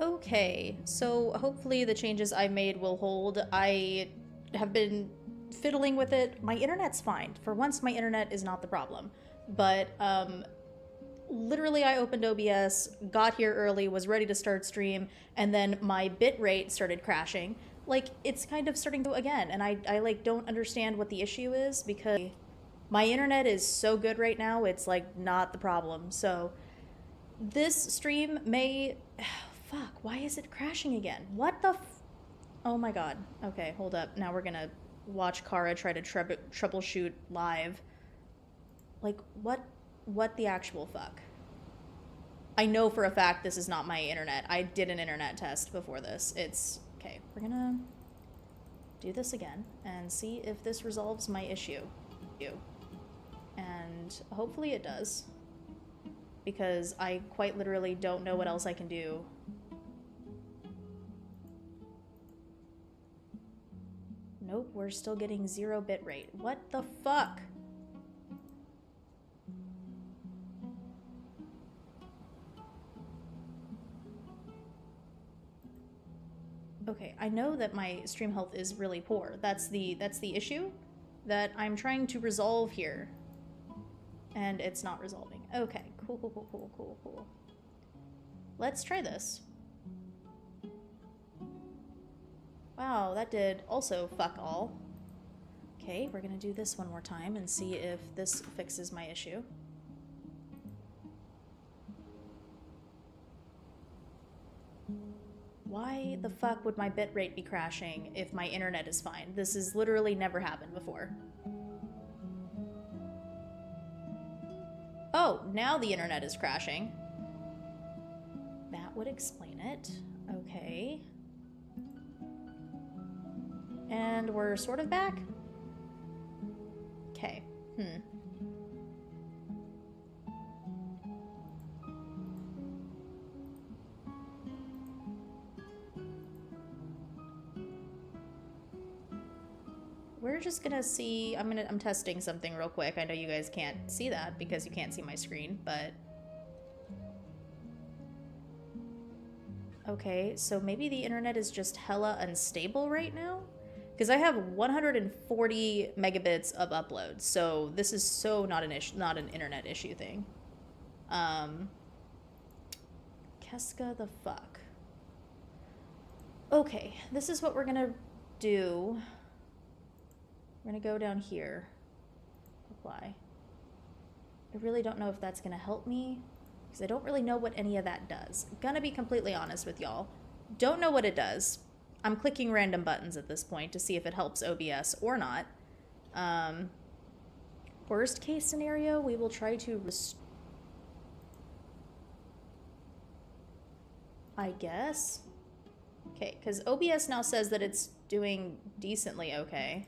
Okay, so hopefully the changes I made will hold. I have been fiddling with it. My internet's fine. For once, my internet is not the problem. But, literally I opened OBS, got here early, was ready to start stream, and then my bitrate started crashing. Like, it's kind of starting to again, and I like, don't understand what the issue is, because my internet is so good right now, it's, like, not the problem. So, this stream may... Fuck, why is it crashing again? What the Oh my god. Okay, hold up. Now we're gonna watch Kara try to troubleshoot live. Like, what the actual fuck? I know for a fact this is not my internet. I did an internet test before this. It's... Okay, we're gonna do this again and see if this resolves my issue. And hopefully it does. Because I quite literally don't know what else I can do. Nope, we're still getting 0 bitrate. What the fuck? Okay, I know that my stream health is really poor. That's the issue that I'm trying to resolve here. And it's not resolving. Okay, cool. Let's try this. Wow, that did also fuck all. Okay, we're gonna do this one more time and see if this fixes my issue. Why the fuck would my bitrate be crashing if my internet is fine? This has literally never happened before. Oh, now the internet is crashing. That would explain it. Okay. And we're sort of back? Okay. We're just gonna see... I'm testing something real quick. I know you guys can't see that because you can't see my screen, but... Okay, so maybe the internet is just hella unstable right now? Because I have 140 megabits of upload, so this is so not an internet issue thing. Keska the fuck. Okay, this is what we're gonna do. We're gonna go down here. Apply. I really don't know if that's gonna help me, because I don't really know what any of that does. I'm gonna be completely honest with y'all. Don't know what it does. I'm clicking random buttons at this point to see if it helps OBS or not. Worst case scenario, we will try to I guess. Okay, because OBS now says that it's doing decently okay.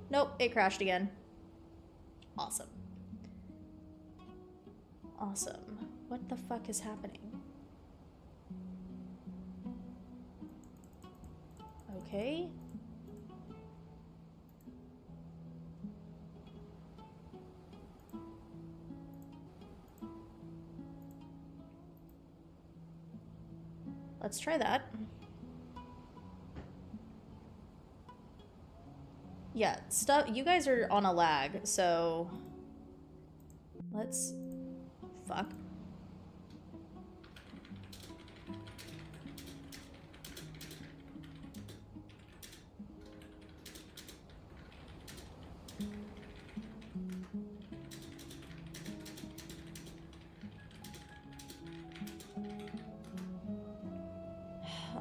Nope, it crashed again. Awesome. Awesome. What the fuck is happening? Okay. Let's try that. Yeah, you guys are on a lag, so let's... Fuck.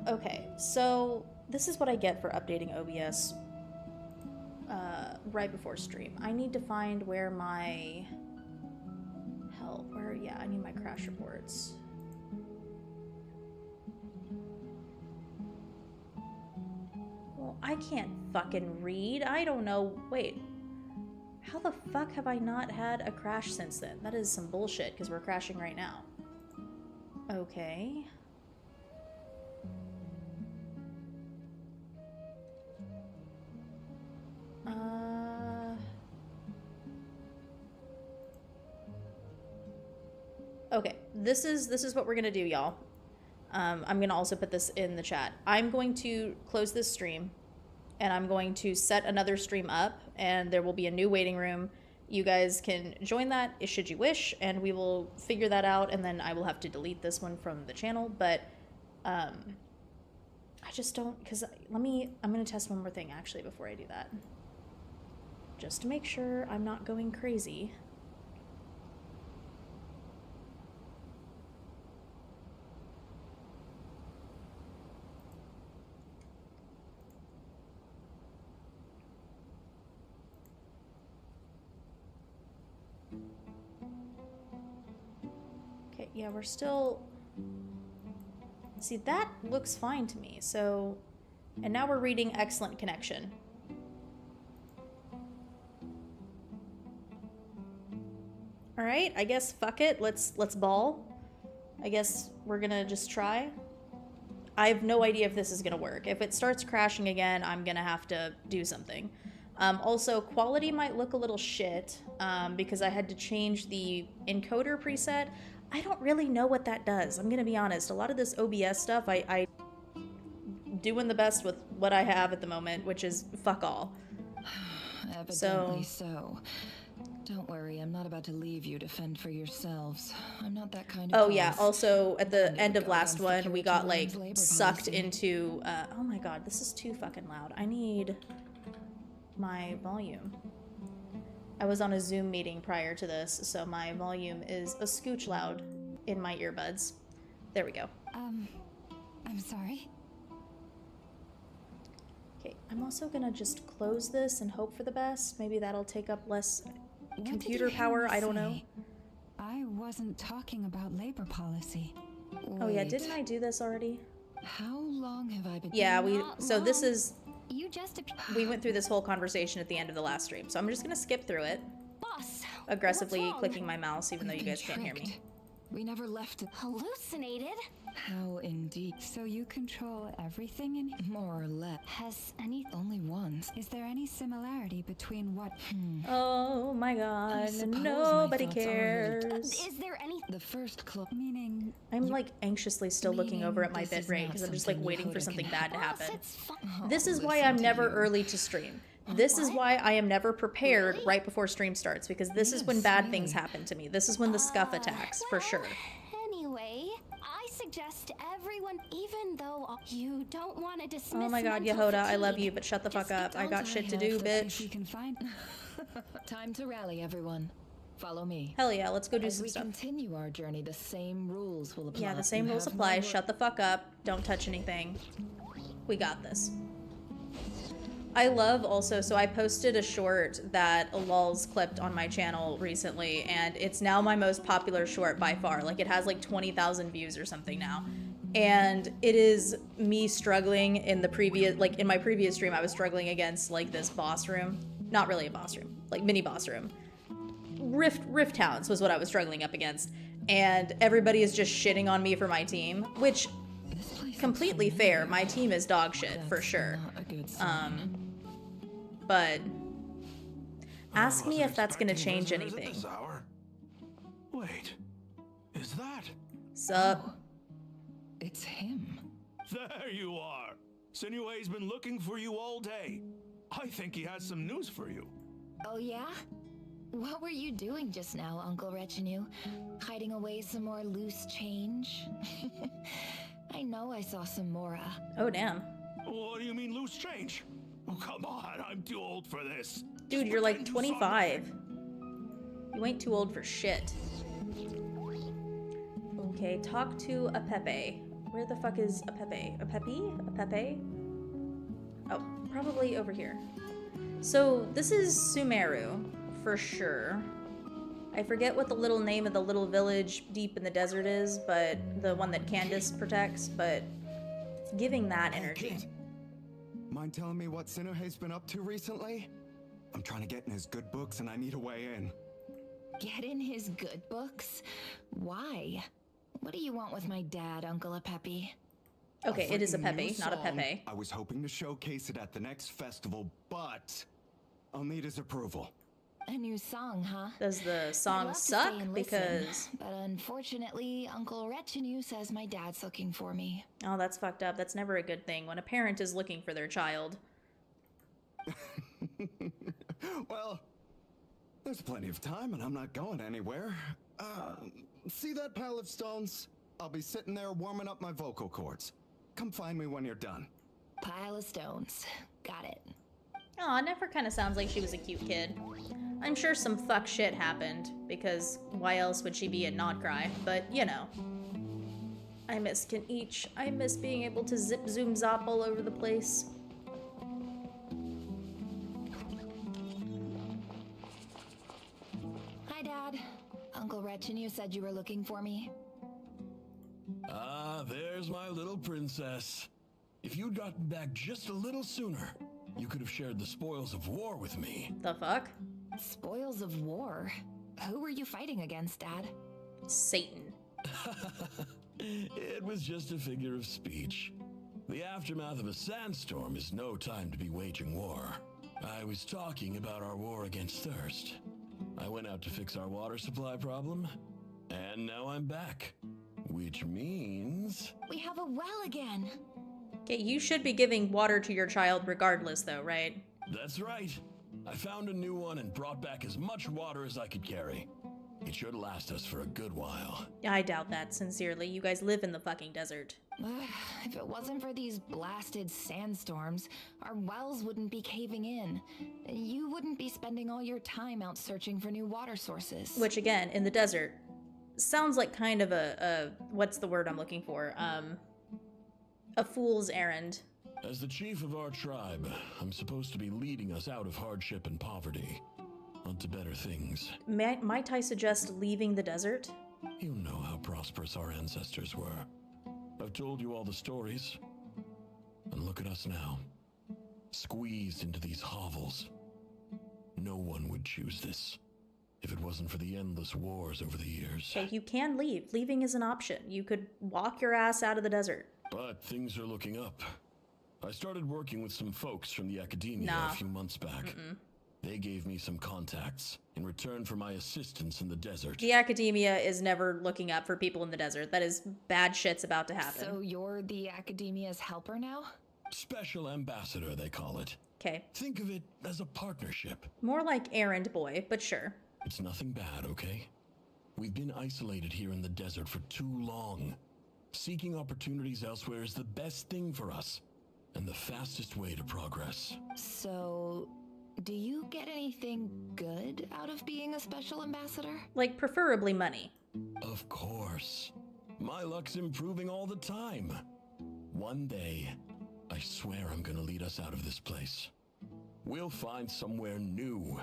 Okay, so this is what I get for updating OBS right before stream. I need to find where my... Hell, where... Yeah, I need my crash reports. Well, I can't fucking read. I don't know. Wait. How the fuck have I not had a crash since then? That is some bullshit, because we're crashing right now. Okay. Okay, this is what we're gonna do, y'all. I'm gonna also put this in the chat. I'm going to close this stream, and I'm going to set another stream up, and there will be a new waiting room. You guys can join that should you wish, and we will figure that out, and then I will have to delete this one from the channel, but I just don't, because I'm going to test one more thing actually before I do that. Just to make sure I'm not going crazy. Yeah, we're still... See, that looks fine to me, so... And now we're reading excellent connection. Alright, I guess fuck it, let's ball. I guess we're gonna just try. I have no idea if this is gonna work. If it starts crashing again, I'm gonna have to do something. Also, quality might look a little shit, because I had to change the encoder preset. I don't really know what that does. I'm gonna be honest. A lot of this OBS stuff, I doing the best with what I have at the moment, which is fuck all. Evidently so. Don't worry, I'm not about to leave you to fend for yourselves. I'm not that kind of Oh yeah, also at the end of last one, we got like sucked into, oh my god, this is too fucking loud. I need my volume. I was on a Zoom meeting prior to this, so my volume is a scooch loud in my earbuds. There we go. I'm sorry. Okay, I'm also gonna just close this and hope for the best. Maybe that'll take up less computer power, I don't know. I wasn't talking about labor policy. Oh yeah, didn't I do this already? How long have I been... Yeah, so this is... You just we went through this whole conversation at the end of the last stream, so I'm just gonna skip through it. Boss, aggressively clicking my mouse even though you guys can't hear me. We never left it. Hallucinated? How indeed. So you control everything in here? More or less. Has any... Only once. Is there any similarity between what... Oh my god, nobody cares. Is there any... The first club... Meaning... I'm like anxiously still looking over at my bit rate because I'm just like waiting for something bad to happen. This is why I'm never early to stream. This is why I am never prepared right before stream starts, because this is when bad things happen to me. This is when the scuff attacks, for sure. Anyway, I suggest everyone, even though you don't want to dismiss... Oh my god, Yehoda, I love you, but shut the fuck up. I got shit to do, bitch. Time to rally, everyone. Follow me. Hell yeah, let's go do some stuff. As we continue our journey, the same rules will apply. Yeah, the same rules apply. Shut the fuck up. Don't touch anything. We got this. I love also, so I posted a short that Lulz clipped on my channel recently, and it's now my most popular short by far. Like, it has like 20,000 views or something now. And it is me struggling in the previous, like in my previous stream, I was struggling against like this boss room. Not really a boss room, like mini boss room. Rift Towns was what I was struggling up against. And everybody is just shitting on me for my team, which completely fair. My team is dog shit for sure. But ask me if that's gonna change anything. Wait, is that? Sup? It's him. There you are. Sinue's been looking for you all day. I think he has some news for you. Oh yeah? What were you doing just now, Uncle Retinue? Hiding away some more loose change? I know I saw some Mora. Oh damn. What do you mean loose change? Oh, come on, I'm too old for this. Dude, you're like 25. You ain't too old for shit. Okay, talk to a Pepe. Where the fuck is a Pepe? A Pepe? A Pepe? Oh, probably over here. So, this is Sumeru, for sure. I forget what the little name of the little village deep in the desert is, but the one that Candace protects, but it's giving that energy. Mind telling me what Sinuhe's been up to recently? I'm trying to get in his good books and I need a way in. Get in his good books? Why? What do you want with my dad, Uncle Apepe? Okay, it is a Pepe, not a Pepe. I was hoping to showcase it at the next festival, but I'll need his approval. A new song, huh? Does the I'd song love to suck? stay and Because listen, but unfortunately, Uncle Retinue says my dad's looking for me. oh, that's fucked up. That's never a good thing when a parent is looking for their child. Well, there's plenty of time and I'm not going anywhere. See that pile of stones? I'll be sitting there warming up my vocal cords. Come find me when you're done. Pile of stones. Got it. Aw, Nefer kind of sounds like she was a cute kid. I'm sure some fuck shit happened, because why else would she be at Not Krai? But, you know. I miss Khaenri'ah. I miss being able to zip, zoom, zop all over the place. Hi, Dad. Uncle Retinue said you were looking for me. Ah, there's my little princess. If you'd gotten back just a little sooner, you could have shared the spoils of war with me. The fuck? Spoils of war? Who were you fighting against, Dad? Satan. It was just a figure of speech. The aftermath of a sandstorm is no time to be waging war. I was talking about our war against thirst. I went out to fix our water supply problem, and now I'm back. Which means... We have a well again! Okay, you should be giving water to your child regardless, though, right? That's right. I found a new one and brought back as much water as I could carry. It should last us for a good while. I doubt that, sincerely. You guys live in the fucking desert. If it wasn't for these blasted sandstorms, our wells wouldn't be caving in. You wouldn't be spending all your time out searching for new water sources. Which, again, in the desert, sounds like kind of a what's the word I'm looking for? A fool's errand. As the chief of our tribe, I'm supposed to be leading us out of hardship and poverty, onto better things. Might I suggest leaving the desert? You know how prosperous our ancestors were. I've told you all the stories. And look at us now, squeezed into these hovels. No one would choose this if it wasn't for the endless wars over the years. Okay, you can leave. Leaving is an option. You could walk your ass out of the desert. But things are looking up. I started working with some folks from the academia Nah. a few months back. They gave me some contacts in return for my assistance in the desert. The academia is never looking up for people in the desert. That is bad shit's about to happen. So you're the academia's helper now? Special ambassador, they call it. Okay. Think of it as a partnership. More like errand boy, but sure. It's nothing bad, okay? We've been isolated here in the desert for too long. Seeking opportunities elsewhere is the best thing for us, and the fastest way to progress. So, do you get anything good out of being a special ambassador? Like, preferably money. Of course. My luck's improving all the time. One day, I swear I'm gonna lead us out of this place. We'll find somewhere new.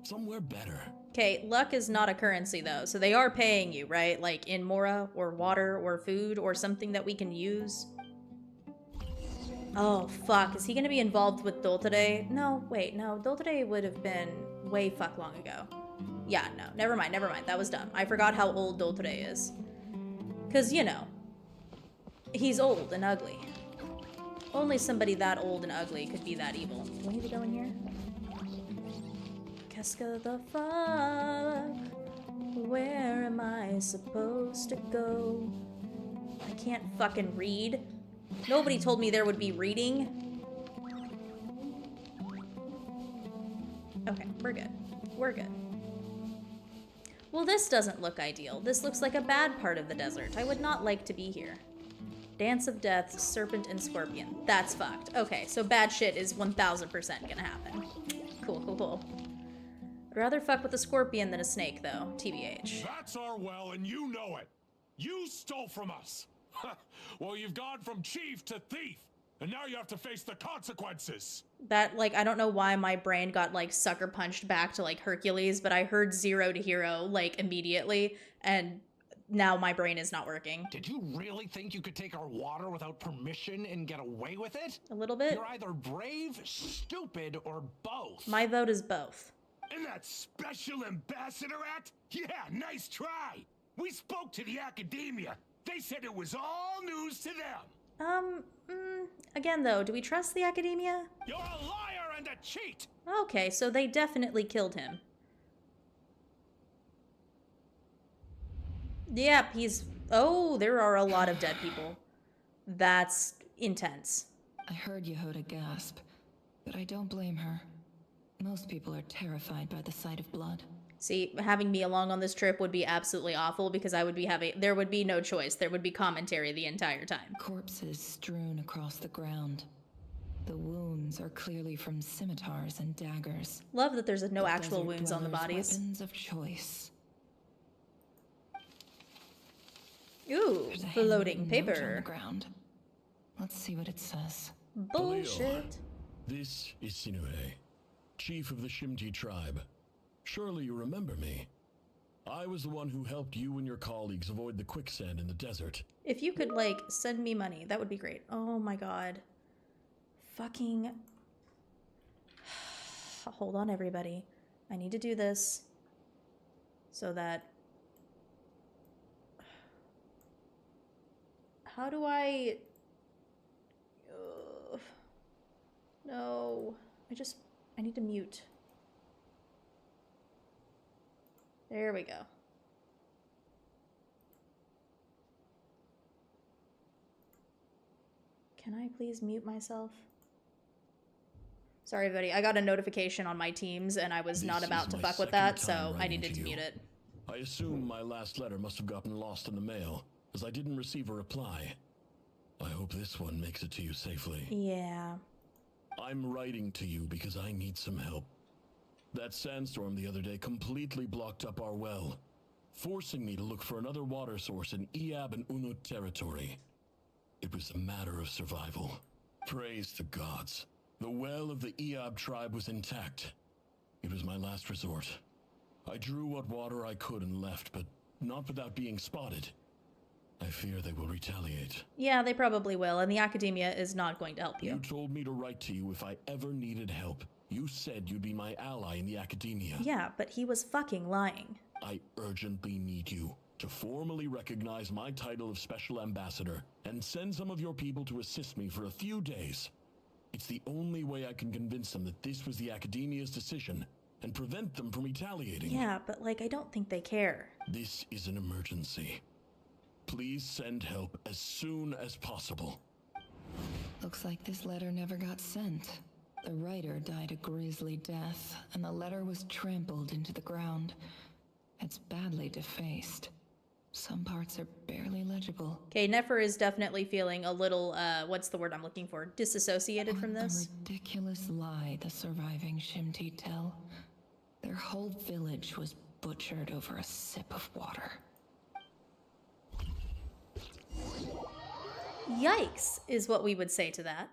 Somewhere better. Okay, luck is not a currency though, so they are paying you, right? Like in mora, or water, or food, or something that we can use. Oh, fuck. Is he gonna be involved with Doltade? No, wait, no. Doltade would have been way fuck long ago. Yeah, no. Never mind, never mind. That was dumb. I forgot how old Doltade is. Because, you know, he's old and ugly. Only somebody that old and ugly could be that evil. Do we need to go in here? Casca the fuck? Where am I supposed to go? I can't fucking read. Nobody told me there would be reading. Okay, we're good. We're good. Well, this doesn't look ideal. This looks like a bad part of the desert. I would not like to be here. Dance of Death, Serpent and Scorpion. That's fucked. Okay, so bad shit is 1000% gonna happen. Cool, cool, cool. I'd rather fuck with a scorpion than a snake, though, TBH. That's our well, and you know it. You stole from us. Well, you've gone from chief to thief, and now you have to face the consequences. That, like, I don't know why my brain got, like, sucker punched back to, like, Hercules, but I heard 0 to hero, like, immediately, and now my brain is not working. Did you really think you could take our water without permission and get away with it? A little bit. You're either brave, stupid, or both. My vote is both. And that special ambassador act? Yeah, nice try. We spoke to the academia. They said it was all news to them. Again, though, do we trust the academia? You're a liar and a cheat. Okay, so they definitely killed him. Yep, he's... Oh, there are a lot of dead people. That's intense. I heard Yehuda gasp, but I don't blame her. Most people are terrified by the sight of blood. See, having me along on this trip would be absolutely awful because I would be having... There would be no choice. There would be commentary the entire time. Corpses strewn across the ground. The wounds are clearly from scimitars and daggers. Love that there's no actual wounds on the bodies. Weapons of choice. Ooh, floating paper. On the ground. Let's see what it says. Bullshit. This is Sinue, chief of the Shimti tribe. Surely you remember me. I was the one who helped you and your colleagues avoid the quicksand in the desert. If you could, like, send me money, that would be great. Oh my god. Fucking... Hold on, everybody. I need to do this so that... How do I... No. I need to mute. There we go. Can I please mute myself? Sorry, everybody. I got a notification on my Teams, and I was not about to fuck with that, so I needed to mute it. I assume my last letter must have gotten lost in the mail, as I didn't receive a reply. I hope this one makes it to you safely. Yeah. I'm writing to you because I need some help. That sandstorm the other day completely blocked up our well, forcing me to look for another water source in Iab and Unut territory. It was a matter of survival. Praise the gods. The well of the Iab tribe was intact. It was my last resort. I drew what water I could and left, but not without being spotted. I fear they will retaliate. Yeah, they probably will, and the academia is not going to help you. You told me to write to you if I ever needed help. You said you'd be my ally in the academia. Yeah, but he was fucking lying. I urgently need you to formally recognize my title of Special Ambassador and send some of your people to assist me for a few days. It's the only way I can convince them that this was the academia's decision and prevent them from retaliating. Yeah, but like, I don't think they care. This is an emergency. Please send help as soon as possible. Looks like this letter never got sent. The writer died a grisly death, and the letter was trampled into the ground. It's badly defaced. Some parts are barely legible. Okay, Nefer is definitely feeling a little, what's the word I'm looking for? Disassociated from this. A ridiculous lie the surviving Shimti tell. Their whole village was butchered over a sip of water. Yikes, is what we would say to that.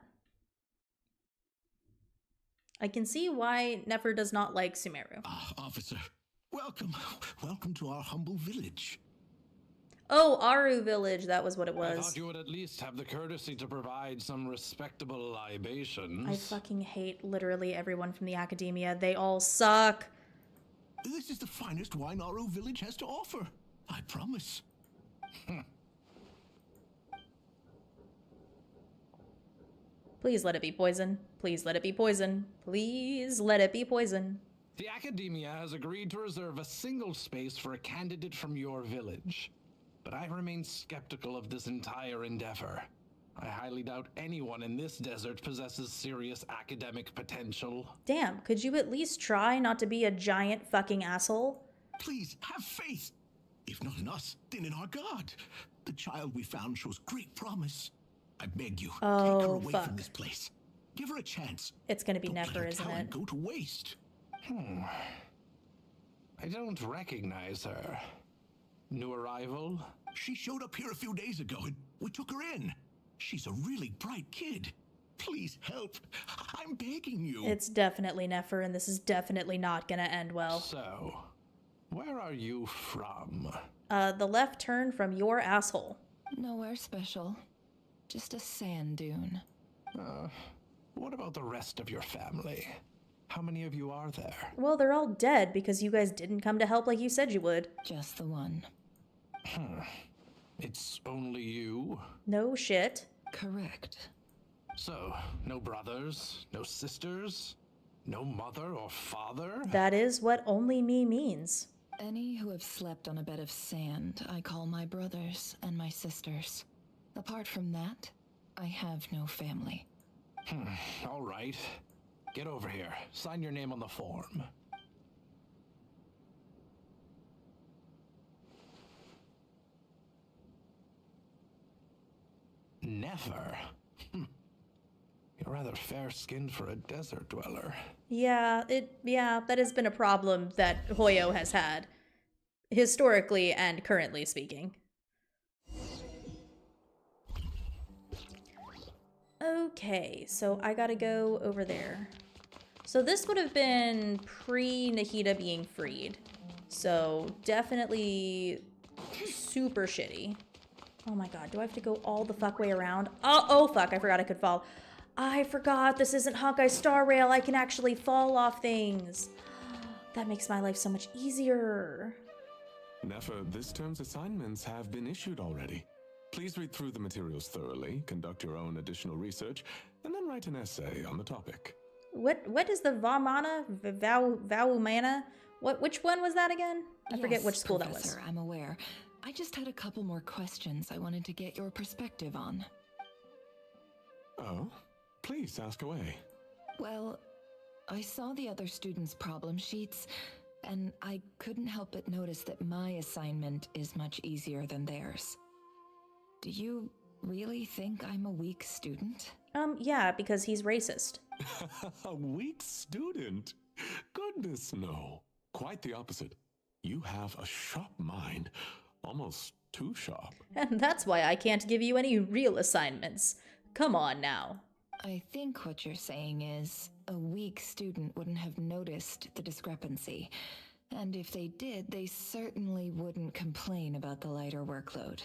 I can see why Nefer does not like Sumeru. Officer, welcome. Welcome to our humble village. Oh, Aru village, that was what it was. I thought you would at least have the courtesy to provide some respectable libations. I fucking hate literally everyone from the academia. They all suck. This is the finest wine Aru village has to offer. I promise. Please let it be poison. Please let it be poison. Please let it be poison. The academia has agreed to reserve a single space for a candidate from your village. But I remain skeptical of this entire endeavor. I highly doubt anyone in this desert possesses serious academic potential. Damn, could you at least try not to be a giant fucking asshole? Please, have faith. If not in us, then in our God. The child we found shows great promise. I beg you, take her away from this place. Give her a chance. It's gonna be Don't let Nefer, her isn't talent it? go to waste. I don't recognize her. New arrival? She showed up here a few days ago and we took her in. She's a really bright kid. Please help. I'm begging you. It's definitely Nefer, and this is definitely not gonna end well. So, where are you from? The left turn from your asshole. Nowhere special. Just a sand dune. What about the rest of your family? How many of you are there? Well, they're all dead because you guys didn't come to help like you said you would. Just the one. It's only you? No shit. Correct. So, no brothers, no sisters, no mother or father? That is what only me means. Any who have slept on a bed of sand, I call my brothers and my sisters. Apart from that, I have no family. All right. Get over here. Sign your name on the form. Nefer. You're rather fair-skinned for a desert dweller. Yeah, that has been a problem that Hoyo has had, historically and currently speaking. Okay, so I gotta go over there. So this would have been pre-Nahida being freed. So definitely super shitty. Oh my god, do I have to go all the fuck way around? Oh fuck, I forgot I could fall. I forgot this isn't Honkai Star Rail. I can actually fall off things. That makes my life so much easier. Nefer, this term's assignments have been issued already. Please read through the materials thoroughly, conduct your own additional research, and then write an essay on the topic. What is the Vamana? Vaumana? Which one was that again? I forget which school Professor, that was. I'm aware. I just had a couple more questions I wanted to get your perspective on. Oh? Please ask away. Well, I saw the other students' problem sheets, and I couldn't help but notice that my assignment is much easier than theirs. Do you really think I'm a weak student? Yeah, because he's racist. A weak student? Goodness, no. Quite the opposite. You have a sharp mind. Almost too sharp. And that's why I can't give you any real assignments. Come on now. I think what you're saying is a weak student wouldn't have noticed the discrepancy. And if they did, they certainly wouldn't complain about the lighter workload.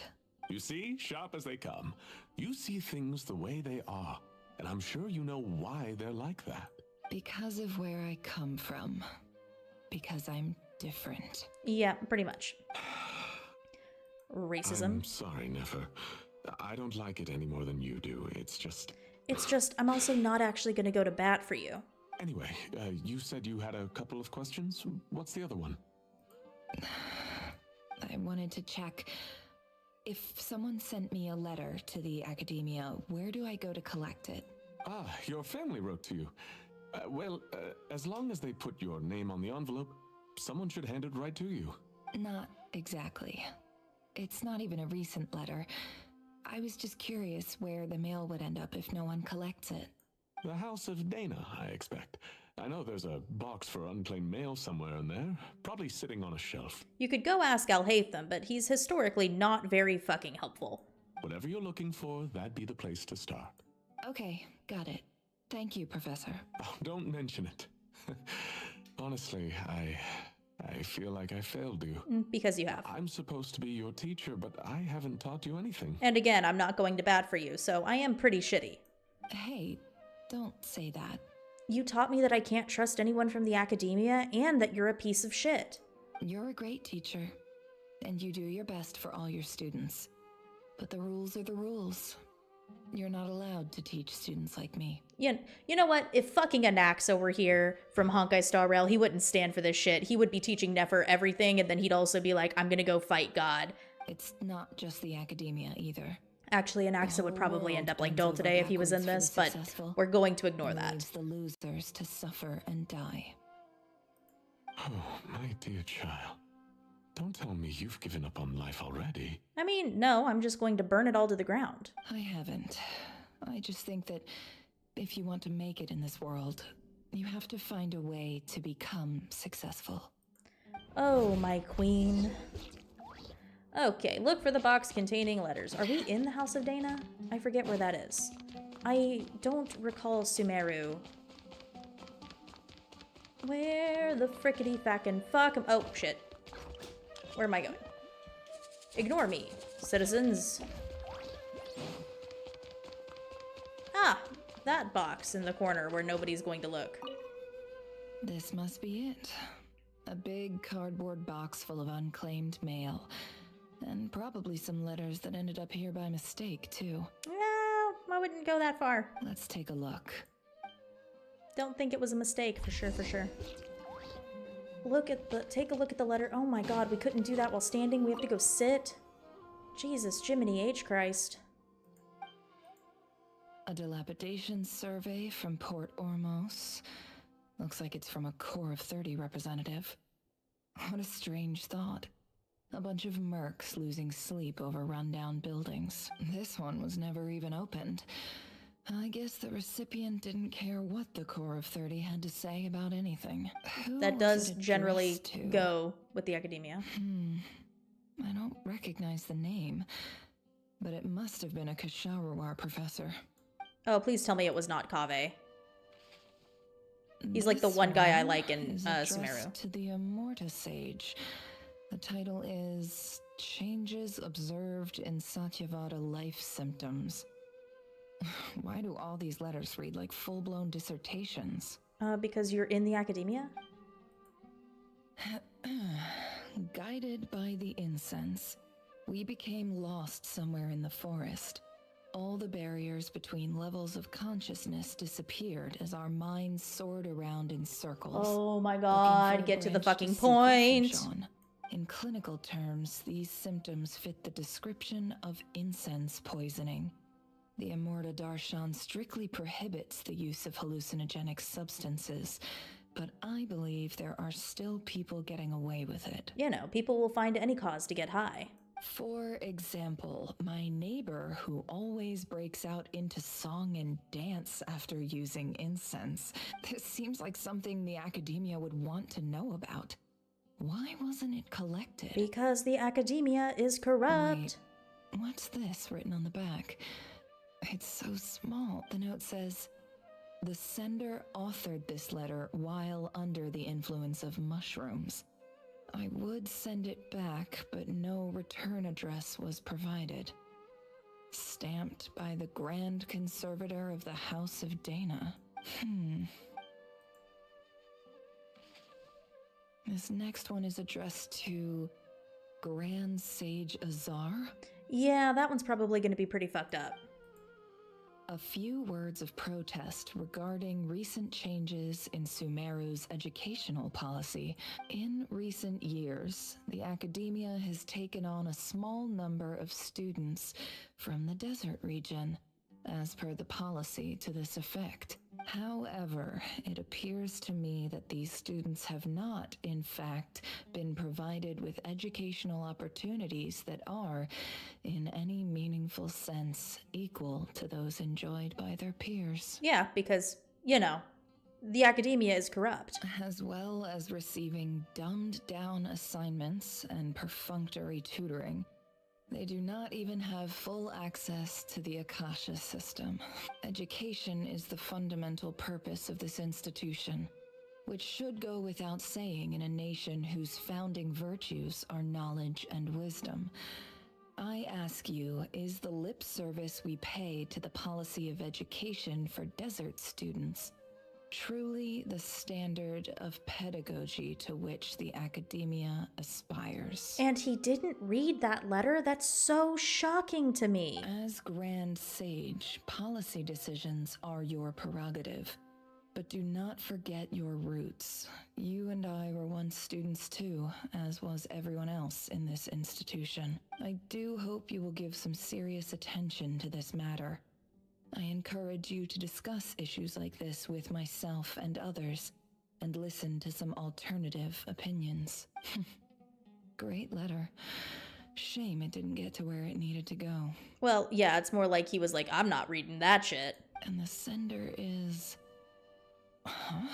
You see, sharp as they come. You see things the way they are. And I'm sure you know why they're like that. Because of where I come from. Because I'm different. Yeah, pretty much. Racism. I'm sorry, Nefer. I don't like it any more than you do. It's just, I'm also not actually going to go to bat for you. Anyway, you said you had a couple of questions. What's the other one? I wanted to check. If someone sent me a letter to the academia, where do I go to collect it? Ah, your family wrote to you. As long as they put your name on the envelope, someone should hand it right to you. Not exactly. It's not even a recent letter. I was just curious where the mail would end up if no one collects it. The House of Dana, I expect. I know there's a box for unclaimed mail somewhere in there, probably sitting on a shelf. You could go ask Al-Haytham, but he's historically not very fucking helpful. Whatever you're looking for, that'd be the place to start. Okay, got it. Thank you, Professor. Oh, don't mention it. Honestly, I feel like I failed you. Because you have. I'm supposed to be your teacher, but I haven't taught you anything. And again, I'm not going to bat for you, so I am pretty shitty. Hey, don't say that. You taught me that I can't trust anyone from the academia and that you're a piece of shit. You're a great teacher, and you do your best for all your students. But the rules are the rules. You're not allowed to teach students like me. You know what? If fucking Anaxa were here from Honkai Star Rail, he wouldn't stand for this shit. He would be teaching Nefer everything, and then he'd also be like, I'm gonna go fight God. It's not just the academia either. Actually, Anaxa would probably end up like Dole today if he was in this, but we're going to ignore that. Leaves the losers to suffer and die. Oh, my dear child. Don't tell me you've given up on life already. I mean, no, I'm just going to burn it all to the ground. I haven't. I just think that if you want to make it in this world, you have to find a way to become successful. Oh, my queen. Okay, look for the box containing letters. Are we in the House of Dana? I forget where that is. I don't recall Sumeru. Where the frickety fackin' fuck? Oh, shit. Where am I going? Ignore me, citizens. Ah, that box in the corner where nobody's going to look. This must be it. A big cardboard box full of unclaimed mail. And probably some letters that ended up here by mistake, too. No, I wouldn't go that far. Let's take a look. Don't think it was a mistake, for sure, for sure. take a look at the letter. Oh my god, we couldn't do that while standing. We have to go sit. Jesus, Jiminy H. Christ. A dilapidation survey from Port Ormos. Looks like it's from a Core of 30 representative. What a strange thought. A bunch of mercs losing sleep over rundown buildings. This one was never even opened. I guess the recipient didn't care what the Core of 30 had to say about anything. That does generally go with the academia. I don't recognize the name, but it must have been a Khaenri'ah professor. Oh, please tell me it was not Kaveh. He's like the one guy I like in Sumeru. To the Immorta Sage. The title is Changes Observed in Satyavada Life Symptoms. Why do all these letters read like full-blown dissertations? Because you're in the academia? Guided by the incense, we became lost somewhere in the forest. All the barriers between levels of consciousness disappeared as our minds soared around in circles. Oh my god, get to the fucking point! In clinical terms, these symptoms fit the description of incense poisoning. The Immorta Darshan strictly prohibits the use of hallucinogenic substances, but I believe there are still people getting away with it. You know, people will find any cause to get high. For example, my neighbor who always breaks out into song and dance after using incense. This seems like something the academia would want to know about. Why wasn't it collected? Because the academia is corrupt. Wait, what's this written on the back? It's so small. The note says, the sender authored this letter while under the influence of mushrooms. I would send it back, but no return address was provided. Stamped by the Grand Conservator of the House of Dana. This next one is addressed to Grand Sage Azar? Yeah, that one's probably going to be pretty fucked up. A few words of protest regarding recent changes in Sumeru's educational policy. In recent years, the academia has taken on a small number of students from the desert region, as per the policy to this effect. However, it appears to me that these students have not, in fact, been provided with educational opportunities that are, in any meaningful sense, equal to those enjoyed by their peers. Yeah, because, you know, the academia is corrupt. As well as receiving dumbed-down assignments and perfunctory tutoring. They do not even have full access to the Akasha system. Education is the fundamental purpose of this institution, which should go without saying in a nation whose founding virtues are knowledge and wisdom. I ask you, is the lip service we pay to the policy of education for desert students truly the standard of pedagogy to which the academia aspires? And he didn't read that letter? That's so shocking to me. As Grand Sage, policy decisions are your prerogative. But do not forget your roots. You and I were once students too, as was everyone else in this institution. I do hope you will give some serious attention to this matter. I encourage you to discuss issues like this with myself and others, and listen to some alternative opinions. Great letter. Shame it didn't get to where it needed to go. Well, yeah, it's more like he was like, I'm not reading that shit. And the sender is... Huh?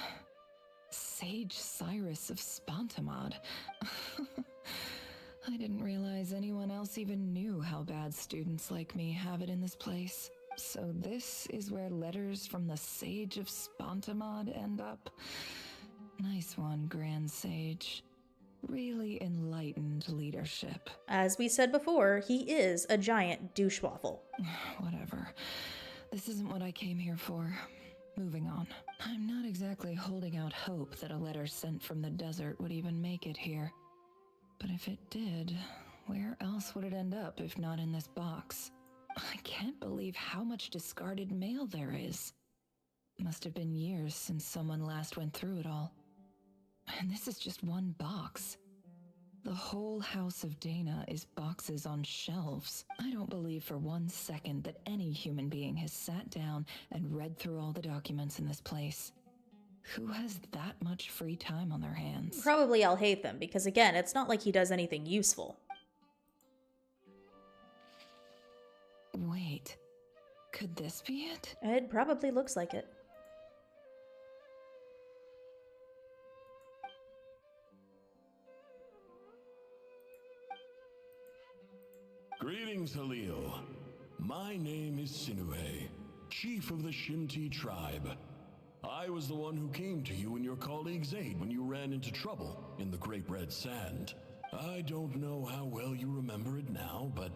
Sage Cyrus of Spontamod. I didn't realize anyone else even knew how bad students like me have it in this place. So this is where letters from the Sage of Spontamod end up? Nice one, Grand Sage. Really enlightened leadership. As we said before, he is a giant douchewaffle. Whatever. This isn't what I came here for. Moving on. I'm not exactly holding out hope that a letter sent from the desert would even make it here. But if it did, where else would it end up if not in this box? I can't believe how much discarded mail there is. Must have been years since someone last went through it all. And this is just one box. The whole house of Dana is boxes on shelves. I don't believe for 1 second that any human being has sat down and read through all the documents in this place. Who has that much free time on their hands? Probably I'll hate them, because again, it's not like he does anything useful. Wait, could this be it? It probably looks like it. Greetings, Halil. My name is Sinuhe, chief of the Shinti tribe. I was the one who came to you and your colleague's aid when you ran into trouble in the Great Red Sand. I don't know how well you remember it now, but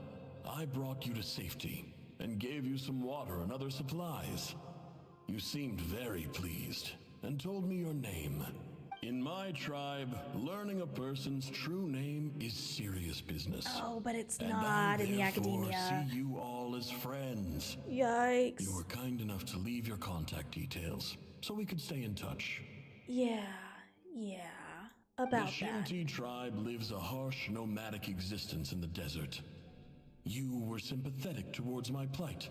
I brought you to safety and gave you some water and other supplies. You seemed very pleased and told me your name. In my tribe, learning a person's true name is serious business. Oh, but it's and not I in the academia. therefore see you all as friends. Yikes. You were kind enough to leave your contact details so we could stay in touch. Yeah. About The Shinti tribe lives a harsh nomadic existence in the desert. You were sympathetic towards my plight,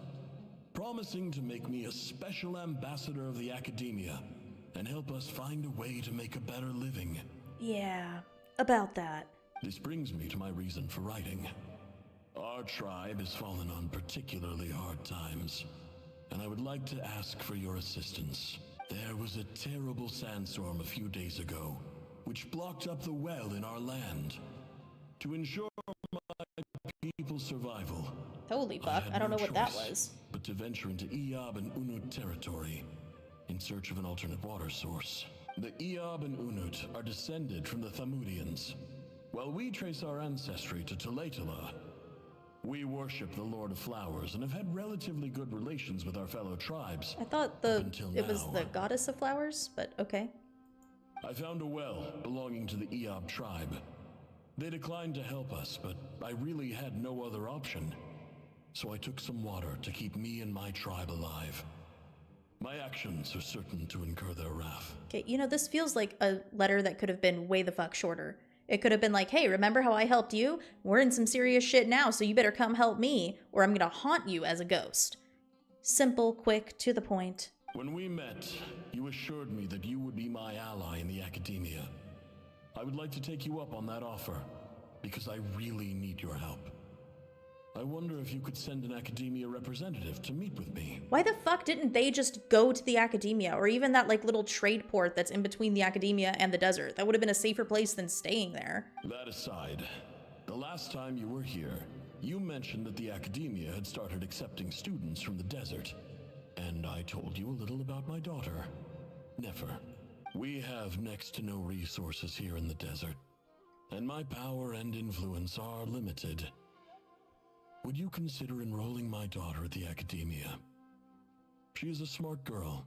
promising to make me a special ambassador of the academia and help us find a way to make a better living. Yeah, about that. This brings me to my reason for writing. Our tribe has fallen on particularly hard times, and I would like to ask for your assistance. There was a terrible sandstorm a few days ago, which blocked up the well in our land. To ensure my people's survival, Holy fuck, I don't know what that was. but to venture into Iyab and Unut territory in search of an alternate water source. The Iyab and Unut are descended from the Thamudians, while we trace our ancestry to Tulatala. We worship the Lord of Flowers and have had relatively good relations with our fellow tribes. I thought it was the goddess of flowers, but okay. I found a well belonging to the Iyab tribe. They declined to help us, but I really had no other option. So I took some water to keep me and my tribe alive. My actions are certain to incur their wrath. Okay, you know, this feels like a letter that could have been way the fuck shorter. It could have been like, hey, remember how I helped you? We're in some serious shit now, so you better come help me, or I'm gonna haunt you as a ghost. Simple, quick, to the point. When we met, you assured me that you would be my ally in the academia. I would like to take you up on that offer, because I really need your help. I wonder if you could send an academia representative to meet with me. Why the fuck didn't they just go to the academia, or even that like little trade port that's in between the academia and the desert? That would have been a safer place than staying there. That aside, the last time you were here, you mentioned that the academia had started accepting students from the desert. And I told you a little about my daughter, Nefer. We have next to no resources here in the desert, and my power and influence are limited. Would you consider enrolling my daughter at the academia? She is a smart girl.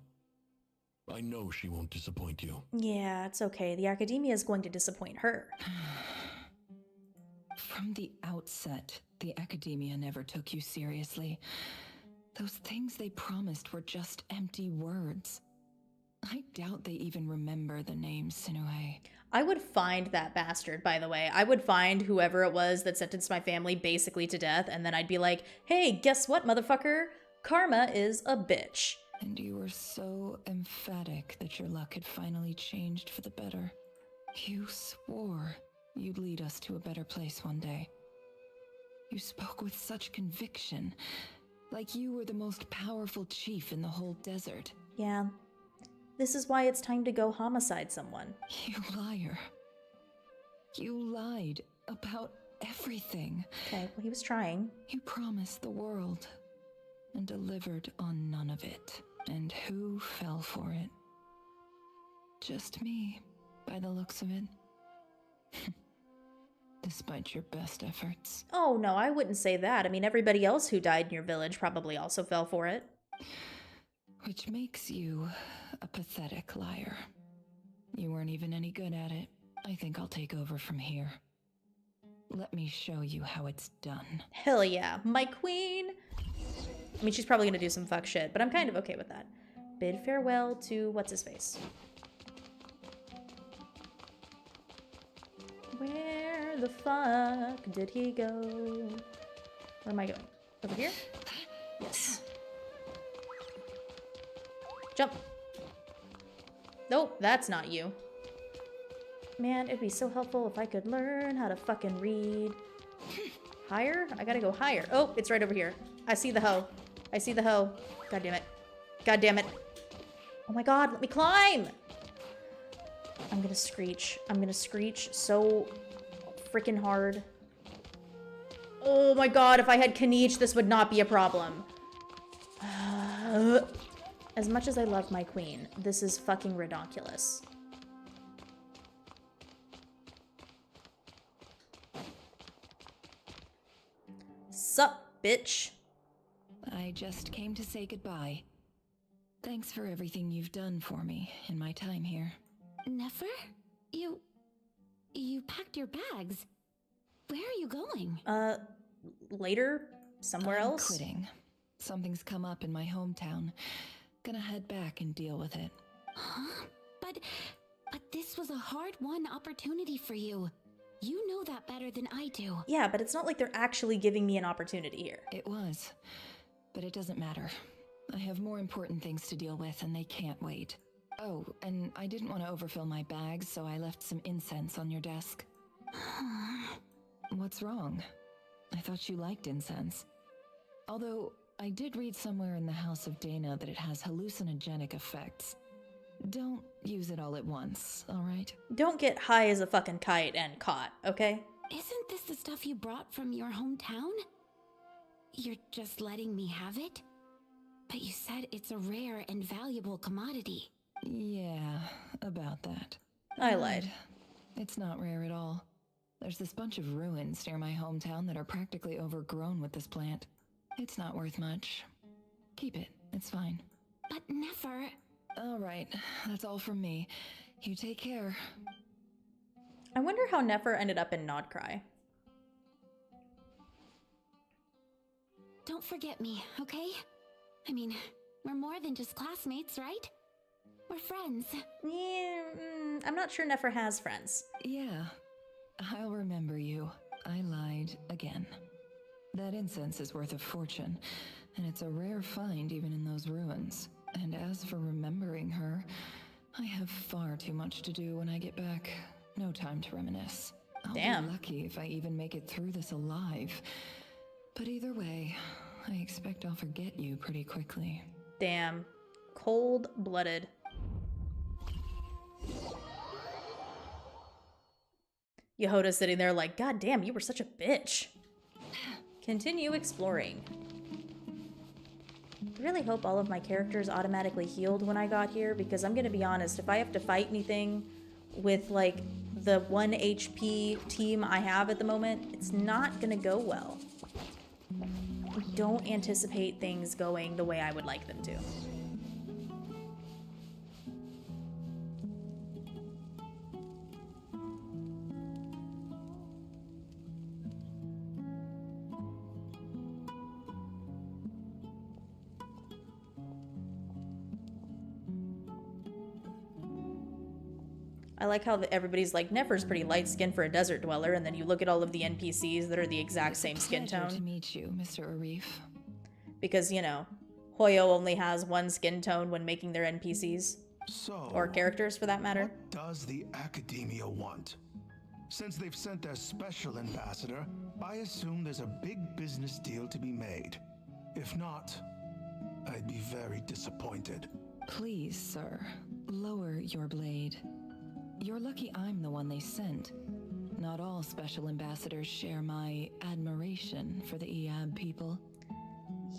I know she won't disappoint you. Yeah, it's okay. The academia is going to disappoint her. From the outset, the academia never took you seriously. Those things they promised were just empty words. I doubt they even remember the name Sinuhe. I would find that bastard, by the way. I would find whoever it was that sentenced my family basically to death, and then I'd be like, hey, guess what, motherfucker? Karma is a bitch. And you were so emphatic that your luck had finally changed for the better. You swore you'd lead us to a better place one day. You spoke with such conviction, like you were the most powerful chief in the whole desert. Yeah. This is why it's time to go homicide someone. You liar. You lied about everything. Okay, well, he was trying. You promised the world and delivered on none of it. And who fell for it? Just me, by the looks of it. Despite your best efforts. Oh, no, I wouldn't say that. I mean, everybody else who died in your village probably also fell for it. Which makes you a pathetic liar. You weren't even any good at it. I think I'll take over from here. Let me show you how it's done. Hell yeah, my queen! I mean, she's probably gonna do some fuck shit, but I'm kind of okay with that. Bid farewell to what's-his-face. Where the fuck did he go? Where am I going? Over here? Yes. Jump. Nope, that's not you. Man, it'd be so helpful if I could learn how to fucking read. Higher? I gotta go higher. Oh, it's right over here. I see the hoe. I see the hoe. God damn it. God damn it. Oh my god, let me climb! I'm gonna screech. I'm gonna screech so freaking hard. Oh my god, if I had Khaenri'ah, this would not be a problem. As much as I love my queen, this is fucking redonkulous. Sup, bitch? I just came to say goodbye. Thanks for everything you've done for me in my time here. Nefer? You packed your bags. Where are you going? Later? Somewhere I'm else? quitting. Something's come up in my hometown. Gonna head back and deal with it. Huh? But this was a hard-won opportunity for you. You know that better than I do. Yeah, but it's not like they're actually giving me an opportunity here. It was. But it doesn't matter. I have more important things to deal with and they can't wait. Oh, and I didn't want to overfill my bags, so I left some incense on your desk. What's wrong? I thought you liked incense. Although, I did read somewhere in the House of Dana that it has hallucinogenic effects. Don't use it all at once, alright? Don't get high as a fucking kite and caught, okay? Isn't this the stuff you brought from your hometown? You're just letting me have it? But you said it's a rare and valuable commodity. Yeah, about that. I lied. It's not rare at all. There's this bunch of ruins near my hometown that are practically overgrown with this plant. It's not worth much. Keep it, it's fine. But Nefer... Alright, that's all from me. You take care. I wonder how Nefer ended up in Krai. Don't forget me, okay? I mean, we're more than just classmates, right? We're friends. Yeah, I'm not sure Nefer has friends. Yeah, I'll remember you. I lied again. That incense is worth a fortune, and it's a rare find even in those ruins. And as for remembering her, I have far too much to do when I get back. No time to reminisce. I'll Damn. be lucky if I even make it through this alive. But either way, I expect I'll forget you pretty quickly. Damn. Cold-blooded. Yehoda's sitting there like, God damn, you were such a bitch. Continue exploring. I really hope all of my characters automatically healed when I got here, because I'm gonna be honest, if I have to fight anything with like the 1 HP team I have at the moment, it's not gonna go well. I don't anticipate things going the way I would like them to. I like how everybody's like, Nefer's pretty light-skinned for a desert dweller, and then you look at all of the NPCs that are the exact same skin Pleasure tone. to meet you, Mr. Arif. Because, you know, Hoyo only has one skin tone when making their NPCs. So, Or characters, for that matter. what does the Academia want? Since they've sent their special ambassador, I assume there's a big business deal to be made. If not, I'd be very disappointed. Please, sir, lower your blade. You're lucky I'm the one they sent. Not all special ambassadors share my admiration for the Eab people.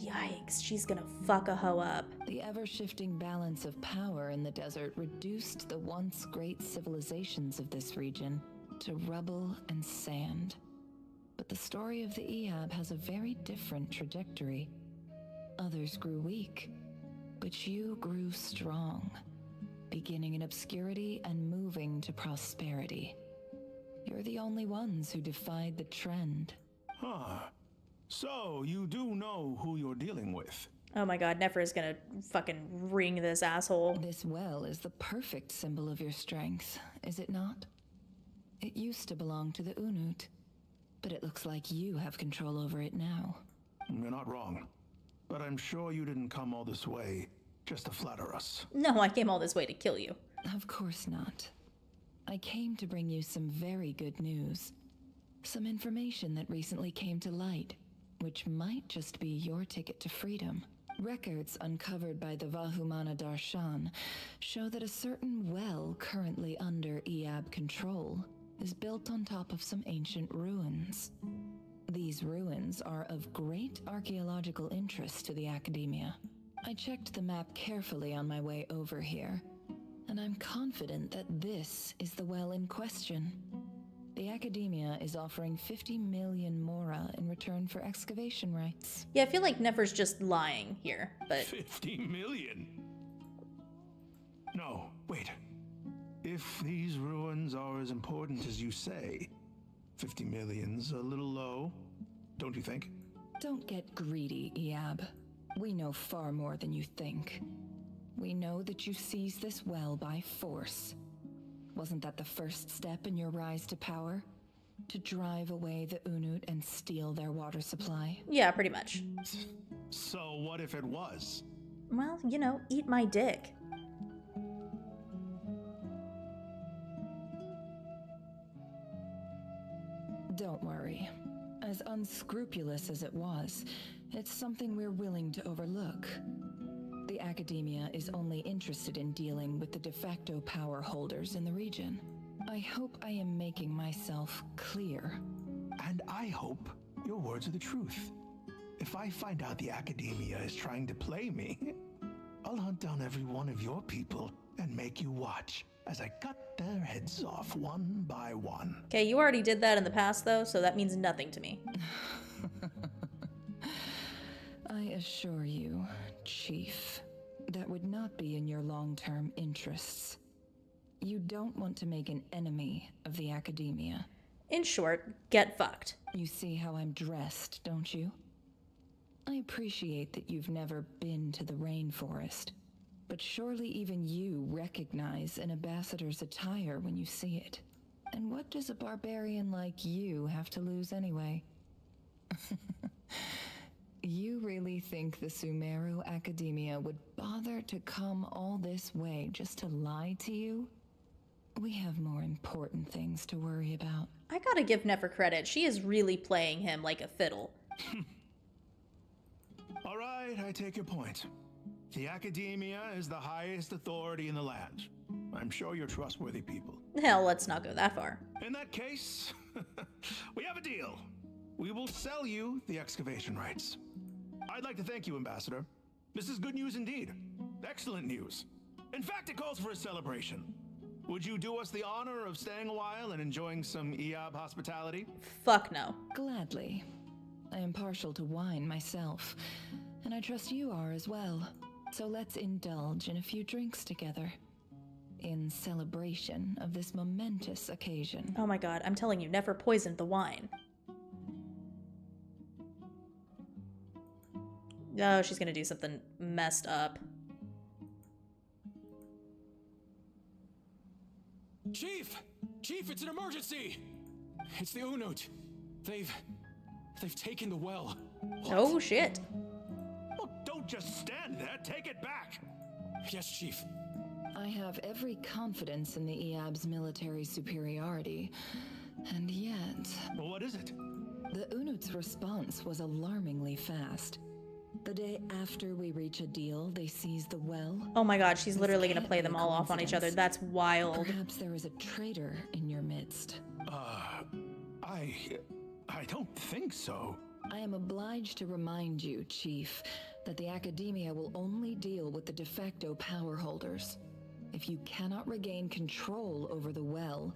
Yikes, she's gonna fuck a hoe up. The ever-shifting balance of power in the desert reduced the once great civilizations of this region to rubble and sand. But the story of the Eab has a very different trajectory. Others grew weak, but you grew strong, beginning in obscurity and moving to prosperity. You're the only ones who defied the trend. Huh. So, you do know who you're dealing with. Oh my god, Nefer is gonna fucking wring this asshole. This well is the perfect symbol of your strength, is it not? It used to belong to the Unut, but it looks like you have control over it now. You're not wrong. But I'm sure you didn't come all this way just to flatter us. No, I came all this way to kill you. Of course not. I came to bring you some very good news. Some information that recently came to light, which might just be your ticket to freedom. Records uncovered by the Vahumana Darshan show that a certain well currently under Iab control is built on top of some ancient ruins. These ruins are of great archaeological interest to the Academia. I checked the map carefully on my way over here, and I'm confident that this is the well in question. The Academia is offering 50 million mora in return for excavation rights. Yeah, I feel like Nefer's just lying here, but... 50 million? No, wait. If these ruins are as important as you say, 50 million's a little low, don't you think? Don't get greedy, Iab. We know far more than you think. We know that you seized this well by force. Wasn't that the first step in your rise to power? To drive away the Unut and steal their water supply? Yeah, pretty much. So what if it was? Well, you know, eat my dick. Don't worry. As unscrupulous as it was, it's something we're willing to overlook. The Academia is only interested in dealing with the de facto power holders in the region. I hope I am making myself clear. And I hope your words are the truth. If I find out the Academia is trying to play me, I'll hunt down every one of your people and make you watch as I cut their heads off one by one. Okay, you already did that in the past, though, so that means nothing to me. I assure you, Chief, that would not be in your long-term interests. You don't want to make an enemy of the Academia. In short, get fucked. You see how I'm dressed, don't you? I appreciate that you've never been to the rainforest, but surely even you recognize an ambassador's attire when you see it. And what does a barbarian like you have to lose anyway? You really think the Sumeru Academia would bother to come all this way just to lie to you? We have more important things to worry about. I gotta give Nefer credit. She is really playing him like a fiddle. All right, I take your point. The Academia is the highest authority in the land. I'm sure you're trustworthy people. Hell, let's not go that far. In that case, we have a deal. We will sell you the excavation rights. I'd like to thank you, Ambassador. This is good news indeed. Excellent news. In fact, it calls for a celebration. Would you do us the honor of staying a while and enjoying some Iab hospitality? Fuck no. Gladly. I am partial to wine myself, and I trust you are as well. So let's indulge in a few drinks together, in celebration of this momentous occasion. Oh my god, I'm telling you, Nefer poisoned the wine. Oh, she's gonna do something messed up. Chief! Chief, it's an emergency! It's the Unut. They've taken the well. What? Oh shit. Well, don't just stand there. Take it back. Yes, Chief. I have every confidence in the Iab's military superiority, and yet... Well, what is it? The Unut's response was alarmingly fast. The day after we reach a deal, they seize the well. Oh my god, she's literally gonna Can't play be a them all off on each other. coincidence. That's wild. Perhaps there is a traitor in your midst. I don't think so. I am obliged to remind you, Chief, that the Academia will only deal with the de facto power holders. If you cannot regain control over the well,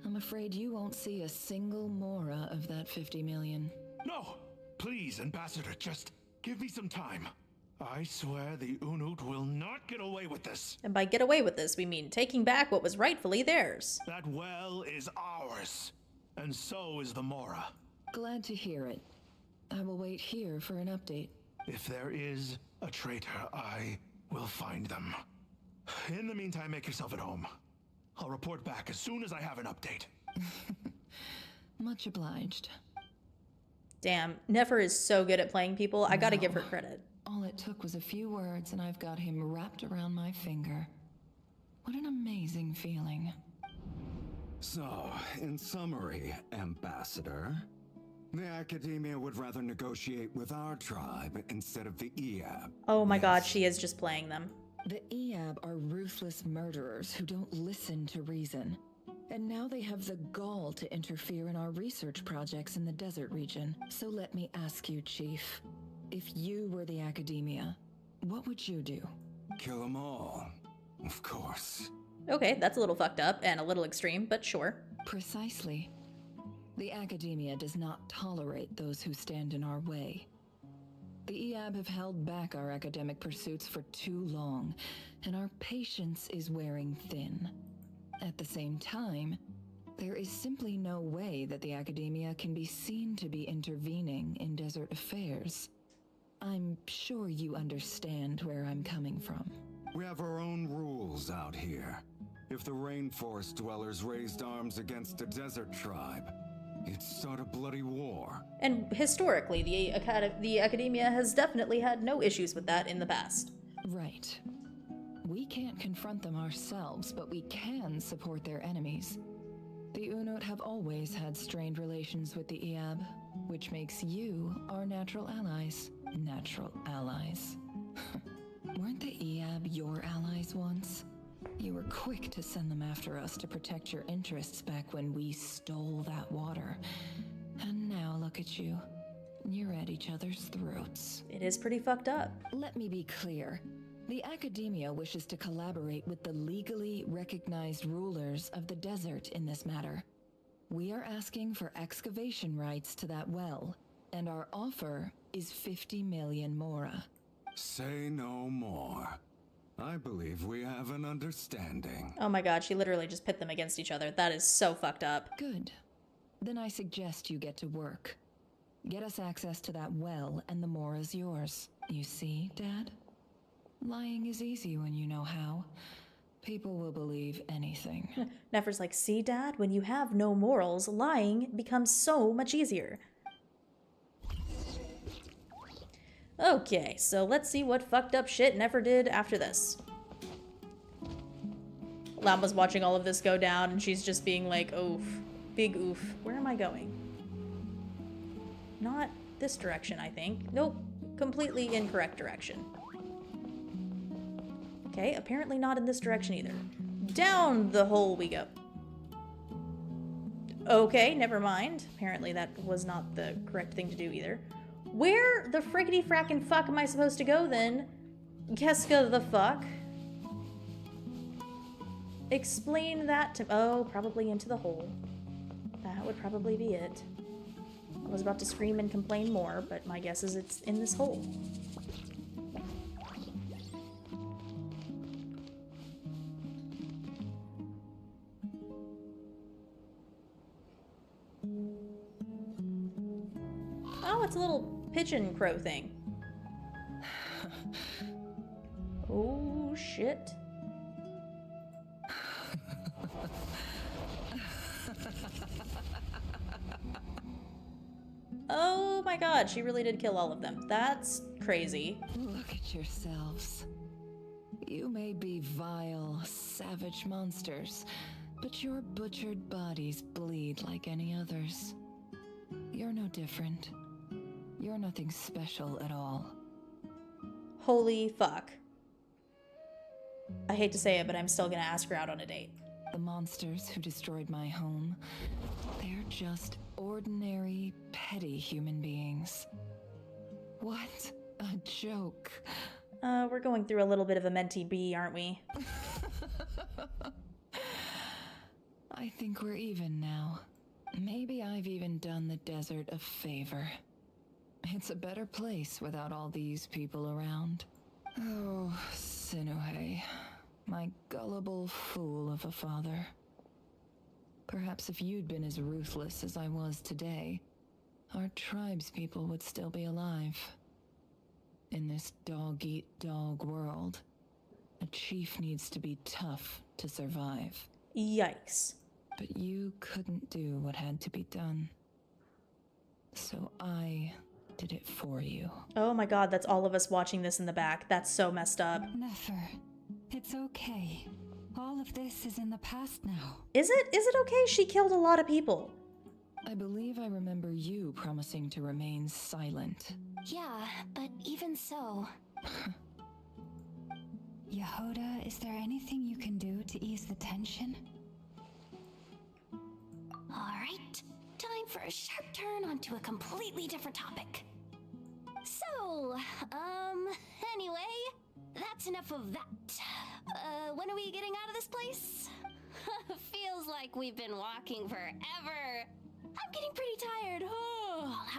I'm afraid you won't see a single mora of that 50 million. No, please, Ambassador, just give me some time. I swear the Unut will not get away with this. And by get away with this, we mean taking back what was rightfully theirs. That well is ours, and so is the Mora. Glad to hear it. I will wait here for an update. If there is a traitor, I will find them. In the meantime, make yourself at home. I'll report back as soon as I have an update. Much obliged. Damn, Nefer is so good at playing people. I gotta give her No. credit. All it took was a few words and I've got him wrapped around my finger. What an amazing feeling. So, in summary, Ambassador, the Academia would rather negotiate with our tribe instead of the Eab. Oh my god, Yes. she is just playing them. The Eab are ruthless murderers who don't listen to reason. And now they have the gall to interfere in our research projects in the desert region. So let me ask you, Chief. If you were the Academia, what would you do? Kill them all, of course. Okay, that's a little fucked up and a little extreme, but sure. Precisely. The Academia does not tolerate those who stand in our way. The Eab have held back our academic pursuits for too long, and our patience is wearing thin. At the same time, there is simply no way that the Academia can be seen to be intervening in desert affairs. I'm sure you understand where I'm coming from. We have our own rules out here. If the rainforest dwellers raised arms against a desert tribe, it'd start a bloody war. And historically, the Academia has definitely had no issues with that in the past. Right. We can't confront them ourselves, but we can support their enemies. The Unot have always had strained relations with the Eab, which makes you our natural allies. Natural allies. Weren't the Eab your allies once? You were quick to send them after us to protect your interests back when we stole that water. And now look at you. You're at each other's throats. It is pretty fucked up. Let me be clear. The Academia wishes to collaborate with the legally recognized rulers of the desert in this matter. We are asking for excavation rights to that well, and our offer is 50 million mora. Say no more. I believe we have an understanding. Oh my god, she literally just pit them against each other. That is so fucked up. Good. Then I suggest you get to work. Get us access to that well, and the mora's yours. You see, Dad? Lying is easy when you know how. People will believe anything. Nefer's like, see, Dad, when you have no morals, lying becomes so much easier. Okay, so let's see what fucked up shit Nefer did after this. Lamba's watching all of this go down, and she's just being like, oof. Big oof. Where am I going? Not this direction, I think. Nope. Completely incorrect direction. Okay, apparently not in this direction either. Down the hole we go. Okay, never mind. Apparently that was not the correct thing to do either. Where the friggity frackin' fuck am I supposed to go then? Keska the fuck? Explain that to— oh, probably into the hole. That would probably be it. I was about to scream and complain more, but my guess is it's in this hole. Oh, it's a little pigeon crow thing. Oh, shit. Oh my god, she really did kill all of them. That's crazy. Look at yourselves. You may be vile, savage monsters, but your butchered bodies bleed like any others. You're no different. You're nothing special at all. Holy fuck. I hate to say it, but I'm still gonna ask her out on a date. The monsters who destroyed my home, they're just ordinary, petty human beings. What a joke. We're going through a little bit of a mentee bee, aren't we? I think we're even now. Maybe I've even done the desert a favor. It's a better place without all these people around. Oh, Sinuhe, my gullible fool of a father. Perhaps if you'd been as ruthless as I was today, our tribespeople would still be alive. In this dog-eat-dog world, a chief needs to be tough to survive. Yikes. but you couldn't do what had to be done. So I did it for you. Oh my god, that's all of us watching this in the back. That's so messed up. Nefer, it's okay. All of this is in the past now. Is it? Is it okay? She killed a lot of people. I believe I remember you promising to remain silent. Yeah, but even so... Yehoda, is there anything you can do to ease the tension? Alright, time for a sharp turn onto a completely different topic. So, anyway, that's enough of that. When are we getting out of this place? Feels like we've been walking forever. I'm getting pretty tired.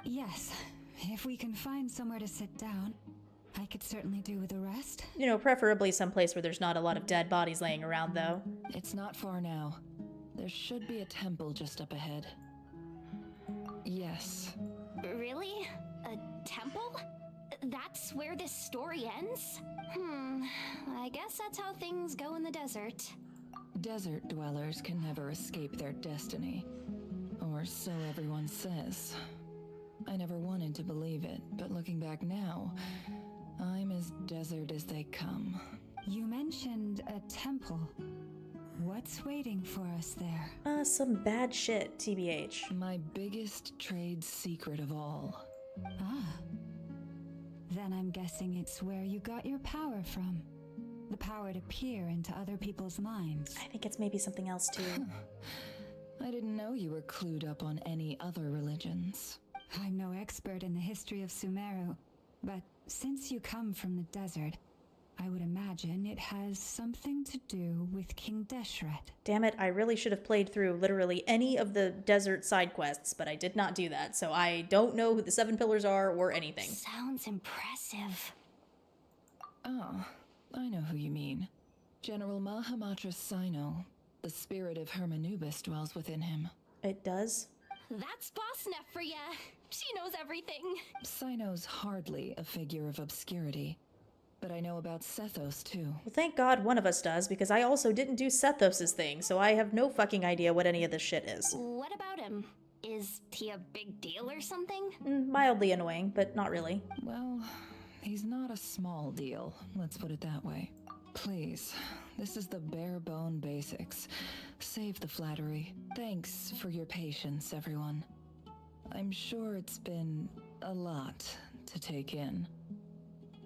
Yes, if we can find somewhere to sit down, I could certainly do with a rest. You know, preferably someplace where there's not a lot of dead bodies laying around, though. It's not far now. There should be a temple just up ahead. Yes. Really? A temple? That's where this story ends? I guess that's how things go in the desert. Desert dwellers can never escape their destiny. Or so everyone says. I never wanted to believe it, but looking back now, I'm as desert as they come. You mentioned a temple. What's waiting for us there? Some bad shit, TBH. My biggest trade secret of all. Ah. Then I'm guessing it's where you got your power from. The power to peer into other people's minds. I think it's maybe something else, too. I didn't know you were clued up on any other religions. I'm no expert in the history of Sumeru, but since you come from the desert, I would imagine it has something to do with King Deshret. Damn it, I really should have played through literally any of the desert side quests, but I did not do that, so I don't know who the 7 pillars are or anything. Sounds impressive. Oh, I know who you mean. General Mahamatra Sino. The spirit of Hermanubis dwells within him. It does? That's Boss Neff for ya. She knows everything. Sino's hardly a figure of obscurity. But I know about Sethos, too. Well, thank God one of us does, because I also didn't do Sethos' thing, so I have no fucking idea what any of this shit is. What about him? Is he a big deal or something? Mildly annoying, but not really. Well, he's not a small deal, let's put it that way. Please, this is the bare-bone basics. Save the flattery. Thanks for your patience, everyone. I'm sure it's been a lot to take in.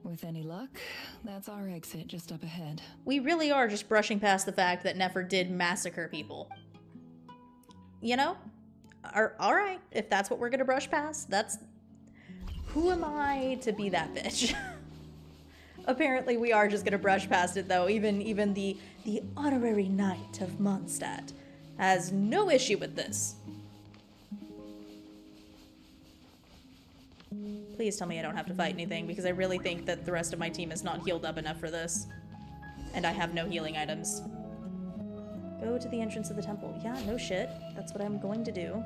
With any luck, that's our exit just up ahead. We really are just brushing past the fact that Nefer did massacre people. You know? Alright, if that's what we're gonna brush past, that's... Who am I to be that bitch? Apparently we are just gonna brush past it, though. Even the honorary knight of Mondstadt has no issue with this. Please tell me I don't have to fight anything, because I really think that the rest of my team is not healed up enough for this. And I have no healing items. Go to the entrance of the temple. Yeah, no shit. That's what I'm going to do.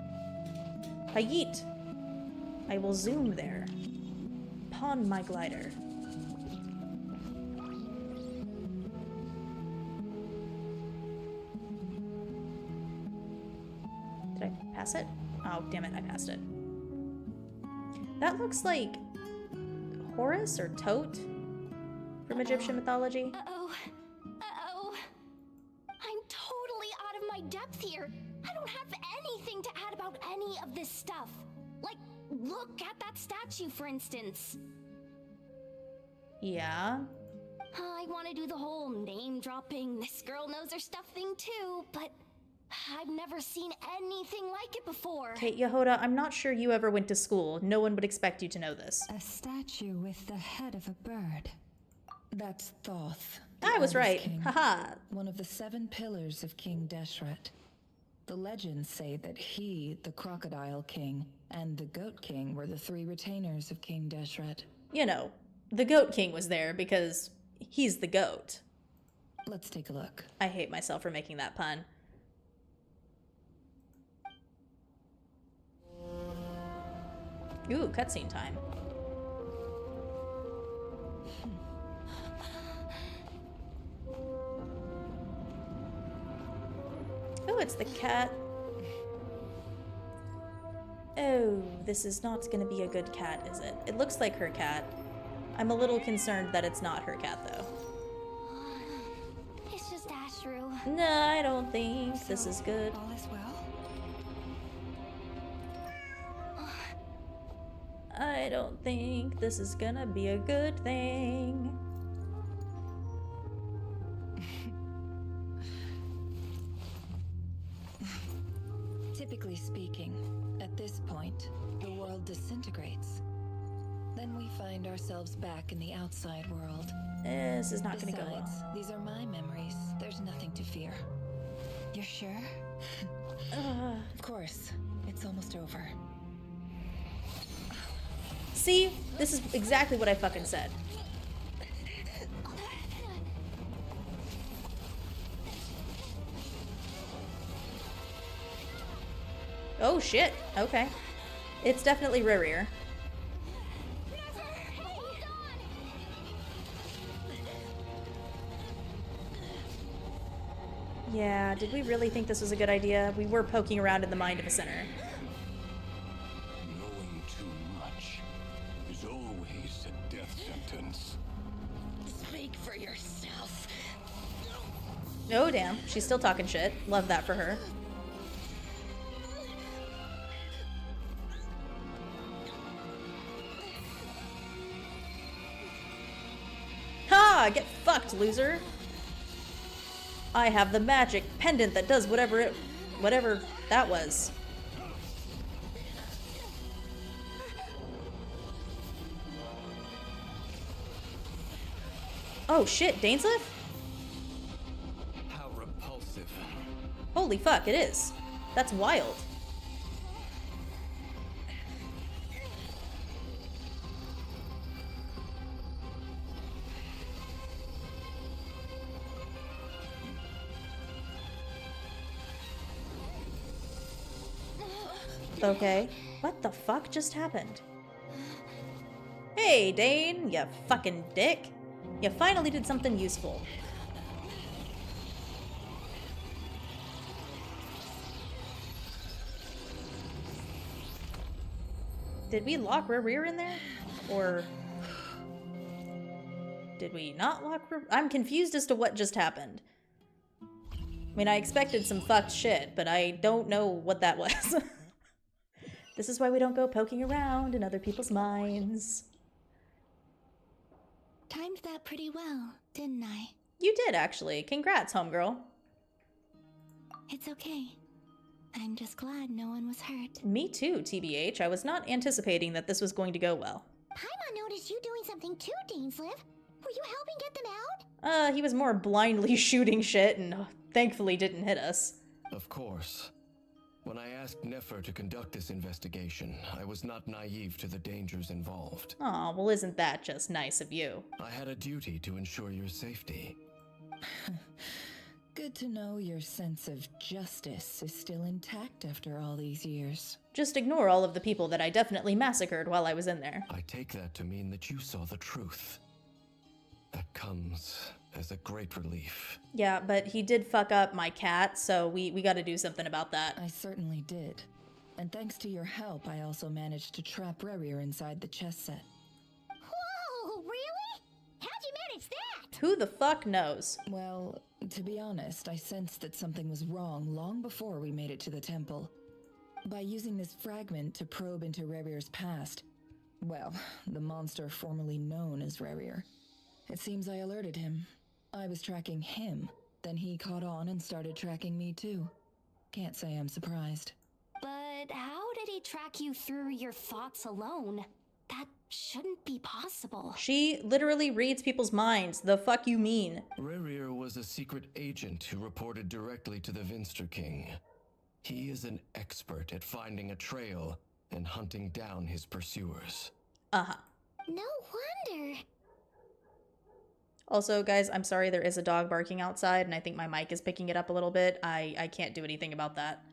Hayit! I will zoom there. Pawn my glider. Did I pass it? Oh, damn it, I passed it. That looks like Horus or Tote from Egyptian mythology. Uh-oh. I'm totally out of my depth here. I don't have anything to add about any of this stuff. Like, look at that statue, for instance. Yeah? I want to do the whole name-dropping, this girl knows her stuff thing too, but I've never seen anything like it before. Okay, Yehoda, I'm not sure you ever went to school. No one would expect you to know this. A statue with the head of a bird. That's Thoth. I was right. King, Haha. one of the 7 pillars of King Deshret. The legends say that he, the Crocodile King, and the Goat King were the 3 retainers of King Deshret. You know, the Goat King was there because he's the goat. Let's take a look. I hate myself for making that pun. Ooh, cutscene time. Oh, it's the cat. Oh, this is not gonna be a good cat, is it? It looks like her cat. I'm a little concerned that it's not her cat, though. It's just Ashru. No, I don't think this is good. All is well? I don't think this is gonna be a good thing. Typically speaking, at this point, the world disintegrates. Then we find ourselves back in the outside world. This is not gonna go Besides, well. these are my memories. There's nothing to fear. You're sure? Of course, it's almost over. See? This is exactly what I fucking said. Oh shit, okay. It's definitely Rerir. Yeah, did we really think this was a good idea? We were poking around in the mind of a sinner. Knowing too much is always a death sentence. Speak for yourself. Oh damn, she's still talking shit. Love that for her. Ha! Get fucked, loser! I have the magic pendant that does whatever that was. Oh shit, Dainsleif? How repulsive. Holy fuck, it is. That's wild. Okay. What the fuck just happened? Hey, Dane, you fucking dick. You finally did something useful. Did we lock Rerir in there? Or did we not lock Rerir? I'm confused as to what just happened. I mean, I expected some fucked shit, but I don't know what that was. This is why we don't go poking around in other people's minds. Timed that pretty well, didn't I? You did, actually. Congrats, homegirl. It's okay. I'm just glad no one was hurt. Me too, TBH. I was not anticipating that this was going to go well. Paimon noticed you doing something too, Dainsleif. Were you helping get them out? He was more blindly shooting shit and thankfully didn't hit us. Of course. When I asked Nefer to conduct this investigation, I was not naive to the dangers involved. Aw, well isn't that just nice of you? I had a duty to ensure your safety. Good to know your sense of justice is still intact after all these years. Just ignore all of the people that I definitely massacred while I was in there. I take that to mean that you saw the truth. That comes as a great relief. Yeah, but he did fuck up my cat, so we gotta do something about that. I certainly did. And thanks to your help, I also managed to trap Rerir inside the chess set. Whoa, really? How'd you manage that? Who the fuck knows? Well, to be honest, I sensed that something was wrong long before we made it to the temple. By using this fragment to probe into Rerir's past, well, the monster formerly known as Rerir. It seems I alerted him. I was tracking him, then he caught on and started tracking me too. Can't say I'm surprised. But how did he track you through your thoughts alone? That shouldn't be possible. She literally reads people's minds. The fuck you mean? Rerir was a secret agent who reported directly to the Vinster King. He is an expert at finding a trail and hunting down his pursuers. Uh-huh. No wonder. Also, guys, I'm sorry there is a dog barking outside, and I think my mic is picking it up a little bit. I can't do anything about that.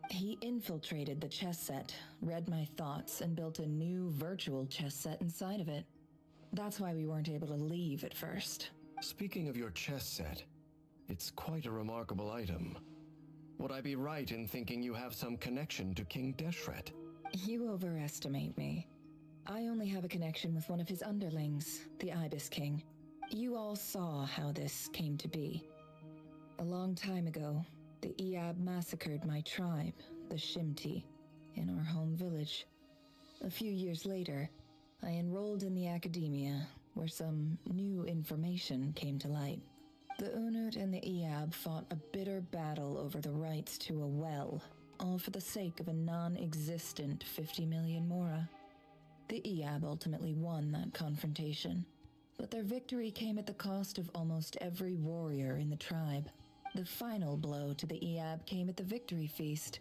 He infiltrated the chess set, read my thoughts, and built a new virtual chess set inside of it. That's why we weren't able to leave at first. Speaking of your chess set, it's quite a remarkable item. Would I be right in thinking you have some connection to King Deshret? You overestimate me. I only have a connection with one of his underlings, the Ibis King. You all saw how this came to be. A long time ago, the Iab massacred my tribe, the Shimti, in our home village. A few years later, I enrolled in the academia, where some new information came to light. The Unut and the Iab fought a bitter battle over the rights to a well, all for the sake of a non-existent 50 million mora. The Iab ultimately won that confrontation, but their victory came at the cost of almost every warrior in the tribe. The final blow to the Iab came at the victory feast,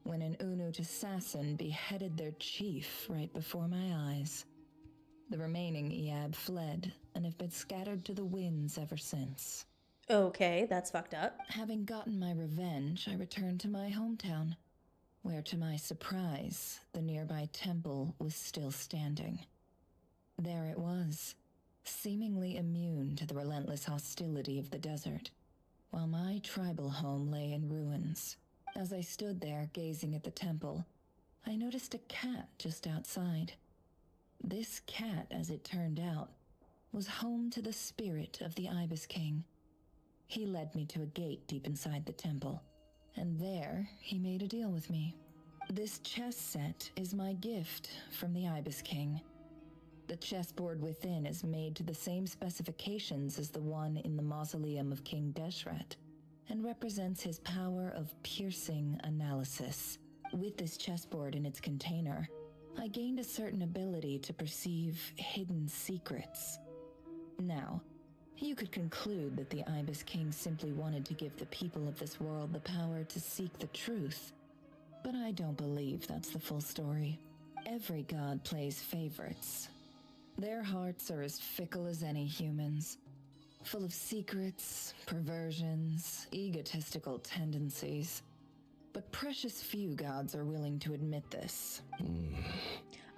when an Unut assassin beheaded their chief right before my eyes. The remaining Iab fled and have been scattered to the winds ever since. Okay, that's fucked up. Having gotten my revenge, I returned to my hometown, where to my surprise, the nearby temple was still standing. There it was, seemingly immune to the relentless hostility of the desert, while my tribal home lay in ruins. As I stood there gazing at the temple, I noticed a cat just outside. This cat, as it turned out, was home to the spirit of the Ibis King. He led me to a gate deep inside the temple, and there he made a deal with me. This chess set is my gift from the Ibis King. The chessboard within is made to the same specifications as the one in the mausoleum of King Deshret, and represents his power of piercing analysis. With this chessboard in its container, I gained a certain ability to perceive hidden secrets. Now, you could conclude that the Ibis King simply wanted to give the people of this world the power to seek the truth, but I don't believe that's the full story. Every god plays favorites. Their hearts are as fickle as any human's, full of secrets, perversions, egotistical tendencies. But precious few gods are willing to admit this.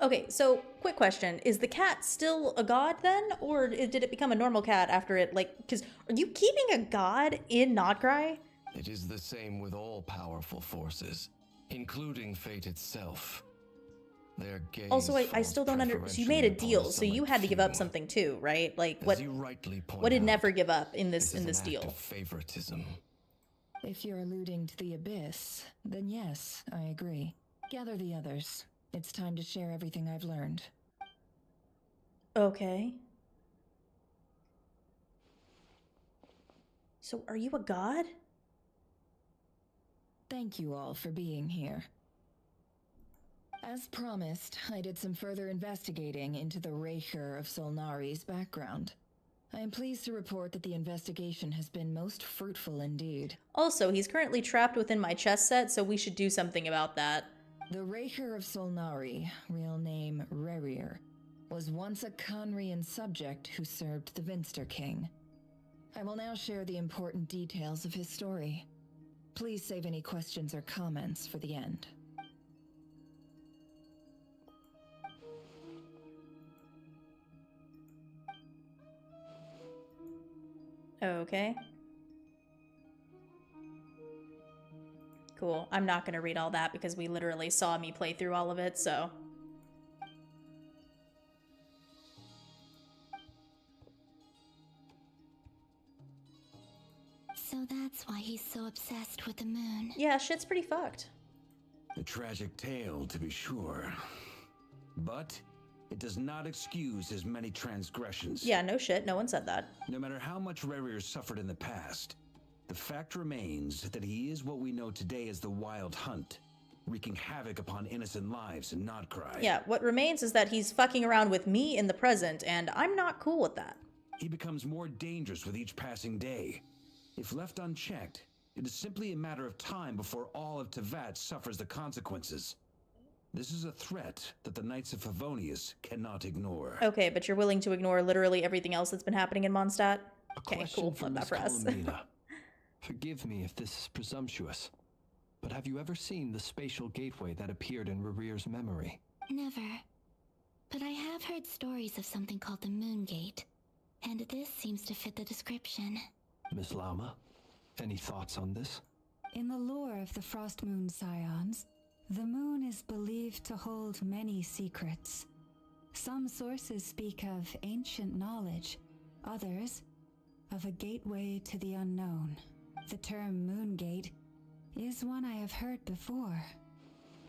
Okay, so quick question. Is the cat still a god then? Or did it become a normal cat after it, because are you keeping a god in Krai? It is the same with all powerful forces, including fate itself. Their gaze Also, I still don't understand. So you made a deal, so you had to give up something too, right? Like, what did Nefer give up in this deal? Act of favoritism. If you're alluding to the Abyss, then yes, I agree. Gather the others. It's time to share everything I've learned. Okay. So are you a god? Thank you all for being here. As promised, I did some further investigating into the Rerir of Solnari's background. I am pleased to report that the investigation has been most fruitful indeed. Also, he's currently trapped within my chess set, so we should do something about that. The Rerir of Solnari, real name Rerir, was once a Khaenri'ah subject who served the Vinster King. I will now share the important details of his story. Please save any questions or comments for the end. Okay. Cool. I'm not going to read all that because we literally saw me play through all of it, so... So that's why he's so obsessed with the moon. Yeah, shit's pretty fucked. A tragic tale, to be sure. But it does not excuse his many transgressions. Yeah, no shit. No one said that. No matter how much Rerir suffered in the past, the fact remains that he is what we know today as the Wild Hunt, wreaking havoc upon innocent lives in Krai. Yeah, what remains is that he's fucking around with me in the present, and I'm not cool with that. He becomes more dangerous with each passing day. If left unchecked, it is simply a matter of time before all of Tevat suffers the consequences. This is a threat that the Knights of Favonius cannot ignore. Okay, but you're willing to ignore literally everything else that's been happening in Mondstadt? Okay, cool. Love that for us. Forgive me if this is presumptuous, but have you ever seen the spatial gateway that appeared in Rerir's memory? Never. But I have heard stories of something called the Moon Gate, and this seems to fit the description. Miss Lama, any thoughts on this? In the lore of the Frost Moon Scions, the moon is believed to hold many secrets. Some sources speak of ancient knowledge, others of a gateway to the unknown. The term Moongate is one I have heard before,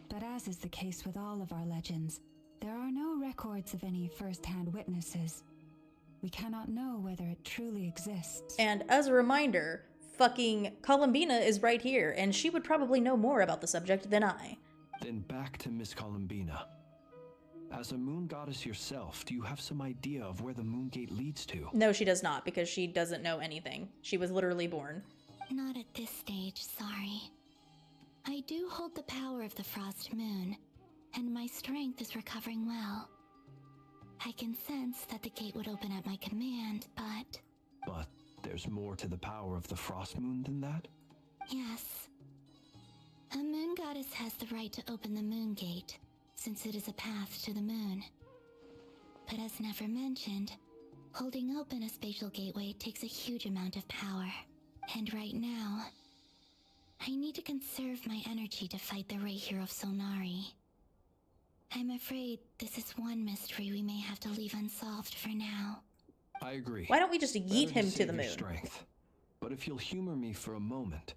but as is the case with all of our legends, there are no records of any first-hand witnesses. We cannot know whether it truly exists. And as a reminder, fucking Columbina is right here, and she would probably know more about the subject than I. Then back to Miss Columbina. As a moon goddess yourself, do you have some idea of where the Moongate leads to? No, she does not, because she doesn't know anything. She was literally born. Not at this stage, sorry. I do hold the power of the Frost Moon, and my strength is recovering well. I can sense that the gate would open at my command, but... But there's more to the power of the Frost Moon than that? Yes. A moon goddess has the right to open the moon gate, since it is a path to the moon. But as Nefer mentioned, holding open a spatial gateway takes a huge amount of power. And right now, I need to conserve my energy to fight the Rerir of Solnari. I'm afraid this is one mystery we may have to leave unsolved for now. I agree. Why don't we just yeet Better him to save the your moon? Strength. But if you'll humor me for a moment,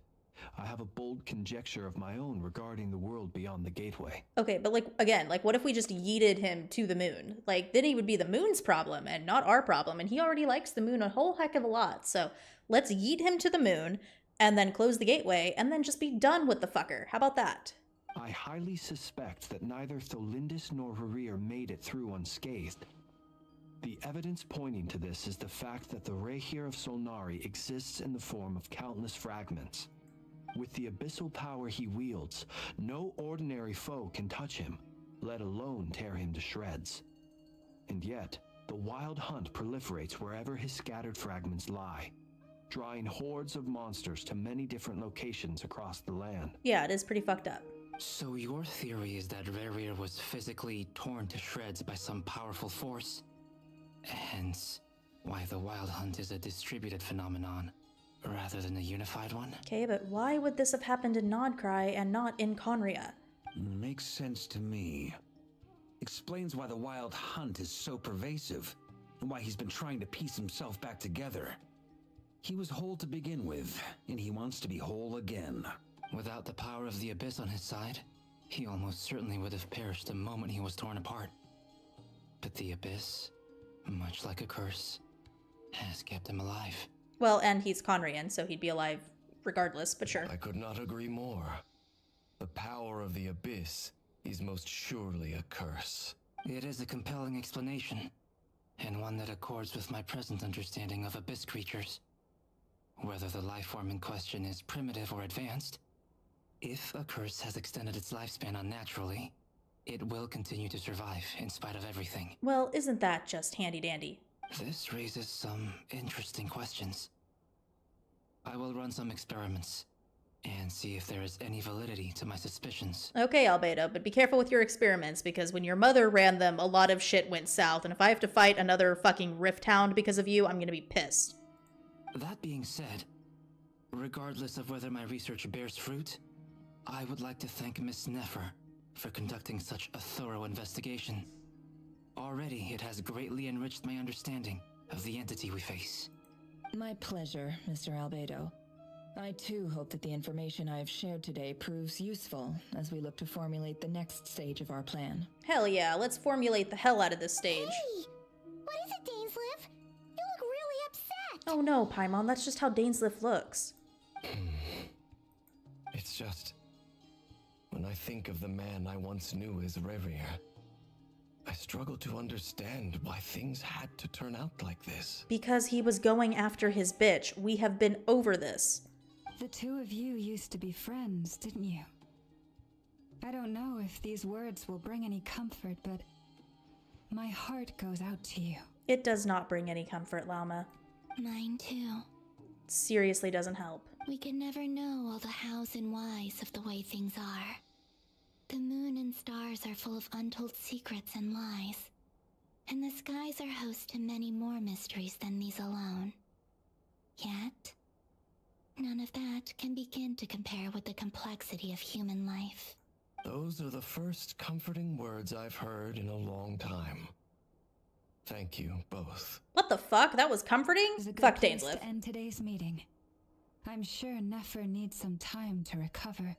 I have a bold conjecture of my own regarding the world beyond the gateway. Okay, but again, what if we just yeeted him to the moon? Then he would be the moon's problem and not our problem, and he already likes the moon a whole heck of a lot. So let's yeet him to the moon, and then close the gateway, and then just be done with the fucker. How about that? I highly suspect that neither Tholindis nor Rerir made it through unscathed. The evidence pointing to this is the fact that the Rerir of Solnari exists in the form of countless fragments. With the abyssal power he wields, no ordinary foe can touch him, let alone tear him to shreds. And yet, the wild hunt proliferates wherever his scattered fragments lie, drawing hordes of monsters to many different locations across the land. Yeah, it is pretty fucked up. So your theory is that Rerir was physically torn to shreds by some powerful force? Hence, why the Wild Hunt is a distributed phenomenon, rather than a unified one? Okay, but why would this have happened in Krai and not in Khaenri'ah? Makes sense to me. Explains why the Wild Hunt is so pervasive, and why he's been trying to piece himself back together. He was whole to begin with, and he wants to be whole again. Without the power of the Abyss on his side, he almost certainly would have perished the moment he was torn apart. But the Abyss, much like a curse, has kept him alive. Well, and he's Khaenri'ah, so he'd be alive regardless, but sure. I could not agree more. The power of the Abyss is most surely a curse. It is a compelling explanation, and one that accords with my present understanding of Abyss creatures. Whether the life form in question is primitive or advanced, if a curse has extended its lifespan unnaturally, it will continue to survive in spite of everything. Well, isn't that just handy-dandy? This raises some interesting questions. I will run some experiments and see if there is any validity to my suspicions. Okay, Albedo, but be careful with your experiments, because when your mother ran them, a lot of shit went south, and if I have to fight another fucking Rift Hound because of you, I'm gonna be pissed. That being said, regardless of whether my research bears fruit, I would like to thank Miss Nefer for conducting such a thorough investigation. Already, it has greatly enriched my understanding of the entity we face. My pleasure, Mr. Albedo. I too hope that the information I have shared today proves useful as we look to formulate the next stage of our plan. Hell yeah, let's formulate the hell out of this stage. Hey! What is it, Dainsleif? You look really upset! Oh no, Paimon, that's just how Dainsleif looks. It's just... when I think of the man I once knew as Rerir, I struggle to understand why things had to turn out like this. Because he was going after his bitch. We have been over this. The two of you used to be friends, didn't you? I don't know if these words will bring any comfort, but my heart goes out to you. It does not bring any comfort, Lauma. Mine too. Seriously doesn't help. We can never know all the hows and whys of the way things are. The moon and stars are full of untold secrets and lies, and the skies are host to many more mysteries than these alone. Yet, none of that can begin to compare with the complexity of human life. Those are the first comforting words I've heard in a long time. Thank you, both. What the fuck? That was comforting? It's a good Fuck place Dainsleif. to end today's meeting. I'm sure Nefer needs some time to recover.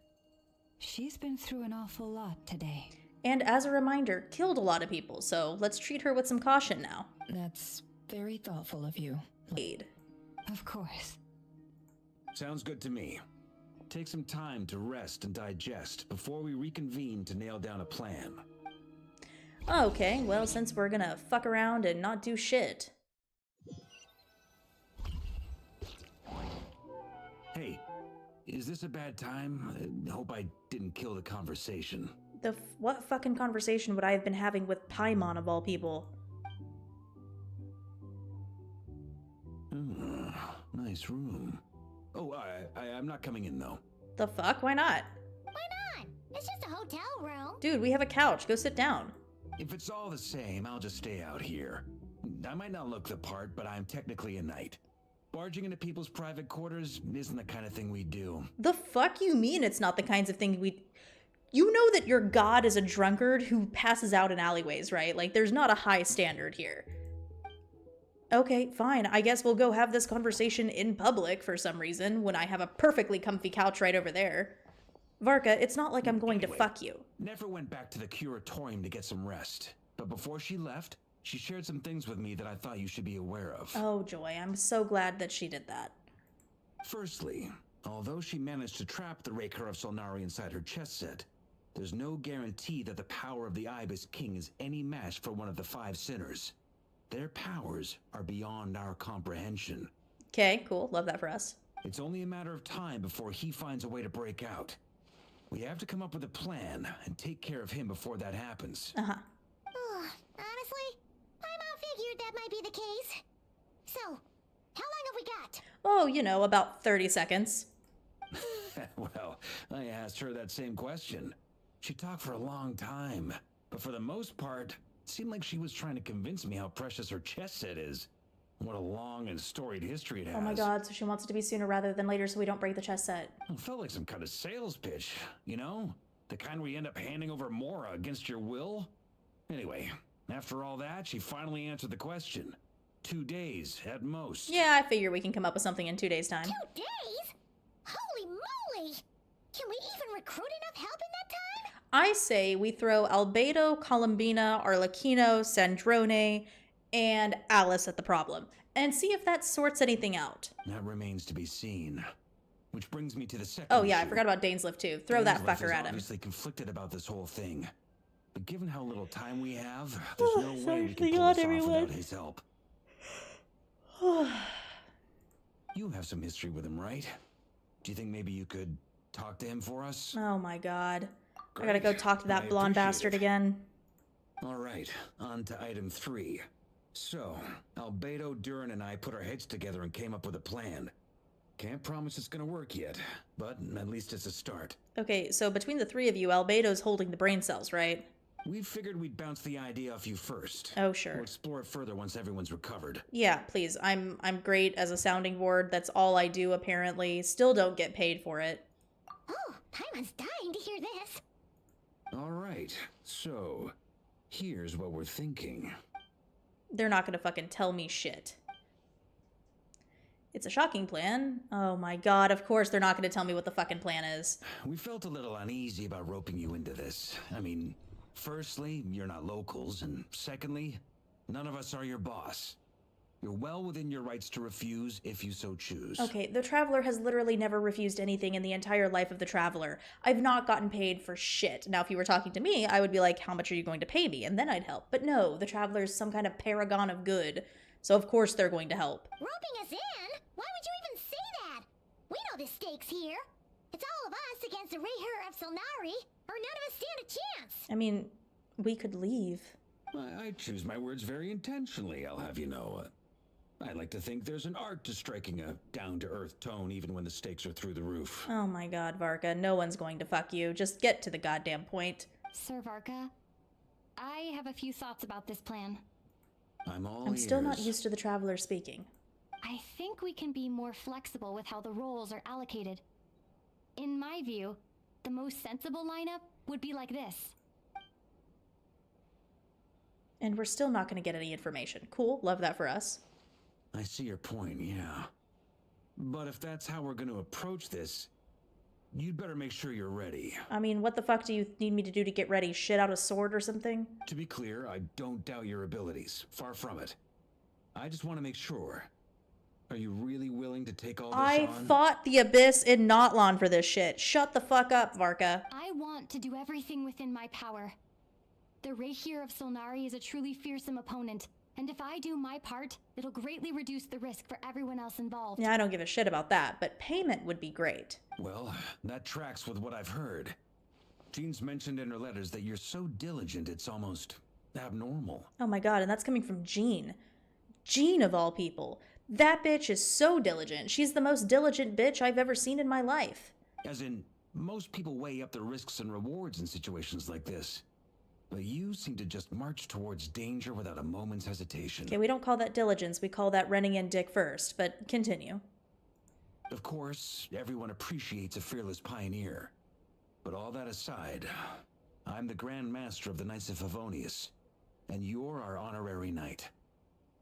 She's been through an awful lot today. And as a reminder, killed a lot of people, so let's treat her with some caution now. That's very thoughtful of you. Aid. Of course. Sounds good to me. Take some time to rest and digest before we reconvene to nail down a plan. Okay, well, since we're gonna fuck around and not do shit. Hey, is this a bad time? Hope I didn't kill the conversation. What fucking conversation would I have been having with Paimon of all people? Nice room. Oh, I'm not coming in though. The fuck? Why not? Why not? It's just a hotel room. Dude, we have a couch. Go sit down. If it's all the same, I'll just stay out here. I might not look the part, but I'm technically a knight. Barging into people's private quarters isn't the kind of thing we do. The fuck you mean it's not the kinds of thing we... You know that your god is a drunkard who passes out in alleyways, right? Like, there's not a high standard here. Okay, fine. I guess we'll go have this conversation in public for some reason when I have a perfectly comfy couch right over there. Varka, it's not like I'm going to fuck you. Nefer went back to the curatorium to get some rest. But before she left, she shared some things with me that I thought you should be aware of. Oh, Joy, I'm so glad that she did that. Firstly, although she managed to trap the Rerir of Solnari inside her chest set, there's no guarantee that the power of the Ibis King is any match for one of the 5 sinners. Their powers are beyond our comprehension. Okay, cool. Love that for us. It's only a matter of time before he finds a way to break out. We have to come up with a plan and take care of him before that happens. Uh-huh. Honestly, Paimon figured that might be the case. So, how long have we got? Oh, you know, about 30 seconds. Well, I asked her that same question. She talked for a long time, but for the most part, it seemed like she was trying to convince me how precious her chess set is. What a long and storied history it has. Oh my god, so she wants it to be sooner rather than later so we don't break the chess set. It felt like some kind of sales pitch, you know? The kind where you end up handing over Mora against your will? Anyway, after all that, she finally answered the question. 2 days, at most. Yeah, I figure we can come up with something in 2 days' time. 2 days? Holy moly! Can we even recruit enough help in that time? I say we throw Albedo, Columbina, Arlecchino, Sandrone, and Alice at the problem, and see if that sorts anything out. That remains to be seen. Which brings me to the second Oh yeah, issue. I forgot about Dainsleif too. Throw that Dainsleif fucker is at him. Obviously conflicted about this whole thing. But given how little time we have, there's no way we can pull this off without his help. You have some history with him, right? Do you think maybe you could talk to him for us? Oh my god. Great. I gotta go talk to that I blonde appreciate bastard it. again. All right, on to item 3. So, Albedo, Durin, and I put our heads together and came up with a plan. Can't promise it's gonna work yet, but at least it's a start. Okay, so between the 3 of you, Albedo's holding the brain cells, right? We figured we'd bounce the idea off you first. Oh, sure. We'll explore it further once everyone's recovered. Yeah, please. I'm great as a sounding board. That's all I do, apparently. Still don't get paid for it. Oh, Paimon's dying to hear this. All right, so here's what we're thinking. They're not gonna fucking tell me shit. It's a shocking plan. Oh my god, of course they're not gonna tell me what the fucking plan is. We felt a little uneasy about roping you into this. I mean, firstly, you're not locals, and secondly, none of us are your boss. You're well within your rights to refuse if you so choose. Okay, the Traveler has literally never refused anything in the entire life of the Traveler. I've not gotten paid for shit. Now, if you were talking to me, I would be like, how much are you going to pay me? And then I'd help. But no, the Traveler's some kind of paragon of good. So of course they're going to help. Roping us in? Why would you even say that? We know the stakes here. It's all of us against the Rerir of Solnari, or none of us stand a chance. I mean, we could leave. I choose my words very intentionally, I'll have you know. I like to think there's an art to striking a down-to-earth tone even when the stakes are through the roof. Oh my god, Varka, no one's going to fuck you. Just get to the goddamn point. Sir Varka, I have a few thoughts about this plan. I'm all I'm still not ears. used to the Traveler speaking. I think we can be more flexible with how the roles are allocated. In my view, the most sensible lineup would be like this. And we're still not going to get any information. Cool, love that for us. I see your point, yeah. But if that's how we're going to approach this, you'd better make sure you're ready. I mean, what the fuck do you need me to do to get ready? Shit out a sword or something? To be clear, I don't doubt your abilities. Far from it. I just want to make sure. Are you really willing to take all this on? I fought the Abyss in Notlan for this shit. Shut the fuck up, Varka. I want to do everything within my power. The Rerir of Solnari is a truly fearsome opponent, and if I do my part, it'll greatly reduce the risk for everyone else involved. Yeah, I don't give a shit about that, but payment would be great. Well, that tracks with what I've heard. Jean's mentioned in her letters that you're so diligent it's almost abnormal. Oh my god, and that's coming from Jean. Jean, of all people. That bitch is so diligent. She's the most diligent bitch I've ever seen in my life. As in, most people weigh up the risks and rewards in situations like this. But you seem to just march towards danger without a moment's hesitation. Okay, we don't call that diligence. We call that running in dick first, but continue. Of course, everyone appreciates a fearless pioneer. But all that aside, I'm the Grand Master of the Knights of Favonius, and you're our honorary knight.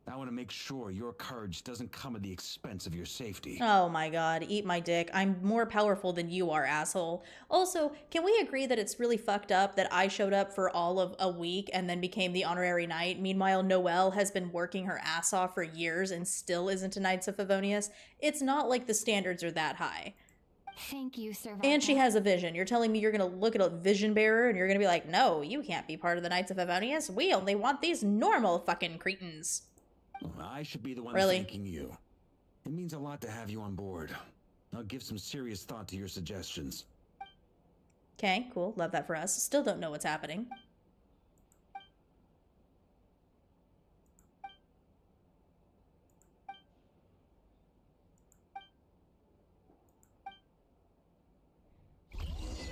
I want to make sure your courage doesn't come at the expense of your safety. Oh my god, eat my dick. I'm more powerful than you are, asshole. Also, can we agree that it's really fucked up that I showed up for all of a week and then became the honorary knight? Meanwhile, Noelle has been working her ass off for years and still isn't a Knights of Favonius. It's not like the standards are that high. Thank you, Sir. And she has a vision. You're telling me you're gonna look at a vision bearer and you're gonna be like, no, you can't be part of the Knights of Favonius. We only want these normal fucking cretins. I should be the one Really? thanking you. It means a lot to have you on board. I'll give some serious thought to your suggestions. Okay, cool. Love that for us. Still don't know what's happening.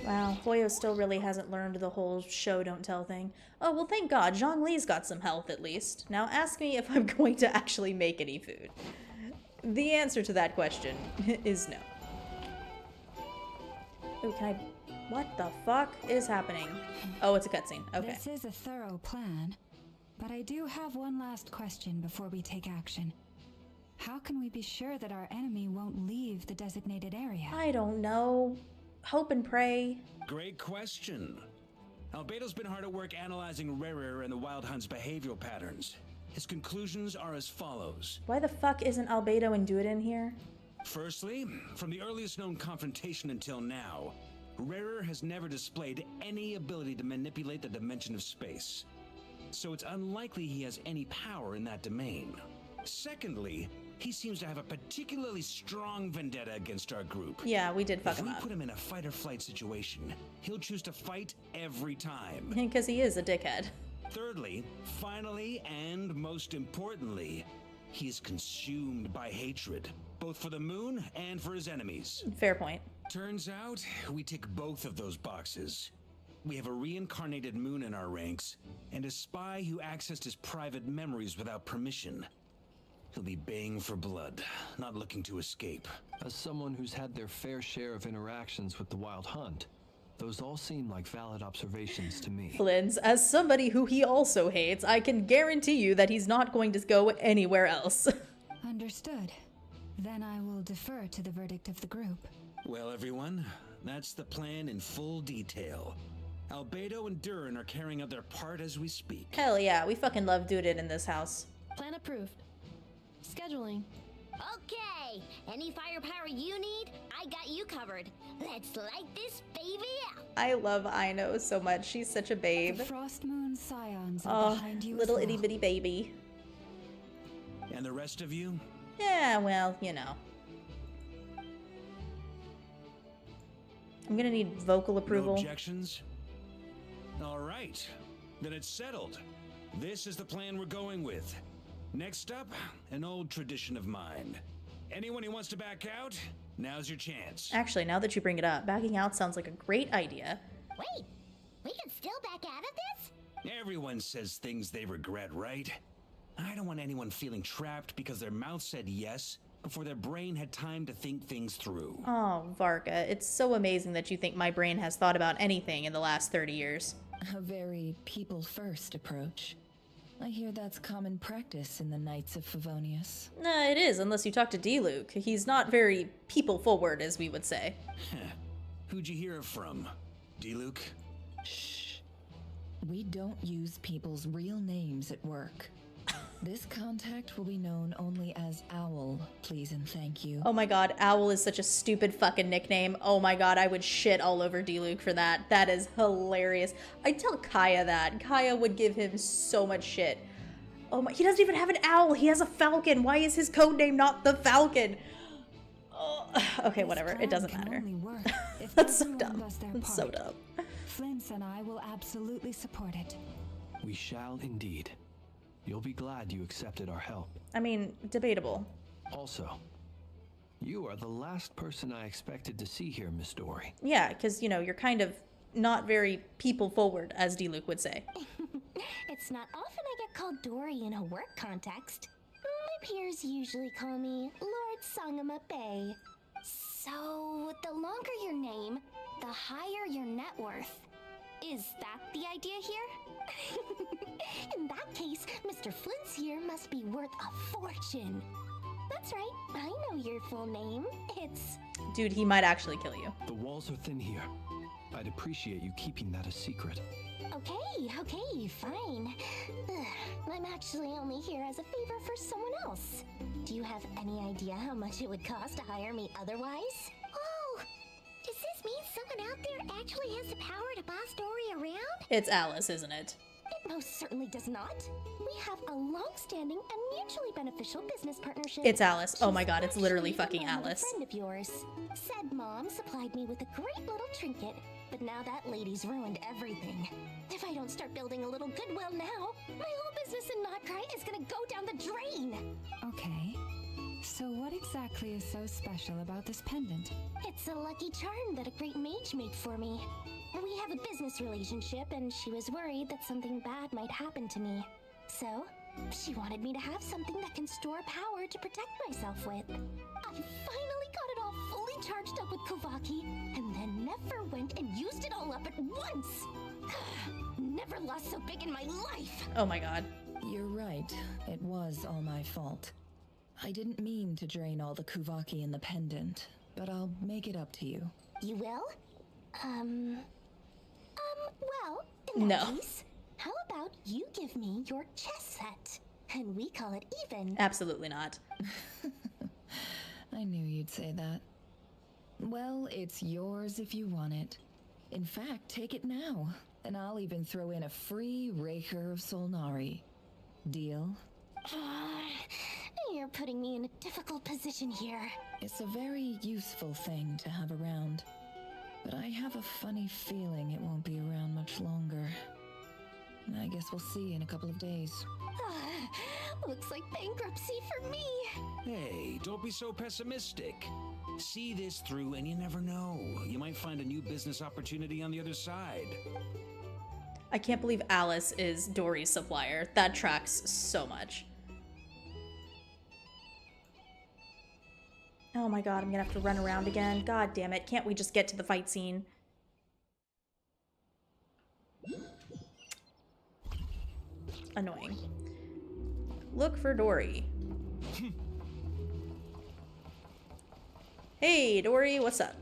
Wow, Hoyo still really hasn't learned the whole show don't tell thing. Oh, well thank God, Zhongli's got some health at least. Now ask me if I'm going to actually make any food. The answer to that question is no. Oh, can I... What the fuck is happening? Oh, it's a cutscene. Okay. This is a thorough plan, but I do have one last question before we take action. How can we be sure that our enemy won't leave the designated area? I don't know. Hope and pray. Great question. Albedo's been hard at work analyzing Rerir and the Wild Hunt's behavioral patterns. His conclusions are as follows. Why the fuck isn't Albedo and Duat here? Firstly, from the earliest known confrontation until now, Rerir has never displayed any ability to manipulate the dimension of space. So it's unlikely he has any power in that domain. Secondly, he seems to have a particularly strong vendetta against our group. Yeah, we did fuck him If up. we put him in a fight or flight situation, he'll choose to fight every time. Because he is a dickhead. Thirdly, finally, and most importantly, he is consumed by hatred, both for the moon and for his enemies. Fair point. Turns out, we tick both of those boxes. We have a reincarnated moon in our ranks, and a spy who accessed his private memories without permission. He'll be baying for blood, not looking to escape. As someone who's had their fair share of interactions with the Wild Hunt, those all seem like valid observations to me. Flins, as somebody who he also hates, I can guarantee you that he's not going to go anywhere else. Understood. Then I will defer to the verdict of the group. Well, everyone, that's the plan in full detail. Albedo and Durin are carrying out their part as we speak. Hell yeah, we fucking love Duat in this house. Plan approved. Scheduling. Okay, any firepower you need, I got you covered. Let's light this baby up. I love Aino so much. She's such a babe. The Frost Moon Scions are behind you little as well. itty bitty baby. And the rest of you? Yeah, well, you know. I'm gonna need vocal approval. No objections? All right, then it's settled. This is the plan we're going with. Next up, an old tradition of mine. Anyone who wants to back out, now's your chance. Actually, now that you bring it up, backing out sounds like a great idea. Wait, we can still back out of this? Everyone says things they regret, right? I I don't want anyone feeling trapped because their mouth said yes before their brain had time to think things through. Oh, Varka, it's so amazing that you think my brain has thought about anything in the last 30 years. A very people-first approach. I hear that's common practice in the Knights of Favonius. It is, unless you talk to D-Luke. He's not very people-forward, as we would say. Who'd you hear it from? D-Luke? Shh. We don't use people's real names at work. This contact will be known only as Owl, please and thank you. Oh my god, Owl is such a stupid fucking nickname. Oh my god, I would shit all over D-Luke for that. That is hilarious. I'd tell Kaya that. Kaya would give him so much shit. Oh my, he doesn't even have an owl. He has a falcon. Why is his codename not the Falcon? Oh, okay, whatever. It doesn't matter. That's so dumb. That's so dumb. Flints and I will absolutely support it. We shall indeed. You'll be glad you accepted our help. I mean, debatable. Also, you are the last person I expected to see here, Miss Dory. Yeah, because, you know, you're kind of not very people-forward, as D-Luke would say. It's not often I get called Dory in a work context. My peers usually call me Lord Sangama Bay. So, the longer your name, the higher your net worth. Is that the idea here? In that case, Mr. Flint's here must be worth a fortune. That's right, I know your full name. It's... Dude, he might actually kill you. The walls are thin here. I'd appreciate you keeping that a secret. Okay, fine. I'm actually only here as a favor for someone else. Do you have any idea how much it would cost to hire me otherwise? Oh, does this mean someone out there actually has the power to boss Dory around? It's Alice, isn't it? It most certainly does not. We have a long-standing and mutually beneficial business partnership. It's Alice. Oh my god, it's literally fucking Alice. Alice. A friend of yours. Said mom supplied me with a great little trinket, but now that lady's ruined everything. If I don't start building a little goodwill now, my whole business in Krai is gonna go down the drain. Okay. So what exactly is so special about this pendant? It's a lucky charm that a great mage made for me. We have a business relationship, and she was worried that something bad might happen to me. So, she wanted me to have something that can store power to protect myself with. I finally got it all fully charged up with Kuvaki, and then Nefer went and used it all up at once! Never lost so big in my life! Oh my god. You're right. It was all my fault. I didn't mean to drain all the Kuvaki in the pendant, but I'll make it up to you. You will? Well, in that case, how about you give me your chess set, and we call it even? Absolutely not. I knew you'd say that. Well, it's yours if you want it. In fact, take it now, and I'll even throw in a free Rerir of Solnari. Deal? You're putting me in a difficult position here. It's a very useful thing to have around. But I have a funny feeling it won't be around much longer. I guess we'll see in a couple of days. Looks like bankruptcy for me. Hey, don't be so pessimistic. See this through and you never know. You might find a new business opportunity on the other side. I can't believe Alice is Dory's supplier. That tracks so much. Oh my god, I'm gonna have to run around again. God damn it, can't we just get to the fight scene? Annoying. Look for Dory. Hey, Dory, what's up?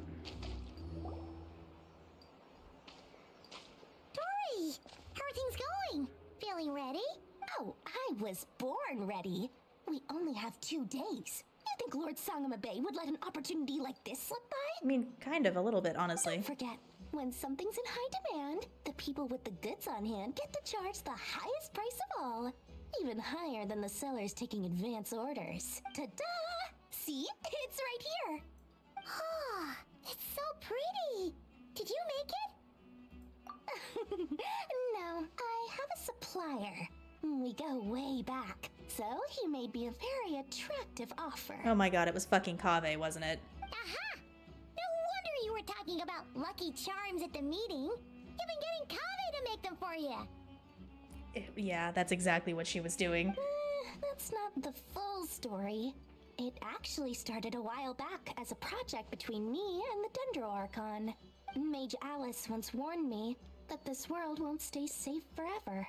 Dory! How are things going? Feeling ready? Oh, I was born ready. We only have 2 days. You think Lord Sangama Bay would let an opportunity like this slip by? I mean, kind of, a little bit, honestly. Don't forget, when something's in high demand, the people with the goods on hand get to charge the highest price of all. Even higher than the sellers taking advance orders. Ta-da! See? It's right here! Ah, it's so pretty! Did you make it? No, I have a supplier. We go way back, so he made me a very attractive offer. Oh my god, it was fucking Kaveh, wasn't it? Aha! No wonder you were talking about lucky charms at the meeting. You've been getting Kaveh to make them for you. Yeah, that's exactly what she was doing. that's not the full story. It actually started a while back as a project between me and the Dendro Archon. Mage Alice once warned me that this world won't stay safe forever.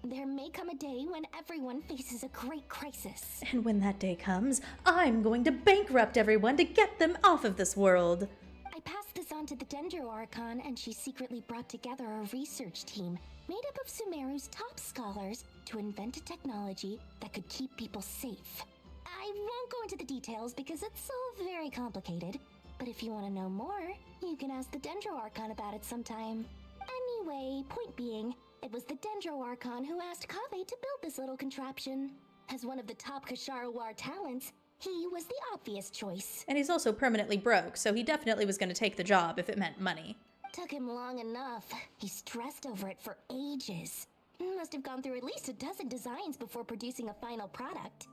There may come a day when everyone faces a great crisis. And when that day comes, I'm going to bankrupt everyone to get them off of this world. I passed this on to the Dendro Archon, and she secretly brought together a research team made up of Sumeru's top scholars to invent a technology that could keep people safe. I won't go into the details because it's all very complicated, but if you want to know more, you can ask the Dendro Archon about it sometime. Anyway, point being, it was the Dendro Archon who asked Kaveh to build this little contraption. As one of the top Kasharawar talents, he was the obvious choice. And he's also permanently broke, so he definitely was going to take the job if it meant money. Took him long enough. He stressed over it for ages. Must have gone through at least a dozen designs before producing a final product.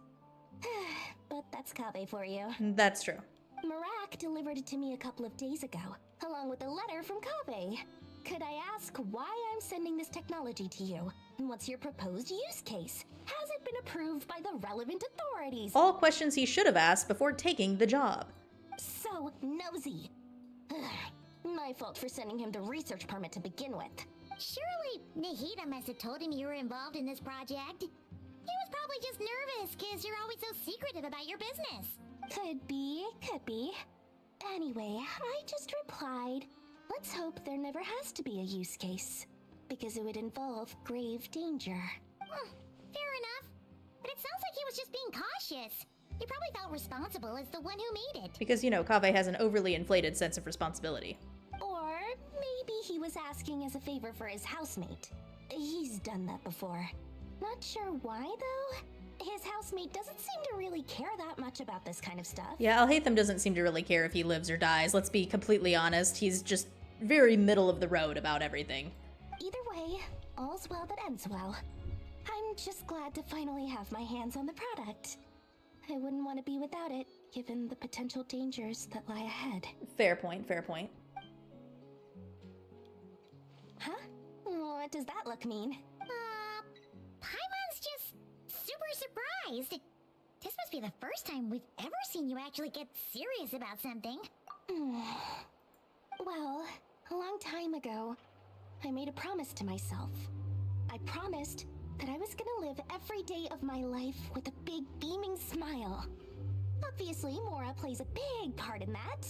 But that's Kaveh for you. That's true. Marak delivered it to me a couple of days ago, along with a letter from Kaveh. Could I ask why I'm sending this technology to you? And what's your proposed use case? Has it been approved by the relevant authorities? All questions he should have asked before taking the job. So nosy. My fault for sending him the research permit to begin with. Surely Nahida must have told him you were involved in this project. He was probably just nervous because you're always so secretive about your business. Could be. Anyway, I just replied, let's hope there never has to be a use case, because it would involve grave danger. Fair enough. But it sounds like he was just being cautious. He probably felt responsible as the one who made it. Because, Kaveh has an overly inflated sense of responsibility. Or maybe he was asking as a favor for his housemate. He's done that before. Not sure why, though. His housemate doesn't seem to really care that much about this kind of stuff. Yeah, Alhaitham doesn't seem to really care if he lives or dies. Let's be completely honest. He's just very middle of the road about everything. Either way, all's well that ends well. I'm just glad to finally have my hands on the product. I wouldn't want to be without it, given the potential dangers that lie ahead. Fair point, fair point. Huh? What does that look mean? Paimon's just super surprised. This must be the first time we've ever seen you actually get serious about something. Well, a long time ago, I made a promise to myself. I promised that I was gonna live every day of my life with a big beaming smile. Obviously, Mora plays a big part in that.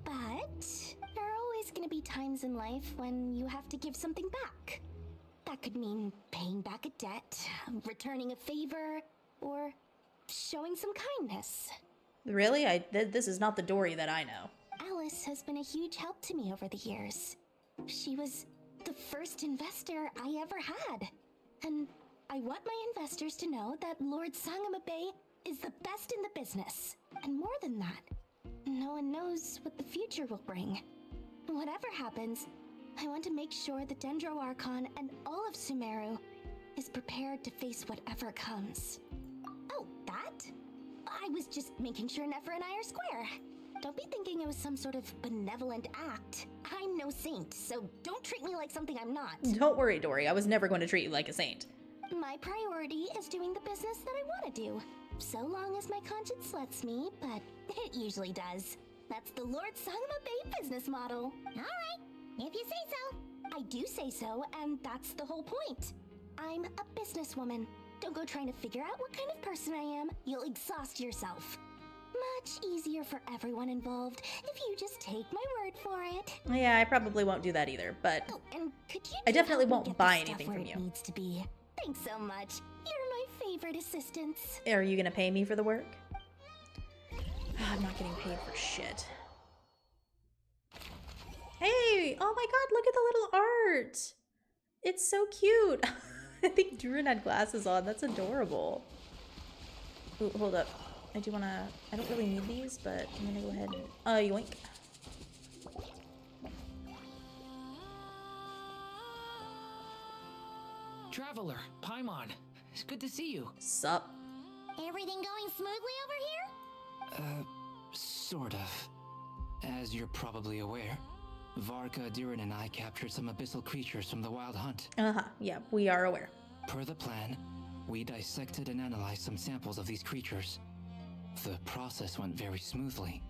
But there are always gonna be times in life when you have to give something back. That could mean paying back a debt, returning a favor, or showing some kindness. Really? This is not the Dory that I know. Alice has been a huge help to me over the years. She was the first investor I ever had. And I want my investors to know that Lord Sangama Bay is the best in the business. And more than that, no one knows what the future will bring. Whatever happens, I want to make sure the Dendro Archon and all of Sumeru is prepared to face whatever comes. Oh, that? I was just making sure Nefer and I are square. Don't be thinking it was some sort of benevolent act. I'm no saint, so don't treat me like something I'm not. Don't worry, Dory. I was never going to treat you like a saint. My priority is doing the business that I want to do. So long as my conscience lets me, but it usually does. That's the Lord Sangama Bay business model. Alright, if you say so. I do say so, and that's the whole point. I'm a businesswoman. Don't go trying to figure out what kind of person I am. You'll exhaust yourself. Much easier for everyone involved if you just take my word for it. Yeah, I probably won't do that either, but and could you I definitely help me won't get buy this stuff anything where from it you. Needs to be. Thanks so much. You're my favorite assistants. Are you gonna pay me for the work? I'm not getting paid for shit. Hey! Oh my god, look at the little art! It's so cute! I think Druin had glasses on. That's adorable. Ooh, hold up. I don't really need these, but I'm gonna go ahead and... yoink. Traveler, Paimon, it's good to see you. Sup? Everything going smoothly over here? Sort of. As you're probably aware, Varka, Durin, and I captured some abyssal creatures from the Wild Hunt. Yeah, we are aware. Per the plan, We dissected and analyzed some samples of these creatures. The process went very smoothly.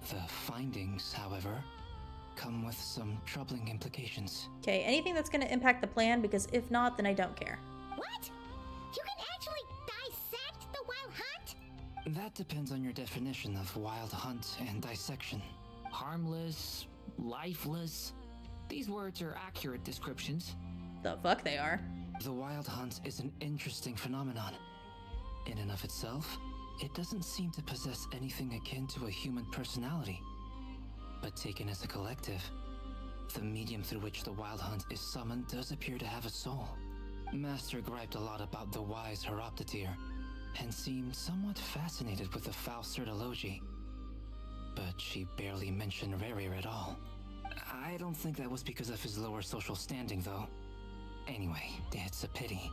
The findings, however, come with some troubling implications. Okay, anything that's gonna impact the plan, because if not, then I don't care. What? You can actually dissect the wild hunt? That depends on your definition of wild hunt and dissection. Harmless, lifeless. These words are accurate descriptions. The fuck they are. The wild hunt is an interesting phenomenon. In and of itself, it doesn't seem to possess anything akin to a human personality. But taken as a collective, the medium through which the wild hunt is summoned does appear to have a soul. Master griped a lot about the wise Horoptetyr, and seemed somewhat fascinated with the foul Certology. But she barely mentioned Rerir at all. I don't think that was because of his lower social standing, though. Anyway, it's a pity.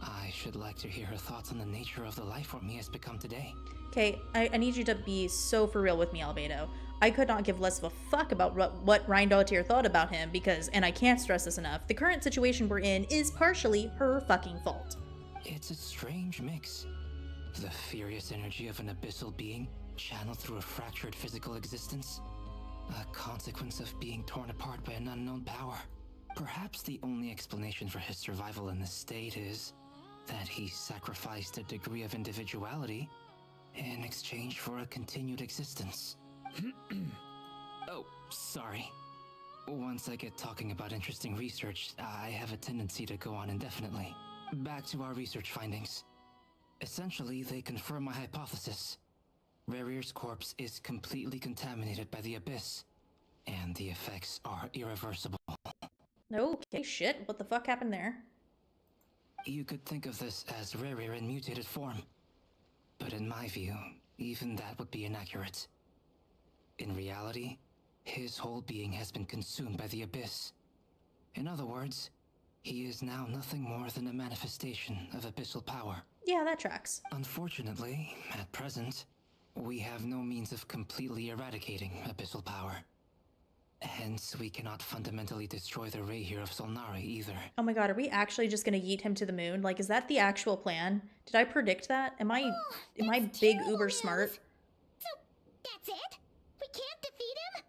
I should like to hear her thoughts on the nature of the life form he has become today. Okay, I need you to be so for real with me, Albedo. I could not give less of a fuck about what Reindotir thought about him because, and I can't stress this enough, the current situation we're in is partially her fucking fault. It's a strange mix. The furious energy of an abyssal being channeled through a fractured physical existence. A consequence of being torn apart by an unknown power. Perhaps the only explanation for his survival in this state is that he sacrificed a degree of individuality in exchange for a continued existence. Oh, sorry. Once I get talking about interesting research, I have a tendency to go on indefinitely. Back to our research findings. Essentially, they confirm my hypothesis. Rerir's corpse is completely contaminated by the abyss, and the effects are irreversible. Okay, shit, what the fuck happened there? You could think of this as Rerir in mutated form. But in my view, even that would be inaccurate. In reality, his whole being has been consumed by the abyss. In other words, he is now nothing more than a manifestation of abyssal power. Yeah, that tracks. Unfortunately, at present, we have no means of completely eradicating abyssal power. Hence, we cannot fundamentally destroy the Rerir of Solnari either. Oh my god, are we actually just gonna yeet him to the moon? Like, is that the actual plan? Did I predict that? Am I big uber smart? So, that's it? We can't defeat him?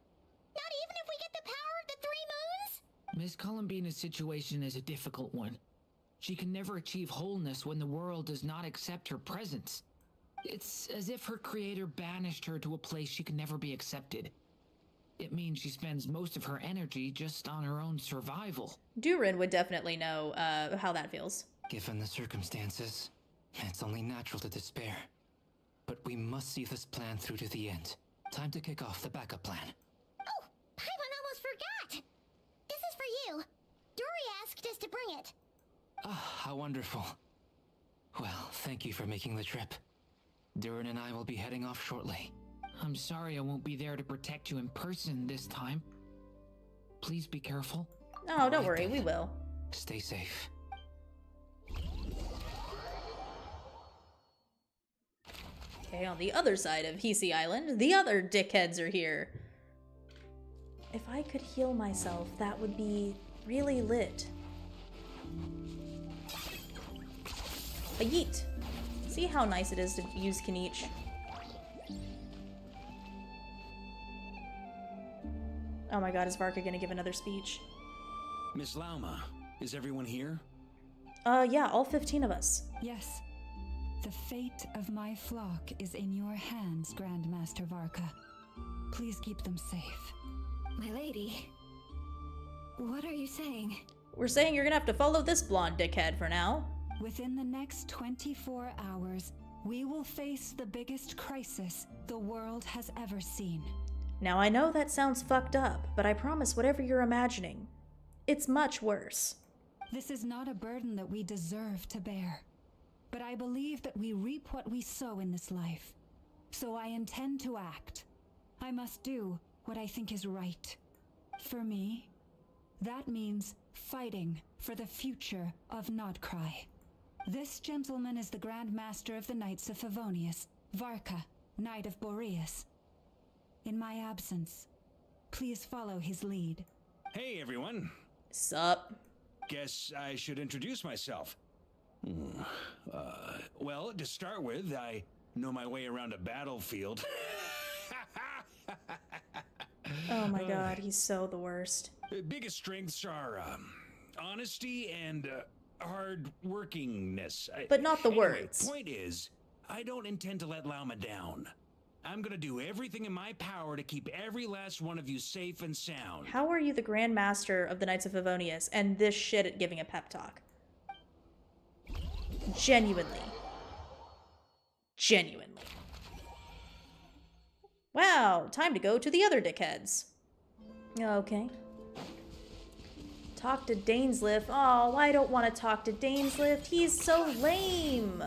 Not even if we get the power of the three moons? Miss Columbina's situation is a difficult one. She can never achieve wholeness when the world does not accept her presence. It's as if her creator banished her to a place she can never be accepted. It means she spends most of her energy just on her own survival. Durin would definitely know how that feels. Given the circumstances, it's only natural to despair. But we must see this plan through to the end. Time to kick off the backup plan. Oh, Paimon almost forgot! This is for you. Dory asked us to bring it. Ah, how wonderful. Well, thank you for making the trip. Durin and I will be heading off shortly. I'm sorry I won't be there to protect you in person this time. Please be careful. No, don't worry, we will. Stay safe. Okay, on the other side of Hisi Island, the other dickheads are here. If I could heal myself, that would be really lit. A yeet. See how nice it is to use Kniech. Oh my god, is Varka gonna give another speech? Miss Lauma, is everyone here? Yeah, all 15 of us. Yes. The fate of my flock is in your hands, Grandmaster Varka. Please keep them safe. My lady, what are you saying? We're saying you're gonna have to follow this blonde dickhead for now. Within the next 24 hours, we will face the biggest crisis the world has ever seen. Now I know that sounds fucked up, but I promise whatever you're imagining, it's much worse. This is not a burden that we deserve to bear, but I believe that we reap what we sow in this life. So I intend to act. I must do what I think is right. For me, that means fighting for the future of Krai. This gentleman is the Grand Master of the Knights of Favonius, Varka, Knight of Boreas. In my absence, please follow his lead. Hey everyone. Sup? Guess I should introduce myself. Well, to start with, I know my way around a battlefield. Oh my god, he's so the worst. Biggest strengths are honesty and hard workingness. But not the Anyway, words. Point is, I don't intend to let Lauma down. I'm gonna do everything in my power to keep every last one of you safe and sound. How are you the Grand Master of the Knights of Favonius and this shit at giving a pep talk? Genuinely. Genuinely. Wow, time to go to the other dickheads. Okay. Talk to Dainsliff. Oh, I don't want to talk to Dainsliff. He's so lame.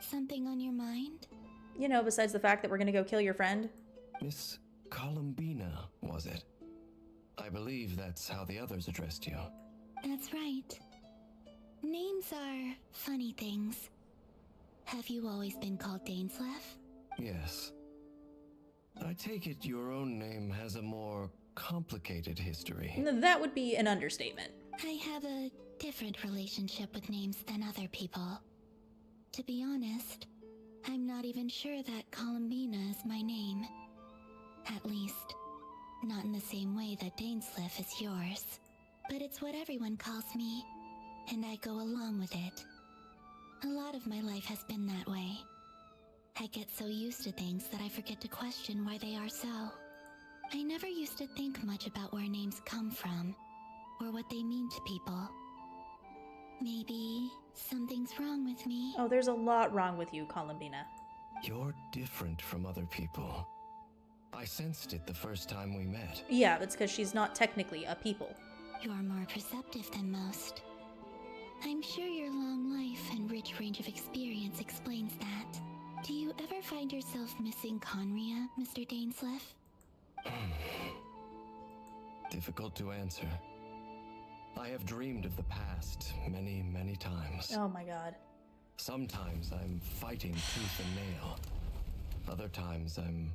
Something on your mind? You know, besides the fact that we're gonna go kill your friend. Miss Columbina, was it? I believe that's how the others addressed you. That's right. Names are funny things. Have you always been called Dainsleff? Yes. I take it your own name has a more complicated history. That would be an understatement. I have a different relationship with names than other people. To be honest, I'm not even sure that Columbina is my name. At least, not in the same way that Dainsliff is yours. But it's what everyone calls me, and I go along with it. A lot of my life has been that way. I get so used to things that I forget to question why they are so. I never used to think much about where names come from, or what they mean to people. Maybe something's wrong with me. Oh, there's a lot wrong with you, Columbina. You're different from other people. I sensed it the first time we met. Yeah, that's because she's not technically a people. You're more perceptive than most. I'm sure your long life and rich range of experience explains that. Do you ever find yourself missing Khaenri'ah, Mr. Dainsliff? Difficult to answer. I have dreamed of the past many, many times. Oh my god. Sometimes I'm fighting tooth and nail. Other times I'm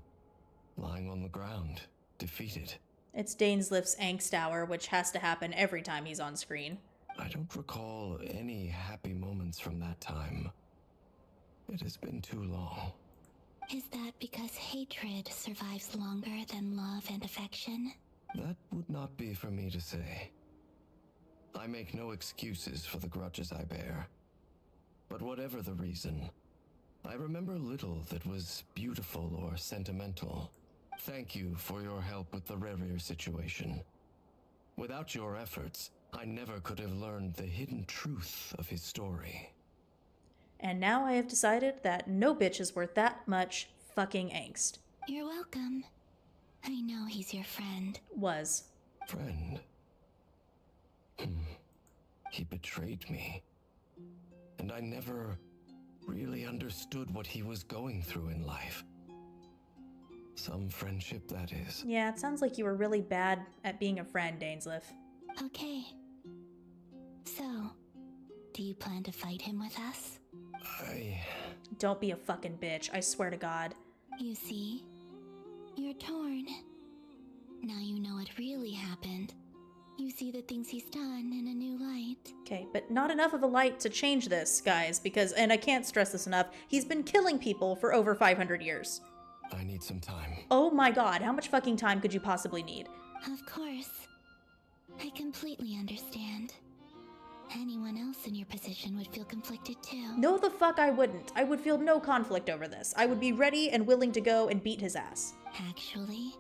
lying on the ground, defeated. It's Dainsliff's angst hour, which has to happen every time he's on screen. I don't recall any happy moments from that time. It has been too long. Is that because hatred survives longer than love and affection? That would not be for me to say. I make no excuses for the grudges I bear. But whatever the reason, I remember little that was beautiful or sentimental. Thank you for your help with the Rerir situation. Without your efforts, I never could have learned the hidden truth of his story. And now I have decided that no bitch is worth that much fucking angst. You're welcome. I know he's your friend. Was. Friend? He betrayed me. And I never really understood what he was going through in life. Some friendship, that is. Yeah, it sounds like you were really bad at being a friend, Dainsliff. Okay. So, do you plan to fight him with us? Don't be a fucking bitch, I swear to God. You see? You're torn. Now you know what really happened. You see the things he's done in a new light. Okay, but not enough of a light to change this, guys, because, and I can't stress this enough, he's been killing people for over 500 years. I need some time. Oh my god, how much fucking time could you possibly need? Of course. I completely understand. Anyone else in your position would feel conflicted too. No the fuck I wouldn't. I would feel no conflict over this. I would be ready and willing to go and beat his ass. Actually,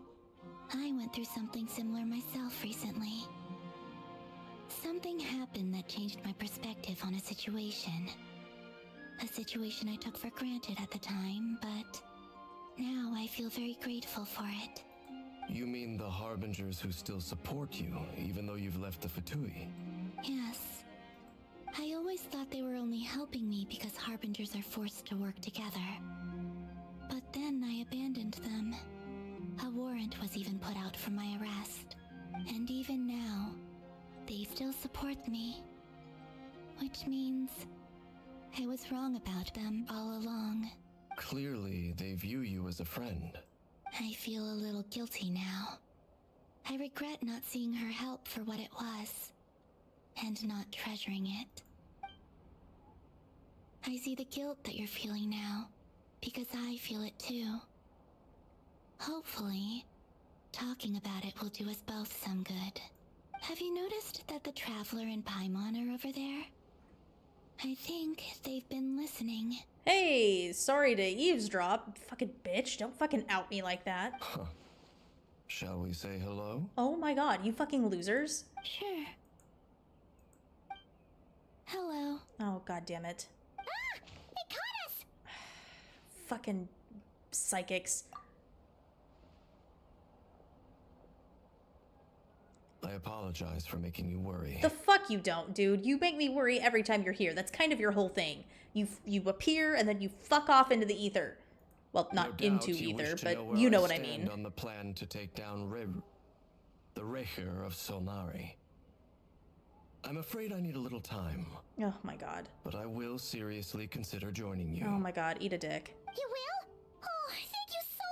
I went through something similar myself recently. Something happened that changed my perspective on a situation. A situation I took for granted at the time, but now I feel very grateful for it. You mean the Harbingers who still support you, even though you've left the Fatui? Yes. I always thought they were only helping me because Harbingers are forced to work together. But then I abandoned them. A warrant was even put out for my arrest. And even now, they still support me. Which means I was wrong about them all along. Clearly, they view you as a friend. I feel a little guilty now. I regret not seeing her help for what it was, and not treasuring it. I see the guilt that you're feeling now, because I feel it too. Hopefully, talking about it will do us both some good. Have you noticed that the Traveler and Paimon are over there? I think they've been listening. Hey, sorry to eavesdrop. Fucking bitch, don't fucking out me like that. Huh. Shall we say hello? Oh my god, you fucking losers. Sure. Hello. Oh, god damn it. Ah! They caught us! Fucking psychics. I apologize for making you worry. The fuck you don't, dude. You make me worry every time you're here. That's kind of your whole thing. You appear and then you fuck off into the ether. Well, not No into doubt you ether, wish to but where you know what I stand mean. on the plan to take down the Rerir of Solnari. I'm afraid I need a little time, Oh my god. but I will seriously consider joining you. Oh my god, eat a dick. You will? Oh, thank you so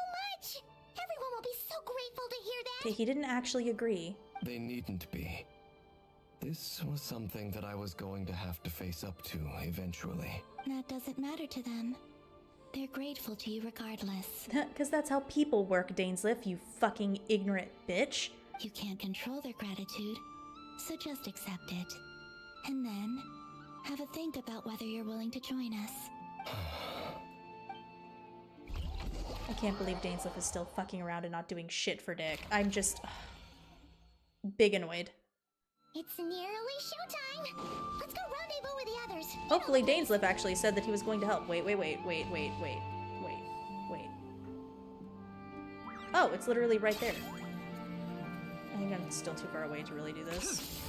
much! Everyone will be so grateful to hear that! Okay, he didn't actually agree. They needn't be. This was something that I was going to have to face up to eventually. That doesn't matter to them. They're grateful to you regardless. Because that's how people work, Dainsleif, you fucking ignorant bitch. You can't control their gratitude, so just accept it. And then, have a think about whether you're willing to join us. I can't believe Dainsleif is still fucking around and not doing shit for dick. I'm just big annoyed. It's nearly showtime! Let's go rendezvous with the others. Hopefully Dainsleif actually said that he was going to help. Wait. Oh, it's literally right there. I think I'm still too far away to really do this.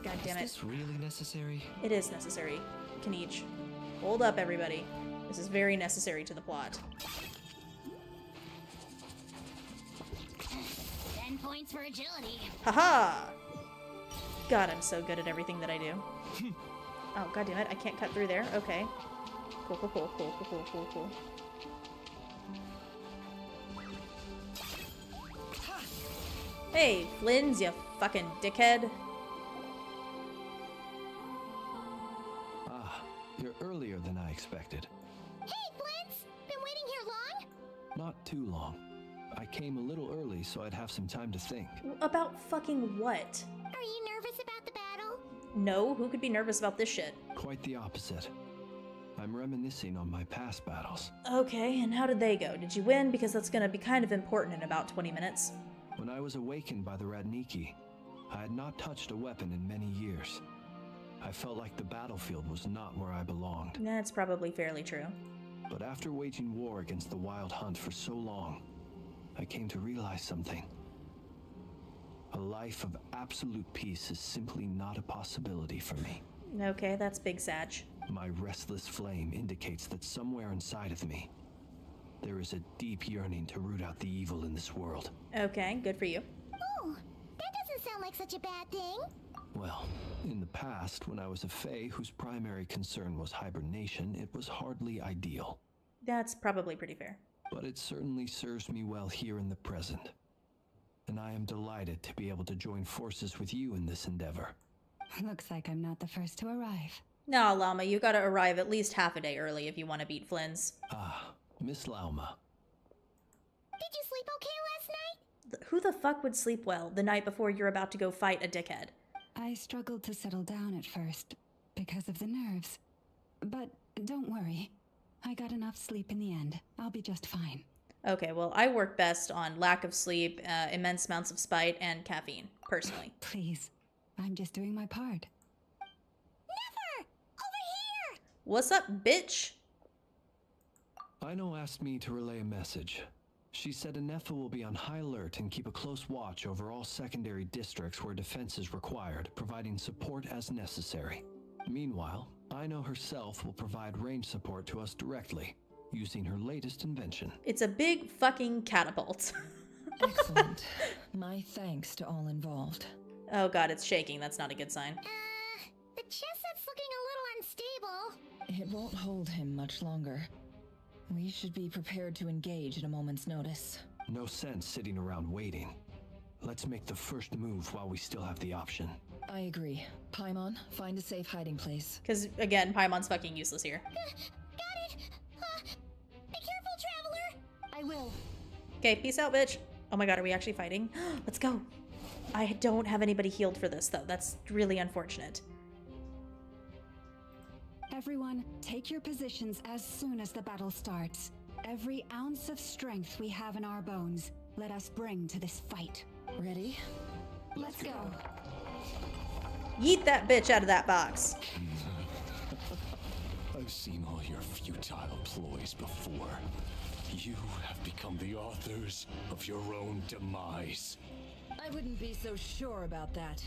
God damn it. Is this really necessary? It is necessary. Kaniche. Hold up, everybody. This is very necessary to the plot. 10 points for agility. Haha! God, I'm so good at everything that I do. Oh, god damn it, I can't cut through there. Okay. Cool. Hey, Flins, you fucking dickhead. Ah, you're earlier than I expected. Hey, Flint's! Been waiting here long? Not too long. I came a little early so I'd have some time to think. About fucking what? Are you nervous about the battle? No, who could be nervous about this shit? Quite the opposite. I'm reminiscing on my past battles. Okay, and how did they go? Did you win? Because that's gonna be kind of important in about 20 minutes. When I was awakened by the Radniki, I had not touched a weapon in many years. I felt like the battlefield was not where I belonged. That's probably fairly true. But after waging war against the Wild Hunt for so long, I came to realize something. A life of absolute peace is simply not a possibility for me. Okay, that's big Satch. My restless flame indicates that somewhere inside of me, there is a deep yearning to root out the evil in this world. Okay, good for you. Oh, that doesn't sound like such a bad thing. Well, in the past, when I was a Fae whose primary concern was hibernation, it was hardly ideal. That's probably pretty fair. But it certainly serves me well here in the present. And I am delighted to be able to join forces with you in this endeavor. Looks like I'm not the first to arrive. Nah, Llama, you gotta arrive at least half a day early if you want to beat Flynn's. Ah, Miss Lauma. Did you sleep okay last night? Who the fuck would sleep well the night before you're about to go fight a dickhead? I struggled to settle down at first because of the nerves. But don't worry. I got enough sleep in the end. I'll be just fine. Okay, well, I work best on lack of sleep, immense amounts of spite, and caffeine, personally. Please, I'm just doing my part. Nefer! Over here! What's up, bitch? Aino asked me to relay a message. She said Nefer will be on high alert and keep a close watch over all secondary districts where defense is required, providing support as necessary. Meanwhile, Aino herself will provide range support to us directly, using her latest invention. It's a big fucking catapult. Excellent. My thanks to all involved. Oh god, it's shaking. That's not a good sign. The chestnut's looking a little unstable. It won't hold him much longer. We should be prepared to engage at a moment's notice. No sense sitting around waiting. Let's make the first move while we still have the option. I agree. Paimon, find a safe hiding place. Because, again, Paimon's fucking useless here. Got it! Be careful, traveler! I will. Okay, peace out, bitch. Oh my god, are we actually fighting? Let's go. I don't have anybody healed for this, though. That's really unfortunate. Everyone, take your positions as soon as the battle starts. Every ounce of strength we have in our bones, let us bring to this fight. Ready? Let's go. Yeet that bitch out of that box. I've seen all your futile ploys before. You have become the authors of your own demise. I wouldn't be so sure about that.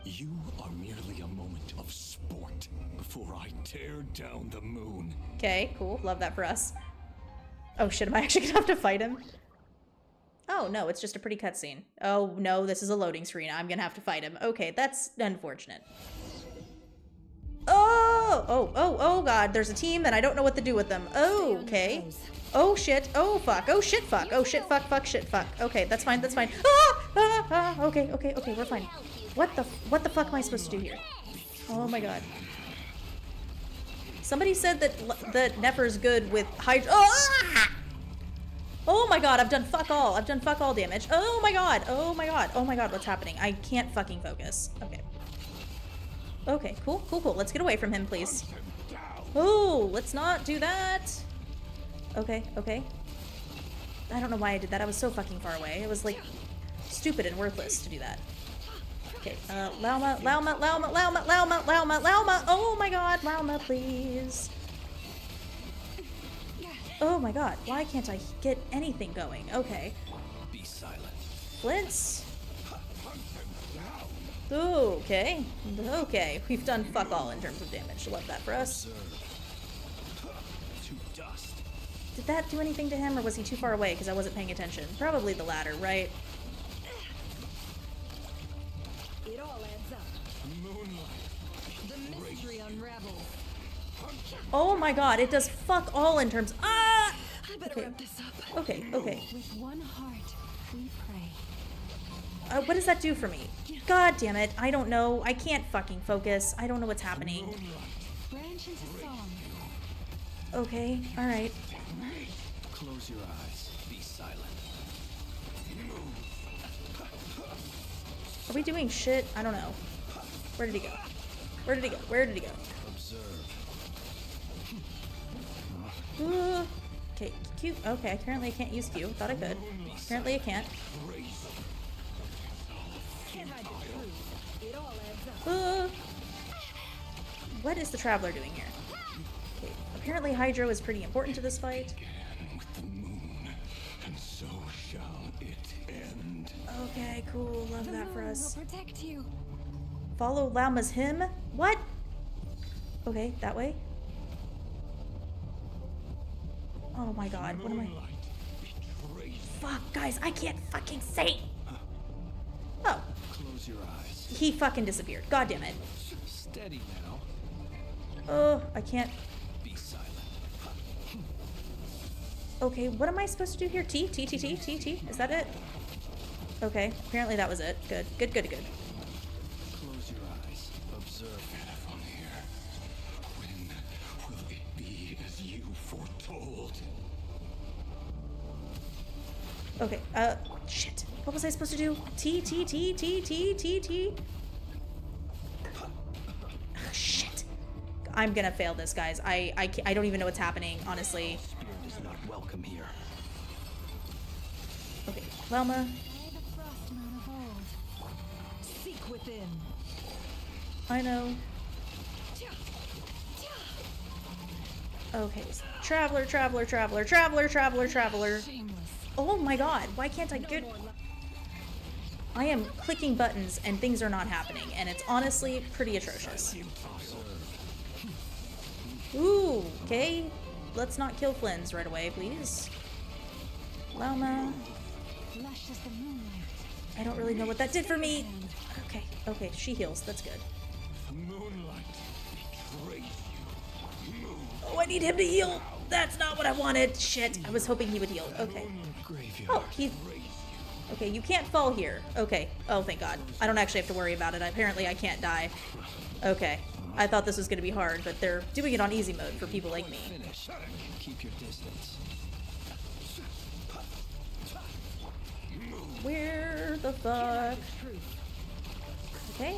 You are merely a moment of sport before I tear down the moon. Okay, cool. Love that for us. Oh shit, am I actually gonna have to fight him? Oh no, it's just a pretty cutscene. Oh no, this is a loading screen. I'm gonna have to fight him. Okay, that's unfortunate. Oh god, there's a team and I don't know what to do with them. Oh, okay. Oh shit, oh fuck, oh shit fuck, oh shit fuck, fuck shit fuck. Okay, that's fine, that's fine. Okay, we're fine. What the fuck am I supposed to do here? Oh my god. Somebody said that Nefer's good with Hydra. Oh my god, I've done fuck all. I've done fuck all damage. Oh my god, oh my god, oh my god, what's happening? I can't fucking focus. Okay. Okay, cool. Let's get away from him, please. Oh, let's not do that. Okay. I don't know why I did that. I was so fucking far away. It was like stupid and worthless to do that. Okay, Lauma. Oh my god, Lauma, please. Oh my god, why can't I get anything going? Okay. Be silent. Flints. Okay. We've done fuck all in terms of damage. Love that for us. Did that do anything to him, or was he too far away because I wasn't paying attention? Probably the latter, right? It all adds up. The mystery unravels. Oh my god, it does fuck all in terms. I better wrap this up. Okay. With one heart, we pray. What does that do for me? God damn it, I don't know. I can't fucking focus. I don't know what's happening. Branch into song. Okay, alright. Close your eyes. Be silent. Are we doing shit? I don't know. Where did he go? Observe. Okay, Q. Okay, apparently I can't use Q. Thought I could. Apparently I can't. What is the Traveler doing here? Okay, apparently Hydro is pretty important to this fight. With the moon, and so shall it end. Okay, cool. Love that for us. Will protect you. Follow Lauma's hymn? What? Okay, that way. Oh my god, what am I? Fuck, guys, I can't fucking say. Oh. Close your eyes. He fucking disappeared. God damn it. Steady now. Oh, I can't. Be silent. Okay, what am I supposed to do here? T? Is that it? Okay, apparently that was it. Good. Close your eyes. Observe from here. When will it be as you foretold? Okay, shit. What was I supposed to do? T. Shit. I'm gonna fail this, guys. I don't even know what's happening, honestly. Spirit is not welcome here. Okay, Lauma. Seek within. I know. Okay, so Traveler. Oh my god, why can't I get... I am clicking buttons and things are not happening, and it's honestly pretty atrocious. Ooh, okay. Let's not kill Flynn's right away, please. Lauma. I don't really know what that did for me. Okay, she heals. That's good. Moonlight betrays you. Oh, I need him to heal. That's not what I wanted. Shit, I was hoping he would heal. Okay. Oh, he... Okay, you can't fall here. Okay. Oh, thank God. I don't actually have to worry about it. Apparently I can't die. Okay. I thought this was going to be hard, but they're doing it on easy mode for people like me. Keep your distance. Where the fuck? Okay.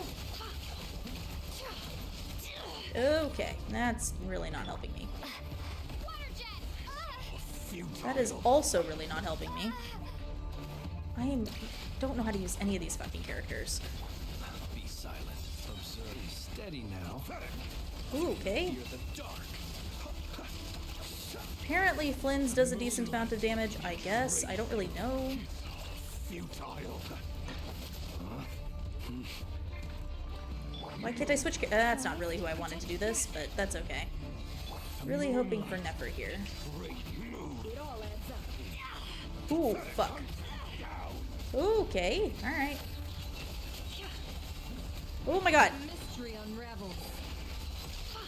Okay, that's really not helping me. That is also really not helping me. Don't know how to use any of these fucking characters. Be silent. Observe. Steady now. Ooh, okay. Apparently Flynn's does a decent amount of damage, I guess. I don't really know. Why can't I switch? That's not really who I wanted to do this, but that's okay. Really hoping for Nefer here. Ooh, fuck. Okay, alright. Oh my god.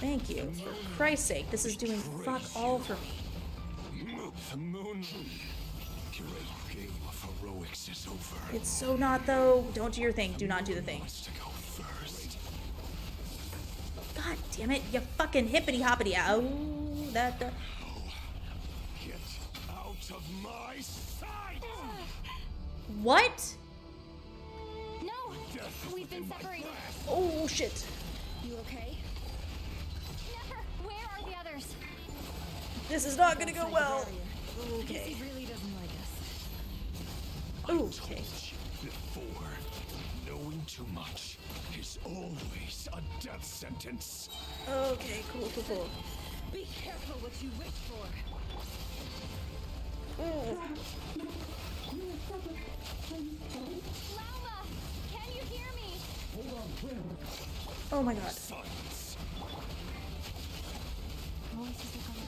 Thank you. For Christ's sake, this is doing fuck all for me. The moon. Great game of heroics is over. It's so not though. Don't do your thing. Do not do the thing. God damn it, you fucking hippity hoppity. Oh, that. Get out of my sight! What? No! We've been separated. Oh shit. You okay? Nefer, where are the others? This is not gonna go well. Okay. He really doesn't like us. Okay. Before, knowing too much is always a death sentence. Okay, cool. Be careful what you wish for. Lauma, can you hear me? Oh my god. Voices are gone,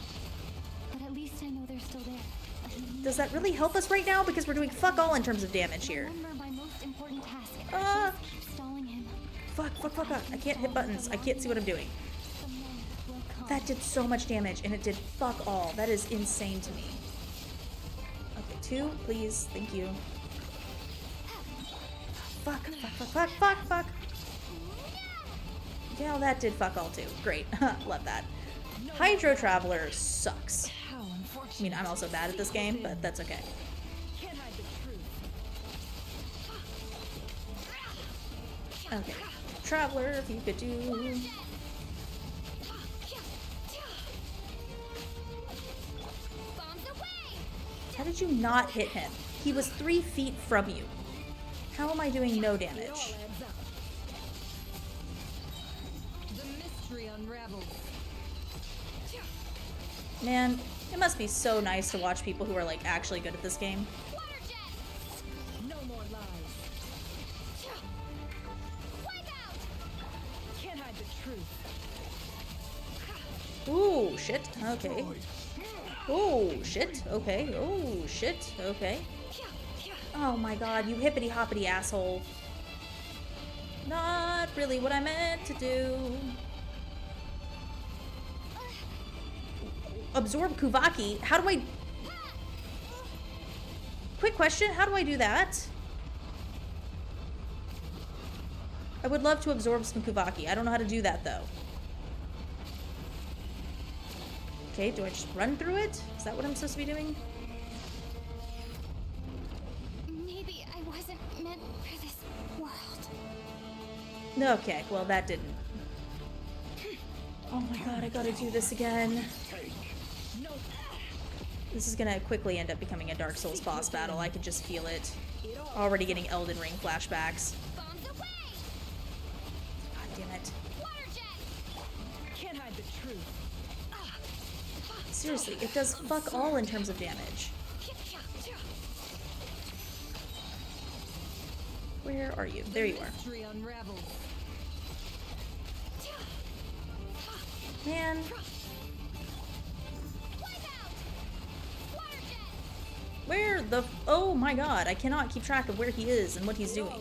but at least I know they're still there. Does that really help us right now? Because we're doing fuck all in terms of damage here. Remember my most important task. Keep stalling him. Fuck. I can't hit buttons. I can't see what I'm doing. That did so much damage, and it did fuck all. That is insane to me. Okay, 2, please. Thank you. Fuck. Yeah, that did fuck all too. Great. Love that. Hydro Traveler sucks. I mean, I'm also bad at this game, but that's okay. Okay. Traveler, if you could do... How did you not hit him? He was 3 feet from you. How am I doing no damage? Man, it must be so nice to watch people who are like actually good at this game. No more lies. Can't hide the truth. Ooh, shit. Okay. Oh, shit. Okay. Oh, shit. Okay. Oh my god, you hippity hoppity asshole. Not really what I meant to do. Absorb Kuvaki? How do I... Quick question, how do I do that? I would love to absorb some Kuvaki. I don't know how to do that though. Okay, do I just run through it? Is that what I'm supposed to be doing? Maybe I wasn't meant for this world. Okay, well that didn't. Oh my god, I gotta do this again. This is gonna quickly end up becoming a Dark Souls boss battle. I can just feel it. Already getting Elden Ring flashbacks. God damn it. Can't hide the truth. Seriously, it does fuck all in terms of damage. Where are you? There you are. Man. Where the... Oh my god, I cannot keep track of where he is and what he's doing.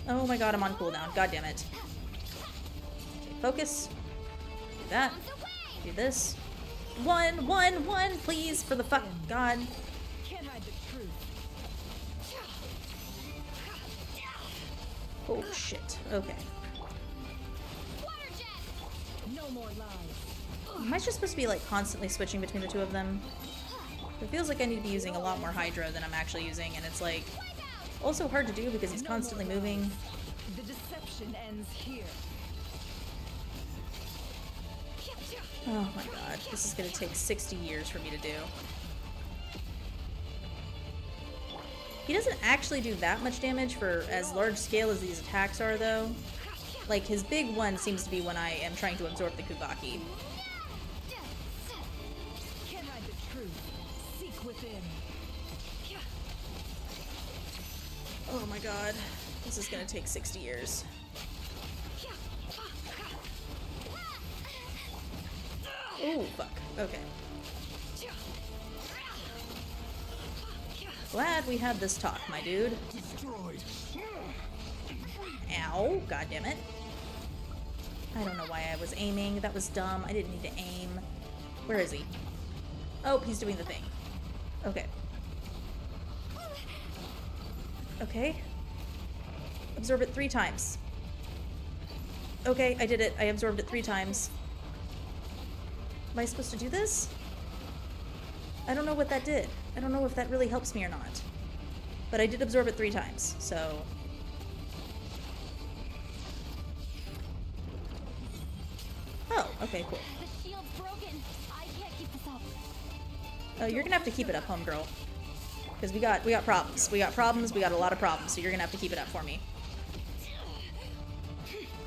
Oh my god, I'm on cooldown. God damn it. Okay, focus. Do that. Do this. One, please, for the fuck god. Can't hide the truth. Oh shit. Okay. No more lies. Am I just supposed to be like constantly switching between the two of them? It feels like I need to be using a lot more Hydra than I'm actually using, and it's like also hard to do because he's constantly moving. The deception ends here. Oh my god, this is gonna take 60 years for me to do. He doesn't actually do that much damage for as large scale as these attacks are, though. Like, his big one seems to be when I am trying to absorb the Kubaki. Can't hide the truth. Seek within. Oh my god, this is gonna take 60 years. Oh, fuck. Okay. Glad we had this talk, my dude. Ow, god damn it. I don't know why I was aiming. That was dumb. I didn't need to aim. Where is he? Oh, he's doing the thing. Okay. Okay. Absorb it 3 times. Okay, I did it. I absorbed it 3 times. Am I supposed to do this? I don't know what that did. I don't know if that really helps me or not. But I did absorb it 3 times, so... Oh, okay, cool. The shield's broken. I can't keep this up. Oh, you're gonna have to keep it up, homegirl. Because we got problems. We got problems, we got a lot of problems, so you're gonna have to keep it up for me.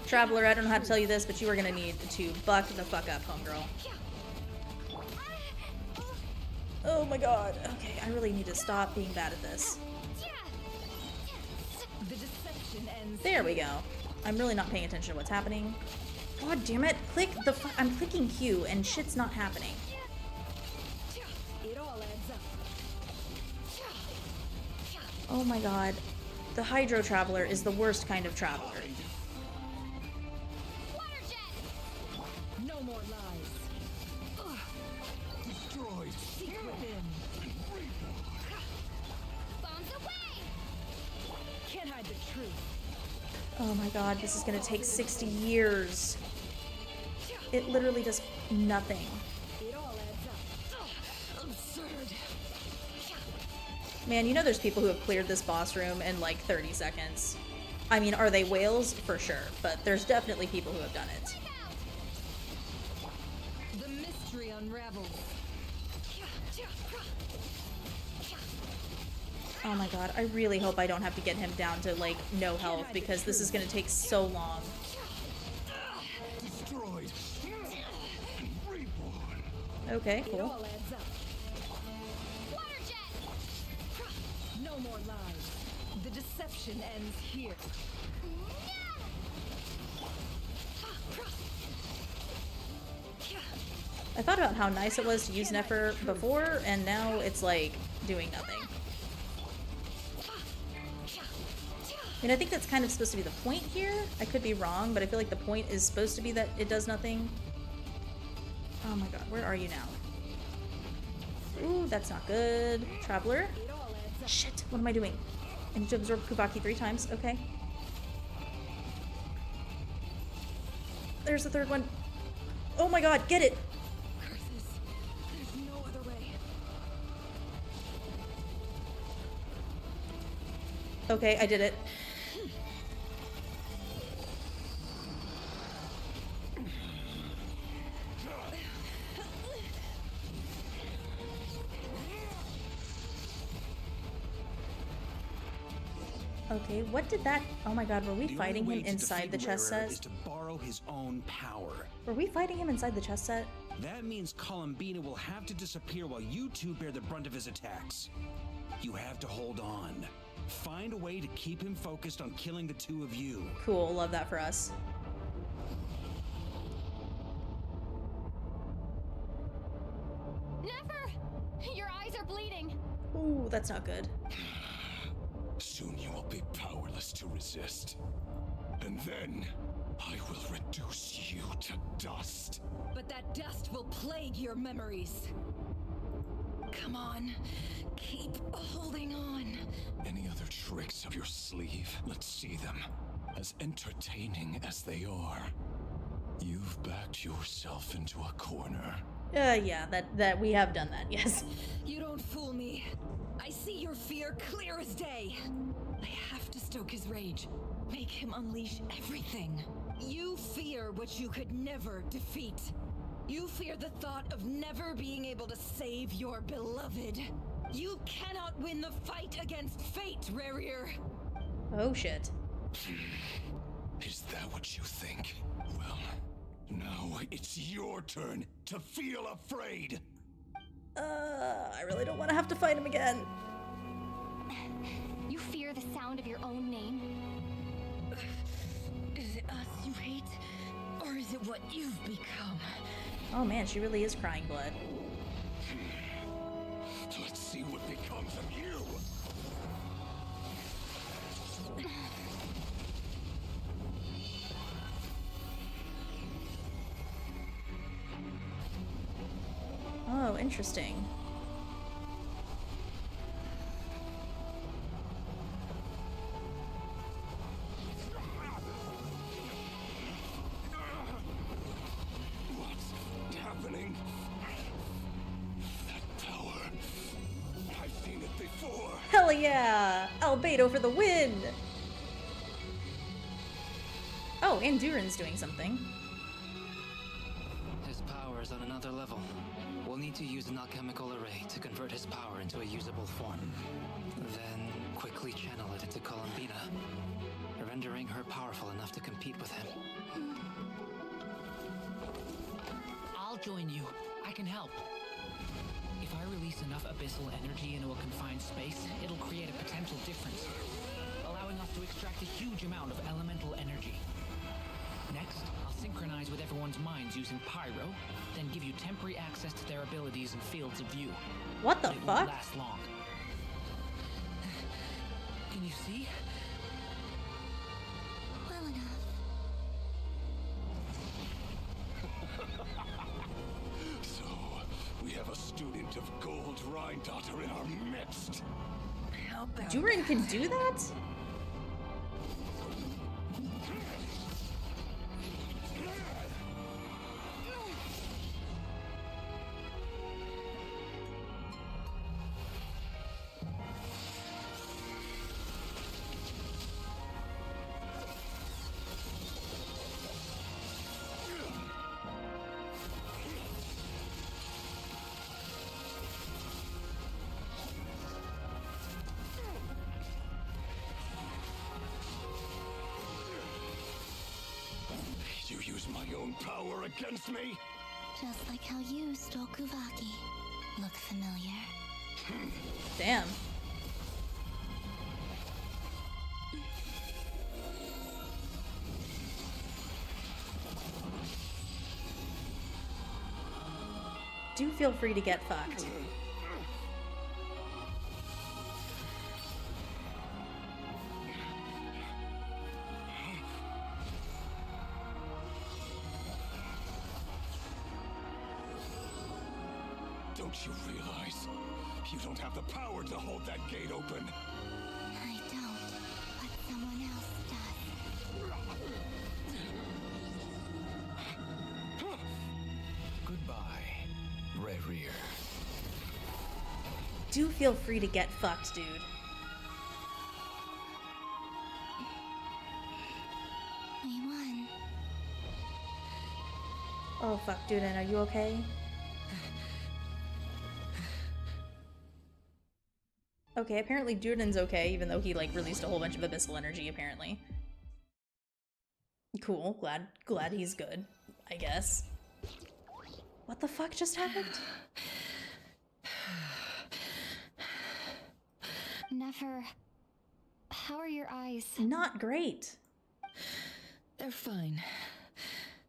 Traveler, I don't know how to tell you this, but you are gonna need to buck the fuck up, homegirl. Oh my god. Okay, I really need to stop being bad at this. The deception ends. There we go. I'm really not paying attention to what's happening. God damn it. Click the I'm clicking Q and shit's not happening. It all adds up. Oh my god. The Hydro Traveler is the worst kind of traveler. No more lies. Destroyed. Seek within. Bombs away. Can't hide the truth. Oh my god, this is gonna take 60 years. It literally does nothing. It all adds up. Absurd. Man, you know there's people who have cleared this boss room in like 30 seconds. I mean, are they whales? For sure. But there's definitely people who have done it. The mystery unravels. Oh my god, I really hope I don't have to get him down to like no health because this is gonna take so long. Destroyed. Reborn. Okay, It cool. all adds up. No more lies. The deception ends here. I thought about how nice it was to use Nefer before, and now it's like doing nothing. I mean, I think that's kind of supposed to be the point here. I could be wrong, but I feel like the point is supposed to be that it does nothing. Oh my god, where are you now? Ooh, that's not good. Traveler? Shit, what am I doing? I need to absorb Kubaki 3 times. Okay. There's the 3rd one. Oh my god, get it! There's no other way. Okay, I did it. Okay, what did that... Oh my god, were we fighting him inside the chess set? Is to borrow his own power. Were we fighting him inside the chess set? That means Columbina will have to disappear while you two bear the brunt of his attacks. You have to hold on. Find a way to keep him focused on killing the 2 of you. Cool, love that for us. Nefer! Your eyes are bleeding. Ooh, that's not good. Soon you will be powerless to resist. And then I will reduce you to dust. But that dust will plague your memories. Come on, keep holding on. Any other tricks up your sleeve? Let's see them. As entertaining as they are. You've backed yourself into a corner. Yeah, that we have done that, yes. You don't fool me. I see your fear clear as day. I have to stoke his rage. Make him unleash everything. You fear what you could never defeat. You fear the thought of never being able to save your beloved. You cannot win the fight against fate, Rerir. Oh shit. Is that what you think? Well, now it's your turn to feel afraid. I really don't want to have to fight him again. You fear the sound of your own name? Is it us you hate? Or is it what you've become? Oh man, she really is crying blood. Let's see what becomes of you. Oh, interesting. What's happening? That power. I've seen it before. Hell yeah! Albedo for the win! Oh, and Durin's doing something. His power is on another level. We'll need to use an alchemical array to convert his power into a usable form. Then quickly channel it into Columbina, rendering her powerful enough to compete with him. I'll join you. I can help. If I release enough abyssal energy into a confined space, it'll create a potential difference, allowing us to extract a huge amount of elemental energy. Next, I'll synchronize with everyone's minds using Pyro, then give you temporary access to their abilities and fields of view. What the It fuck? won't last long. Can you see? Well enough. So, we have a student of Gold Rhine-Daughter in our midst. How about Durin can do that? You use my own power against me? Just like how you stole Kuvaki. Look familiar? Damn. Do feel free to get fucked. Don't you realize? You don't have the power to hold that gate open. I don't, but someone else does. Goodbye, Rerir. Do feel free to get fucked, dude. We won. Oh fuck, Durin, are you okay? Okay, apparently Durin's okay, even though he, like, released a whole bunch of abyssal energy, apparently. Cool, glad he's good, I guess. What the fuck just happened? Nefer, how are your eyes? Not great. They're fine.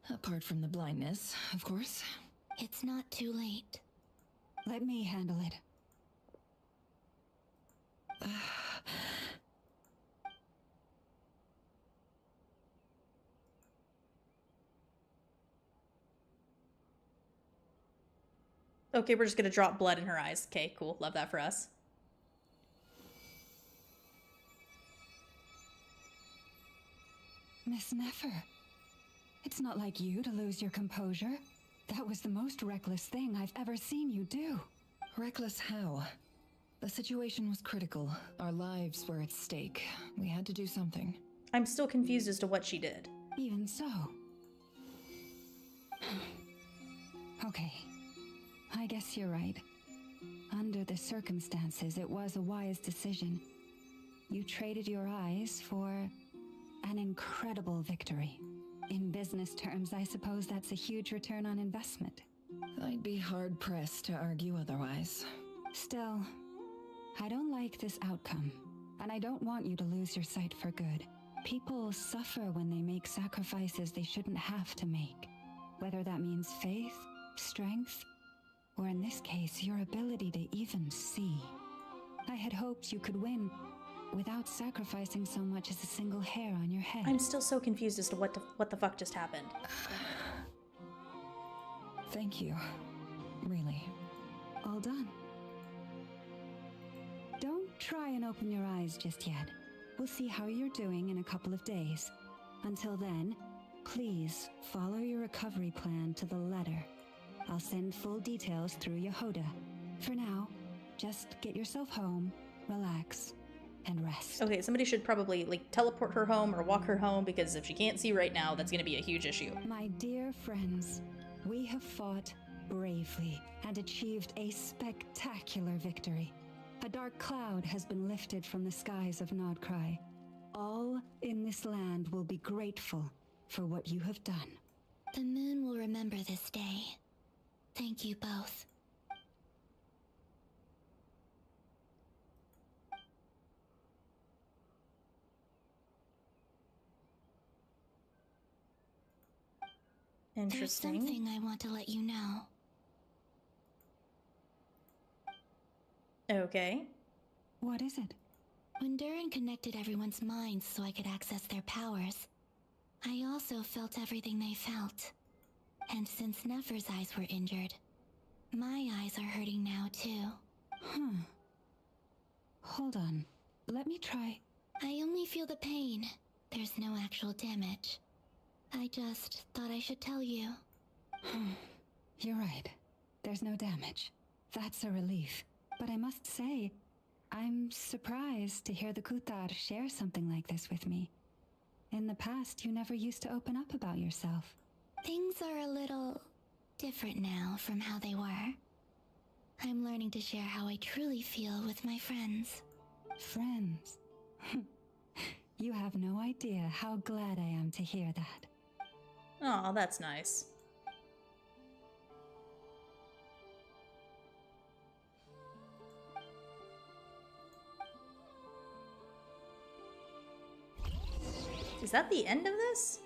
Apart from the blindness, of course. It's not too late. Let me handle it. Okay, we're just gonna drop blood in her eyes. Okay, cool. Love that for us. Miss Nefer, it's not like you to lose your composure. That was the most reckless thing I've ever seen you do. Reckless how? The situation was critical. Our lives were at stake. We had to do something. I'm still confused as to what she did. Even so. Okay. I guess you're right. Under the circumstances, it was a wise decision. You traded your eyes for an incredible victory. In business terms, I suppose that's a huge return on investment. I'd be hard-pressed to argue otherwise. Still, I don't like this outcome, and I don't want you to lose your sight for good. People suffer when they make sacrifices they shouldn't have to make. Whether that means faith, strength, or in this case, your ability to even see. I had hoped you could win without sacrificing so much as a single hair on your head. I'm still so confused as to what the fuck just happened. Thank you. Really. All done. Don't try and open your eyes just yet. We'll see how you're doing in a couple of days. Until then, please follow your recovery plan to the letter. I'll send full details through Yehoda. For now, just get yourself home, relax, and rest. Okay, somebody should probably, like, teleport her home or walk her home, because if she can't see right now, that's gonna be a huge issue. My dear friends, we have fought bravely and achieved a spectacular victory. A dark cloud has been lifted from the skies of Krai. All in this land will be grateful for what you have done. The moon will remember this day. Thank you both. Interesting. There's something I want to let you know. Okay. What is it? When Durin connected everyone's minds so I could access their powers, I also felt everything they felt. And since Nefer's eyes were injured, my eyes are hurting now too. Hold on. Let me try. I only feel the pain. There's no actual damage. I just thought I should tell you. You're right. There's no damage. That's a relief. But I must say, I'm surprised to hear the Kutar share something like this with me. In the past, you never used to open up about yourself. Things are a little different now from how they were. I'm learning to share how I truly feel with my friends. Friends? You have no idea how glad I am to hear that. Aw, that's nice. Is that the end of this?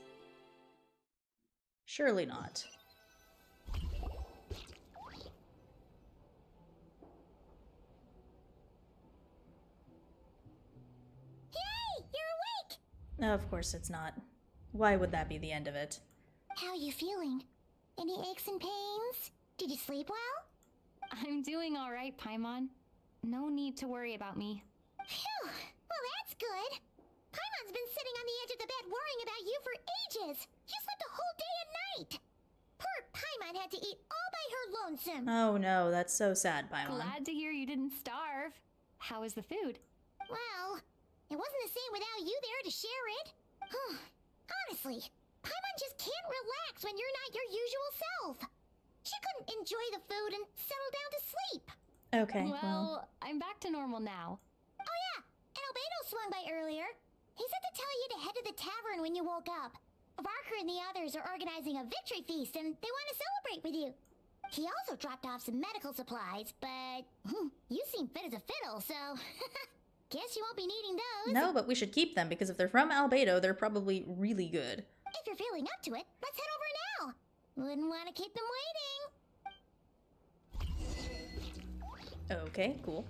Surely not. Yay! You're awake! Of course it's not. Why would that be the end of it? How you feeling? Any aches and pains? Did you sleep well? I'm doing all right, Paimon. No need to worry about me. Phew! Well, that's good. Paimon's been sitting on the edge of the bed worrying about you for ages. You slept a whole day and night. Poor Paimon had to eat all by her lonesome. Oh no, that's so sad, Paimon. Glad to hear you didn't starve. How is the food? Well, it wasn't the same without you there to share it. Honestly, Paimon just can't relax when you're not your usual self. She couldn't enjoy the food and settle down to sleep. Okay, well, I'm back to normal now. Oh yeah, and Albedo swung by earlier. He said to tell you to head to the tavern when you woke up. Barker and the others are organizing a victory feast and they want to celebrate with you. He also dropped off some medical supplies, but you seem fit as a fiddle, so guess you won't be needing those. No, but we should keep them because if they're from Albedo, they're probably really good. If you're feeling up to it, let's head over now. Wouldn't want to keep them waiting. Okay, cool.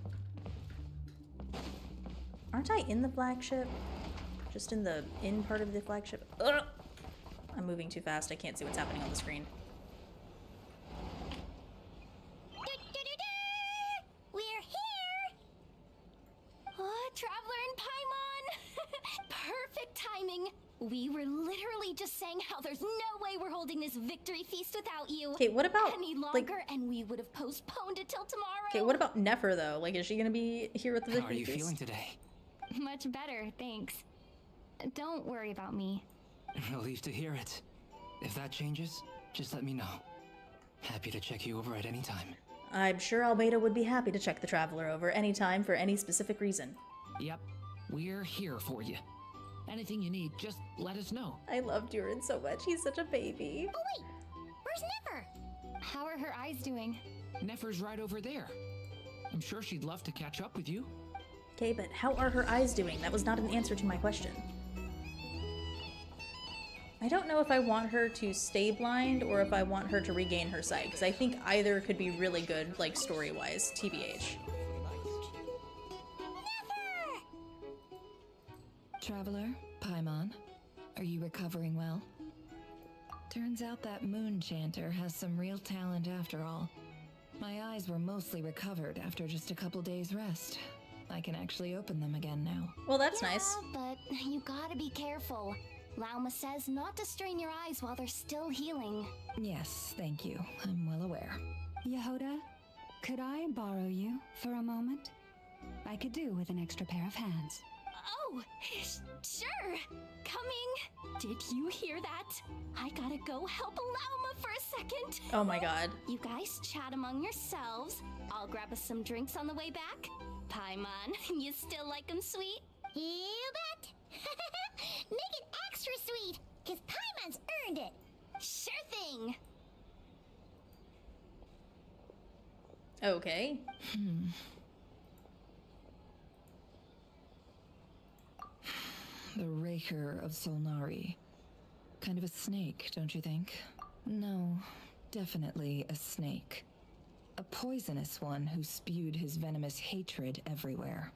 Aren't I in the flagship? Just in the in part of the flagship? Ugh! I'm moving too fast. I can't see what's happening on the screen. They're literally just saying how there's no way we're holding this victory feast without you. Okay, what about, any longer, and we would have postponed it till tomorrow. Okay, what about Nefer though? Like, is she gonna be here with the victory How are you feast? feeling today? Much better, thanks. Don't worry about me. Relieved to hear it. If that changes, just let me know. Happy to check you over at any time. I'm sure Almeida would be happy to check the Traveler over anytime for any specific reason. Yep, we're here for you. Anything you need, just let us know. I love Durin so much. He's such a baby. Oh wait, where's Nefer? How are her eyes doing? Nefer's right over there. I'm sure she'd love to catch up with you. Okay, but how are her eyes doing? That was not an answer to my question. I don't know if I want her to stay blind or if I want her to regain her sight, because I think either could be really good, like, story-wise, TBH. Traveler, Paimon, are you recovering well? Turns out that moon chanter has some real talent after all. My eyes were mostly recovered after just a couple days rest. I can actually open them again now. Well, that's nice. But you gotta be careful. Lauma says not to strain your eyes while they're still healing. Yes, thank you. I'm well aware. Yehuda, could I borrow you for a moment? I could do with an extra pair of hands. Oh, sure. Coming. Did you hear that? I gotta go help Lauma for a second. Oh my god. You guys chat among yourselves. I'll grab us some drinks on the way back. Paimon, you still like 'em sweet? You bet. Make it extra sweet, cause Paimon's earned it. Sure thing. Okay. The Rerir of Solnari. Kind of a snake, don't you think? No, definitely a snake. A poisonous one who spewed his venomous hatred everywhere.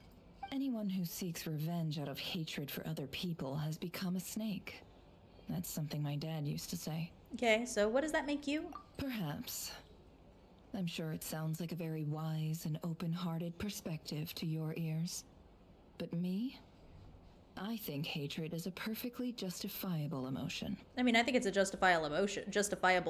Anyone who seeks revenge out of hatred for other people has become a snake. That's something my dad used to say. Okay, so what does that make you? Perhaps. I'm sure it sounds like a very wise and open-hearted perspective to your ears. But me? I think hatred is a perfectly justifiable emotion. I mean, I think it's a justifiable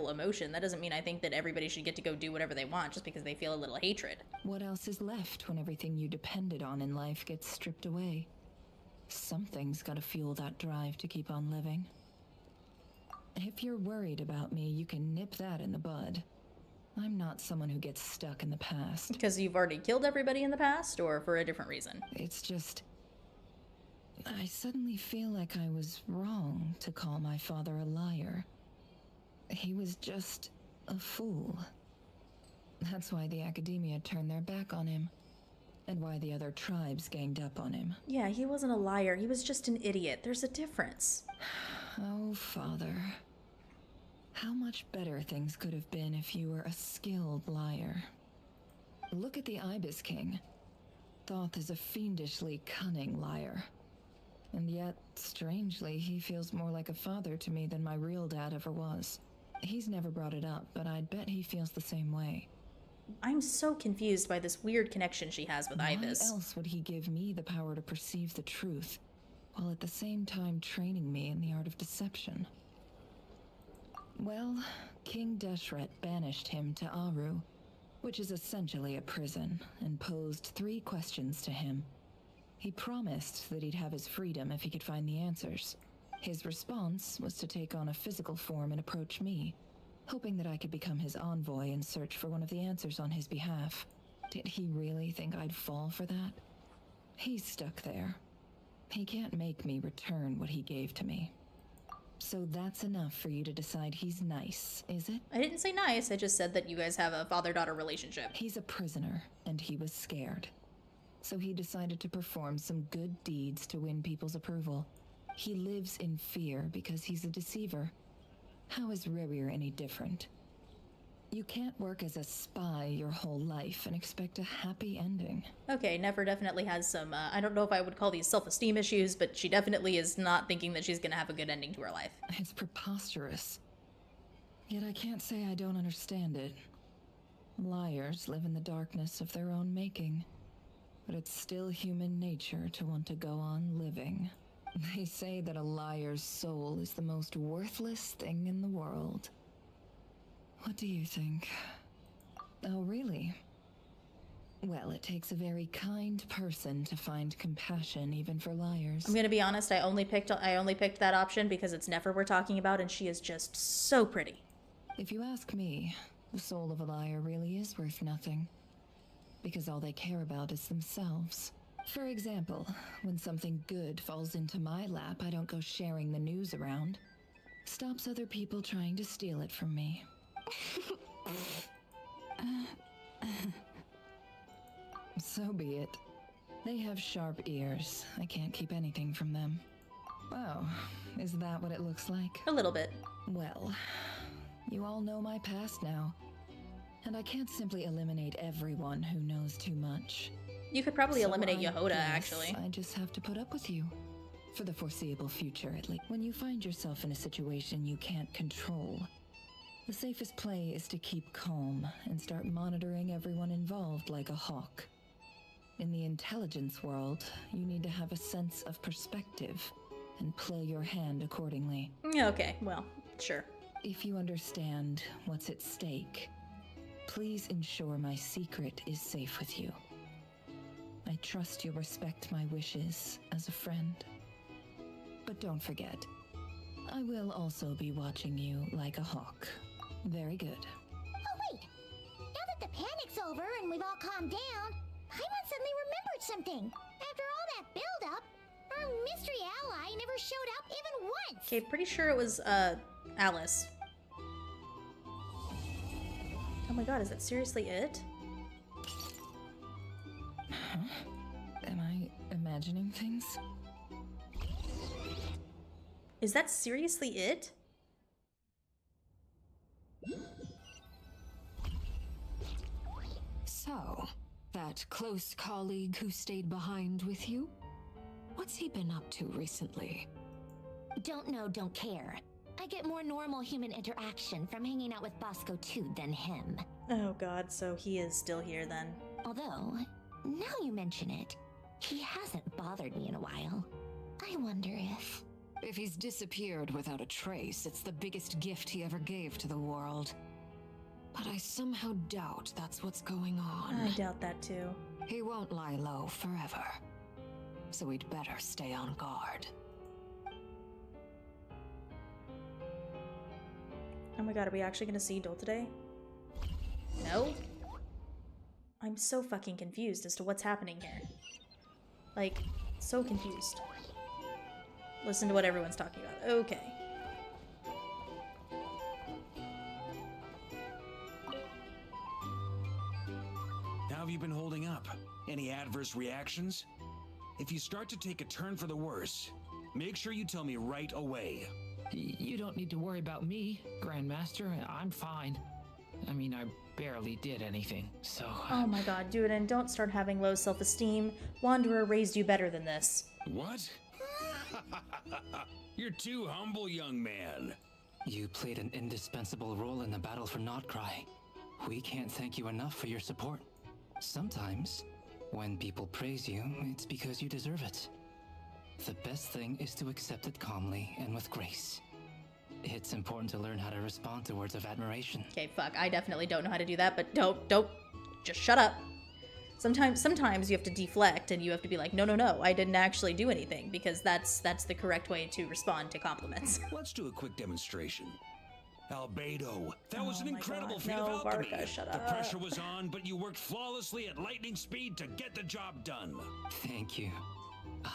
emotion. That doesn't mean I think that everybody should get to go do whatever they want just because they feel a little hatred. What else is left when everything you depended on in life gets stripped away? Something's gotta fuel that drive to keep on living. If you're worried about me, you can nip that in the bud. I'm not someone who gets stuck in the past. Because you've already killed everybody in the past, or for a different reason? It's just... I suddenly feel like I was wrong to call my father a liar. He was just a fool. That's why the academia turned their back on him, and why the other tribes ganged up on him. Yeah, he wasn't a liar. He was just an idiot. There's a difference. Oh, father. How much better things could have been if you were a skilled liar. Look at the Ibis King. Thoth is a fiendishly cunning liar. And yet, strangely, he feels more like a father to me than my real dad ever was. He's never brought it up, but I'd bet he feels the same way. I'm so confused by this weird connection she has with Ibis. Why else would he give me the power to perceive the truth, while at the same time training me in the art of deception? Well, King Deshret banished him to Aru, which is essentially a prison, and posed 3 questions to him. He promised that he'd have his freedom if he could find the answers. His response was to take on a physical form and approach me, hoping that I could become his envoy and search for one of the answers on his behalf. Did he really think I'd fall for that? He's stuck there. He can't make me return what he gave to me. So that's enough for you to decide he's nice, is it? I didn't say nice, I just said that you guys have a father-daughter relationship. He's a prisoner, and he was scared. So he decided to perform some good deeds to win people's approval. He lives in fear because he's a deceiver. How is Rerir any different? You can't work as a spy your whole life and expect a happy ending. Okay, Nefer definitely has some, I don't know if I would call these self-esteem issues, but she definitely is not thinking that she's gonna have a good ending to her life. It's preposterous. Yet I can't say I don't understand it. Liars live in the darkness of their own making. But it's still human nature to want to go on living. They say that a liar's soul is the most worthless thing in the world. What do you think? Oh, really? Well, it takes a very kind person to find compassion even for liars. I'm gonna be honest, I only picked that option because it's Nefer we're talking about, and she is just so pretty. If you ask me, the soul of a liar really is worth nothing. Because all they care about is themselves. For example, when something good falls into my lap, I don't go sharing the news around. Stops other people trying to steal it from me. So be it. They have sharp ears. I can't keep anything from them. Oh, is that what it looks like? A little bit. Well, you all know my past now. And I can't simply eliminate everyone who knows too much. You could probably eliminate I Yehoda, guess actually. I just have to put up with you. For the foreseeable future, at least. When you find yourself in a situation you can't control, the safest play is to keep calm and start monitoring everyone involved like a hawk. In the intelligence world, you need to have a sense of perspective and play your hand accordingly. Okay, well, sure. If you understand what's at stake, please ensure my secret is safe with you. I trust you'll respect my wishes as a friend. But don't forget, I will also be watching you like a hawk. Very good. Oh wait! Now that the panic's over and we've all calmed down, Paimon suddenly remembered something. After all that build-up, our mystery ally never showed up even once! Okay, pretty sure it was, Alice. Oh my god, is that seriously it? Huh? Am I imagining things? Is that seriously it? So, that close colleague who stayed behind with you? What's he been up to recently? Don't know, don't care. I get more normal human interaction from hanging out with Bosco 2 than him. Oh god, so he is still here then. Although, now you mention it, he hasn't bothered me in a while. I wonder if... If he's disappeared without a trace, it's the biggest gift he ever gave to the world. But I somehow doubt that's what's going on. I doubt that too. He won't lie low forever. So we'd better stay on guard. Oh my god, are we actually gonna see Dol today? No? I'm so fucking confused as to what's happening here. Like, so confused. Listen to what everyone's talking about. Okay. How have you been holding up? Any adverse reactions? If you start to take a turn for the worse, make sure you tell me right away. You don't need to worry about me, Grandmaster. I'm fine. I mean, I barely did anything, so... Oh my god, dude, and don't start having low self-esteem. Wanderer raised you better than this. What? You're too humble, young man. You played an indispensable role in the battle for Krai. We can't thank you enough for your support. Sometimes, when people praise you, it's because you deserve it. The best thing is to accept it calmly and with grace. It's important to learn how to respond to words of admiration. Okay, fuck, I definitely don't know how to do that, but don't, just shut up. Sometimes you have to deflect and you have to be like, no, I didn't actually do anything, because that's the correct way to respond to compliments. Let's do a quick demonstration. Albedo, that was an incredible feat no, of alchemy. Barca, shut The up. pressure was on, but you worked flawlessly at lightning speed to get the job done. Thank you.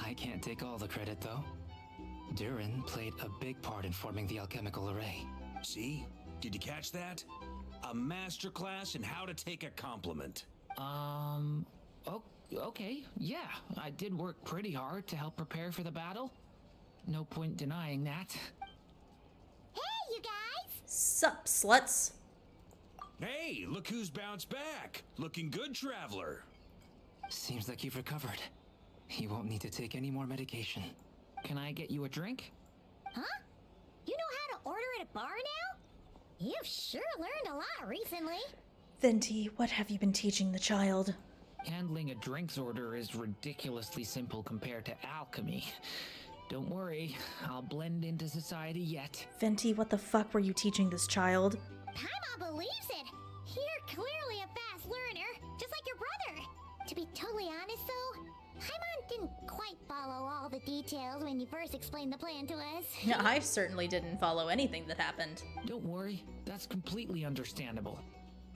I can't take all the credit, though. Durin played a big part in forming the alchemical array. See? Did you catch that? A masterclass in how to take a compliment. Okay, yeah. I did work pretty hard to help prepare for the battle. No point denying that. Hey, you guys! Sup, sluts? Hey, look who's bounced back. Looking good, traveler. Seems like you've recovered. You won't need to take any more medication. Can I get you a drink? Huh? You know how to order at a bar now? You've sure learned a lot recently. Venti, what have you been teaching the child? Handling a drinks order is ridiculously simple compared to alchemy. Don't worry, I'll blend into society yet. Venti, what the fuck were you teaching this child? Paimon believes it. You're clearly a fast learner, just like your brother. To be totally honest, though, Paimon didn't quite follow all the details when you first explained the plan to us. I certainly didn't follow anything that happened. Don't worry, that's completely understandable.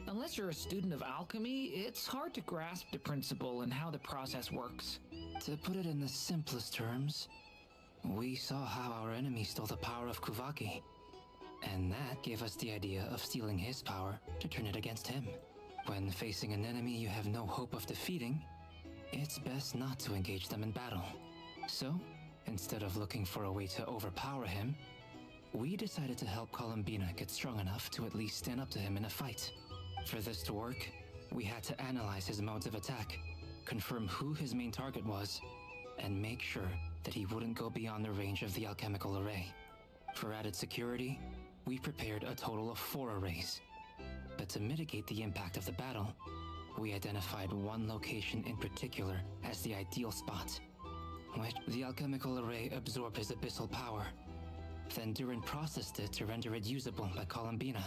Unless you're a student of alchemy, it's hard to grasp the principle and how the process works. To put it in the simplest terms, we saw how our enemy stole the power of Kuvaki. And that gave us the idea of stealing his power to turn it against him. When facing an enemy you have no hope of defeating, it's best not to engage them in battle. So, instead of looking for a way to overpower him, we decided to help Columbina get strong enough to at least stand up to him in a fight. For this to work, we had to analyze his modes of attack, confirm who his main target was, and make sure that he wouldn't go beyond the range of the alchemical array. For added security, we prepared a total of 4 arrays. But to mitigate the impact of the battle, we identified one location in particular as the ideal spot, which the alchemical array absorbed his abyssal power. Then Durin processed it to render it usable by Columbina.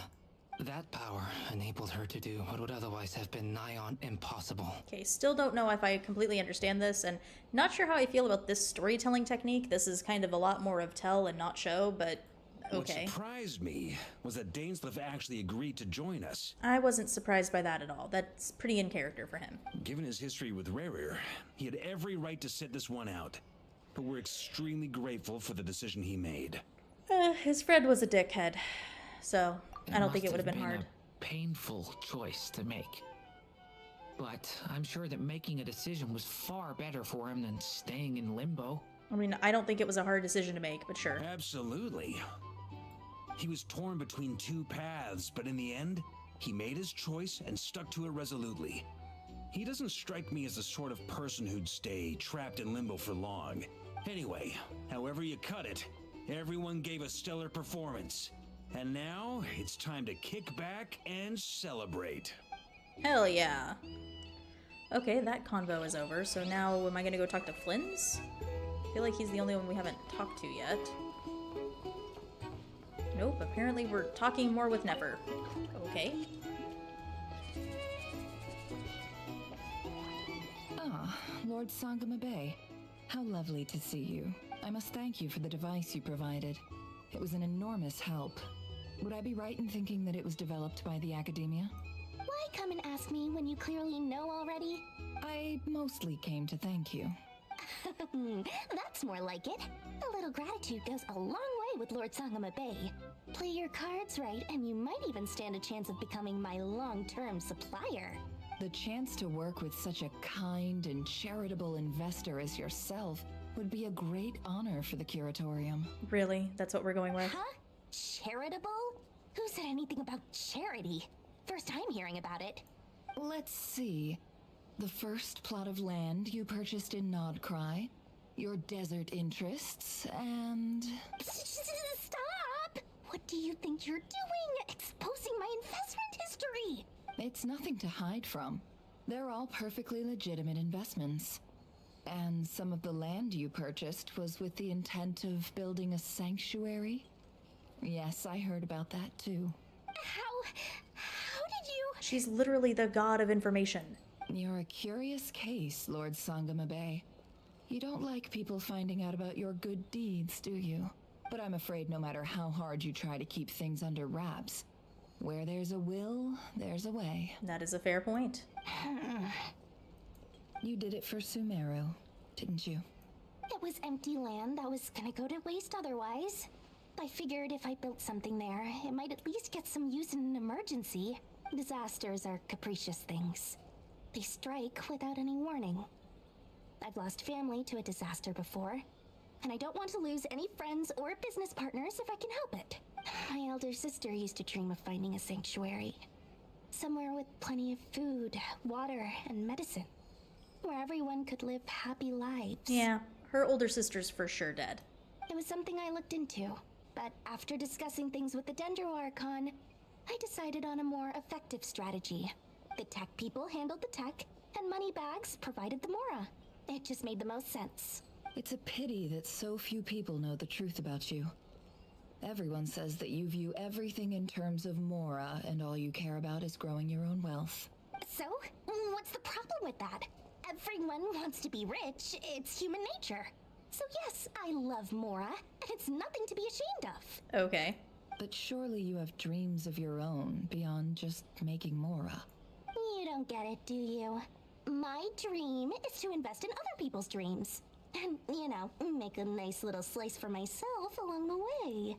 That power enabled her to do what would otherwise have been nigh on impossible. Okay, still don't know if I completely understand this, and not sure how I feel about this storytelling technique. This is kind of a lot more of tell and not show, but okay. What surprised me was that Dainsleif actually agreed to join us. I wasn't surprised by that at all. That's pretty in character for him. Given his history with Rerir, he had every right to sit this one out. But we're extremely grateful for the decision he made. His friend was a dickhead, so I don't think it would have been Must hard. a painful choice to make. But I'm sure that making a decision was far better for him than staying in limbo. I mean, I don't think it was a hard decision to make, but sure. Absolutely. He was torn between 2 paths, but in the end, he made his choice and stuck to it resolutely. He doesn't strike me as the sort of person who'd stay trapped in limbo for long. Anyway, however you cut it, everyone gave a stellar performance. And now, it's time to kick back and celebrate. Hell yeah. Okay, that convo is over, so now am I gonna go talk to Flynn's? I feel like he's the only one we haven't talked to yet. Nope, apparently we're talking more with Nefer. Okay. Ah, Lord Sangama Bay. How lovely to see you. I must thank you for the device you provided. It was an enormous help. Would I be right in thinking that it was developed by the Academia? Why come and ask me when you clearly know already? I mostly came to thank you. That's more like it. A little gratitude goes a long way with Lord Sangama Bay. Play your cards right, and you might even stand a chance of becoming my long-term supplier. The chance to work with such a kind and charitable investor as yourself would be a great honor for the Curatorium. Really? That's what we're going with? Huh? Charitable? Who said anything about charity? First time hearing about it. Let's see. The first plot of land you purchased in Krai, your desert interests, and... Stop! What do you think you're doing? Exposing my investment history! It's nothing to hide from. They're all perfectly legitimate investments. And some of the land you purchased was with the intent of building a sanctuary? Yes, I heard about that too. How did you... She's literally the god of information. You're a curious case, Lord Sangama Bay. You don't like people finding out about your good deeds, do you? But I'm afraid no matter how hard you try to keep things under wraps, where there's a will, there's a way. That is a fair point. You did it for Sumeru, didn't you? It was empty land that was gonna go to waste otherwise. I figured if I built something there, it might at least get some use in an emergency. Disasters are capricious things. They strike without any warning. I've lost family to a disaster before, and I don't want to lose any friends or business partners if I can help it. My elder sister used to dream of finding a sanctuary. Somewhere with plenty of food, water, and medicine. Where everyone could live happy lives. Yeah, her older sister's for sure dead. It was something I looked into, but after discussing things with the Dendro Archon, I decided on a more effective strategy. The tech people handled the tech, and Moneybags provided the Mora. It just made the most sense. It's a pity that so few people know the truth about you. Everyone says that you view everything in terms of Mora, and all you care about is growing your own wealth. So, what's the problem with that? Everyone wants to be rich. It's human nature. So yes, I love Mora, and it's nothing to be ashamed of. Okay. But surely you have dreams of your own beyond just making Mora. You don't get it, do you? My dream is to invest in other people's dreams. And, you know, make a nice little slice for myself along the way.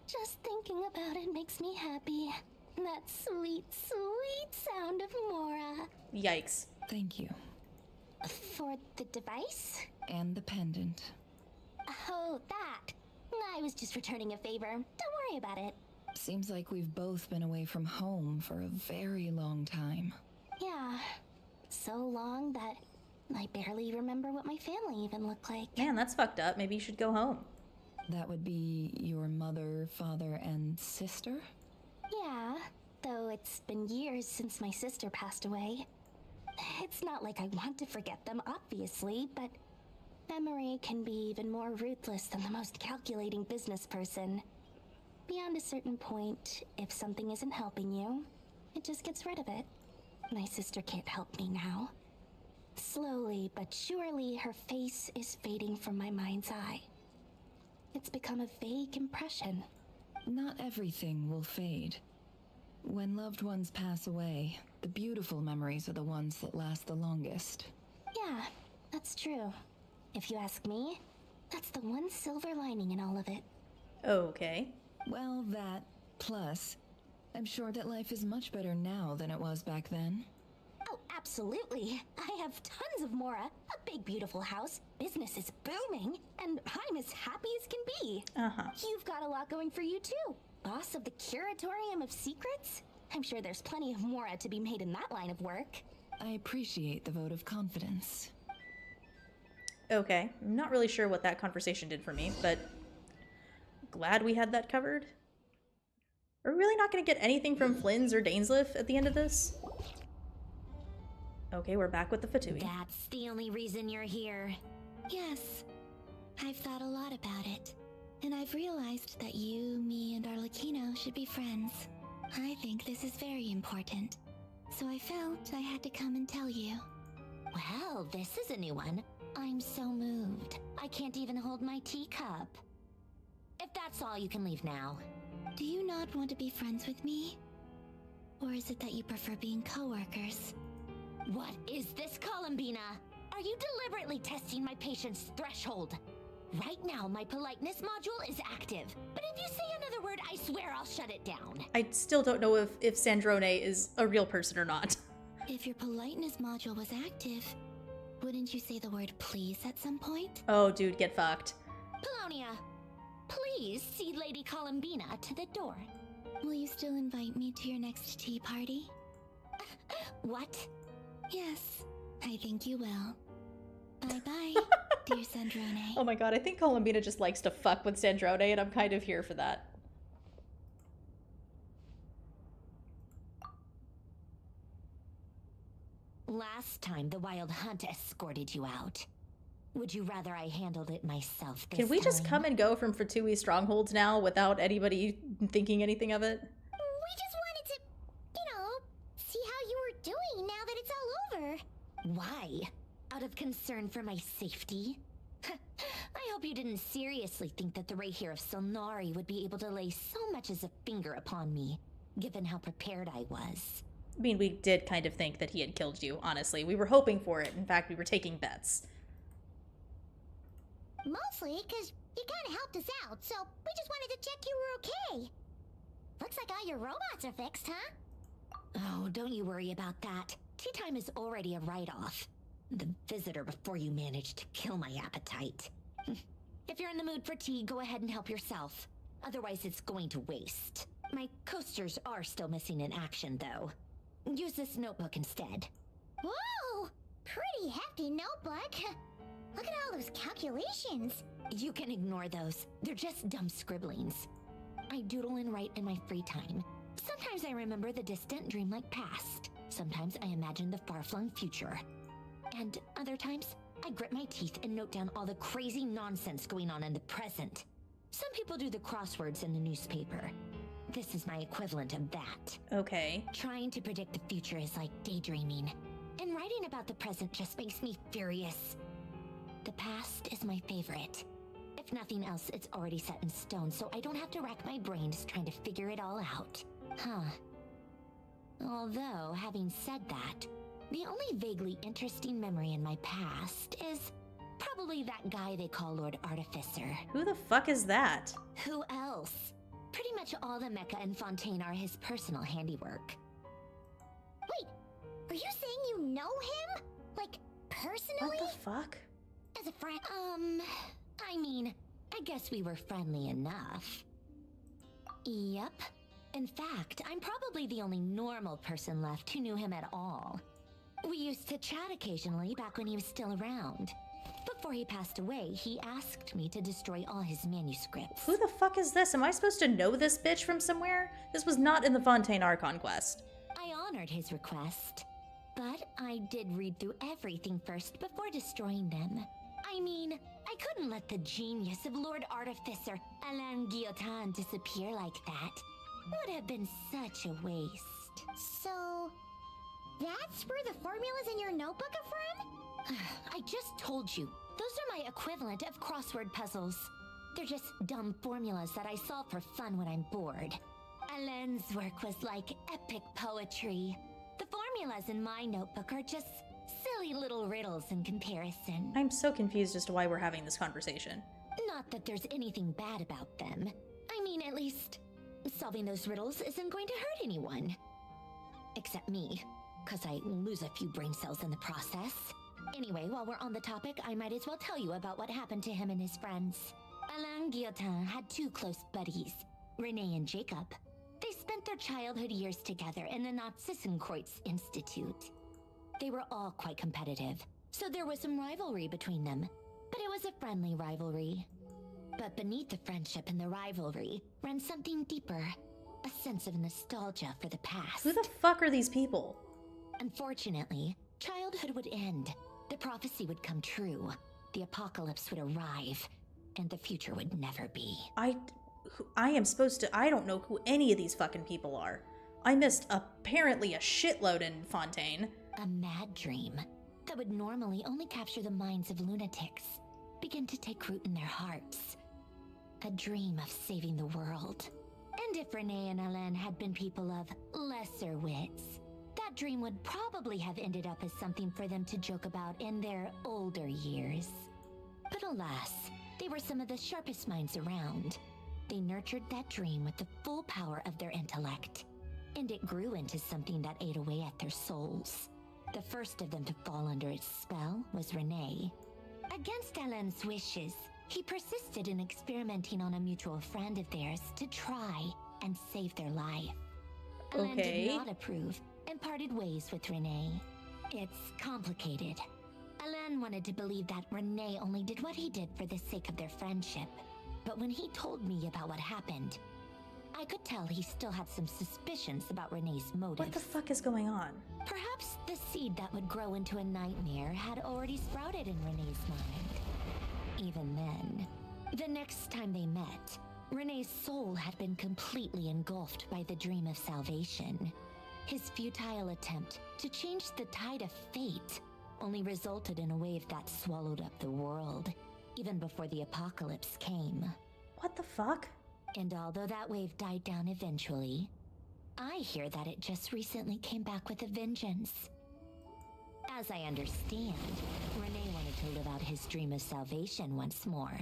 Just thinking about it makes me happy. That sweet, sweet sound of Mora. Yikes. Thank you. For the device? And the pendant. Oh, that. I was just returning a favor. Don't worry about it. Seems like we've both been away from home for a very long time. Yeah. So long that I barely remember what my family even looked like. Man, that's fucked up. Maybe you should go home. That would be your mother, father, and sister? Yeah, though it's been years since my sister passed away. It's not like I want to forget them, obviously, but memory can be even more ruthless than the most calculating business person. Beyond a certain point, if something isn't helping you, it just gets rid of it. My sister can't help me now. Slowly but surely, her face is fading from my mind's eye. It's become a vague impression. Not everything will fade. When loved ones pass away, the beautiful memories are the ones that last the longest. Yeah, that's true. If you ask me, that's the one silver lining in all of it. Okay. Well, that, plus, I'm sure that life is much better now than it was back then. Oh, absolutely. I have tons of Mora, a big beautiful house, business is booming, and I'm as happy as can be. You've got a lot going for you too. Boss of the Curatorium of Secrets? I'm sure there's plenty of Mora to be made in that line of work. I appreciate the vote of confidence. Okay. I'm not really sure what that conversation did for me, but glad we had that covered. Are we really not going to get anything from Flynn's or Dainsleif at the end of this? Okay, we're back with the Fatui. That's the only reason you're here. Yes. I've thought a lot about it. And I've realized that you, me, and Arlecchino should be friends. I think this is very important. So I felt I had to come and tell you. Well, this is a new one. I'm so moved. I can't even hold my teacup. If that's all, you can leave now. Do you not want to be friends with me? Or is it that you prefer being co-workers? What is this, Columbina? Are you deliberately testing my patience threshold? Right now, my politeness module is active. But if you say another word, I swear I'll shut it down. I still don't know if Sandrone is a real person or not. If your politeness module was active, wouldn't you say the word please at some point? Oh, dude, get fucked. Polonia, please see Lady Columbina to the door. Will you still invite me to your next tea party? What? Yes, I think you will. Bye-bye, dear Sandrone. Oh my god, I think Columbina just likes to fuck with Sandrone, and I'm kind of here for that. Last time, the Wild Hunt escorted you out. Would you rather I handled it myself this Can we just time? come and go from Fatui strongholds now without anybody thinking anything of it? We just wanted to, see how you were doing now that it's all over. Why? Out of concern for my safety? I hope you didn't seriously think that the Rerir of Solnari would be able to lay so much as a finger upon me, given how prepared I was. I mean, we did kind of think that he had killed you, honestly. We were hoping for it. In fact, we were taking bets. Mostly because you kind of helped us out, so we just wanted to check you were okay. Looks like all your robots are fixed, huh? Oh, don't you worry about that. Tea time is already a write-off. The visitor before you managed to kill my appetite. If you're in the mood for tea, go ahead and help yourself. Otherwise, it's going to waste. My coasters are still missing in action, though. Use this notebook instead. Whoa! Pretty hefty notebook. Look at all those calculations. You can ignore those. They're just dumb scribblings. I doodle and write in my free time. Sometimes I remember the distant dreamlike past. Sometimes I imagine the far-flung future. And other times, I grit my teeth and note down all the crazy nonsense going on in the present. Some people do the crosswords in the newspaper. This is my equivalent of that. Okay. Trying to predict the future is like daydreaming, and writing about the present just makes me furious. The past is my favorite. If nothing else, it's already set in stone, so I don't have to rack my brains trying to figure it all out. Huh. Although, having said that, the only vaguely interesting memory in my past is probably that guy they call Lord Artificer. Who the fuck is that? Who else? Pretty much all the mecha in Fontaine are his personal handiwork. Wait, are you saying you know him? Like, personally? What the fuck? As a friend? I mean, I guess we were friendly enough. Yep. In fact, I'm probably the only normal person left who knew him at all. We used to chat occasionally back when he was still around. Before he passed away, he asked me to destroy all his manuscripts. Who the fuck is this? Am I supposed to know this bitch from somewhere? This was not in the Fontaine Archon quest. I honored his request, but I did read through everything first before destroying them. I mean, I couldn't let the genius of Lord Artificer Alain Guillotin disappear like that. Would have been such a waste. So, that's where the formulas in your notebook are from? I just told you. Those are my equivalent of crossword puzzles. They're just dumb formulas that I solve for fun when I'm bored. Alain's work was like epic poetry. The formulas in my notebook are just silly little riddles in comparison. I'm so confused as to why we're having this conversation. Not that there's anything bad about them. I mean, at least solving those riddles isn't going to hurt anyone. Except me, because I lose a few brain cells in the process. Anyway, while we're on the topic, I might as well tell you about what happened to him and his friends. Alain Guillotin had two close buddies, Renee and Jacob. They spent their childhood years together in the Narzissenkreuz Institute. They were all quite competitive, so there was some rivalry between them, but it was a friendly rivalry. But beneath the friendship and the rivalry ran something deeper, a sense of nostalgia for the past. Who the fuck are these people? Unfortunately, childhood would end, the prophecy would come true, the apocalypse would arrive, and the future would never be. I don't know who any of these fucking people are. I missed apparently a shitload in Fontaine. A mad dream that would normally only capture the minds of lunatics begin to take root in their hearts. A dream of saving the world. And if Renee and Alain had been people of lesser wits, that dream would probably have ended up as something for them to joke about in their older years. But alas, they were some of the sharpest minds around. They nurtured that dream with the full power of their intellect, and it grew into something that ate away at their souls. The first of them to fall under its spell was Renee. Against Alain's wishes, he persisted in experimenting on a mutual friend of theirs to try and save their life. Alain did not approve and parted ways with Renee. It's complicated. Alain wanted to believe that Renee only did what he did for the sake of their friendship. But when he told me about what happened, I could tell he still had some suspicions about Renee's motives. What the fuck is going on? Perhaps the seed that would grow into a nightmare had already sprouted in Renee's mind. Even then, the next time they met, Renee's soul had been completely engulfed by the dream of salvation. His futile attempt to change the tide of fate only resulted in a wave that swallowed up the world, even before the apocalypse came. What the fuck? And although that wave died down eventually, I hear that it just recently came back with a vengeance. As I understand, Renee wanted to live out his dream of salvation once more.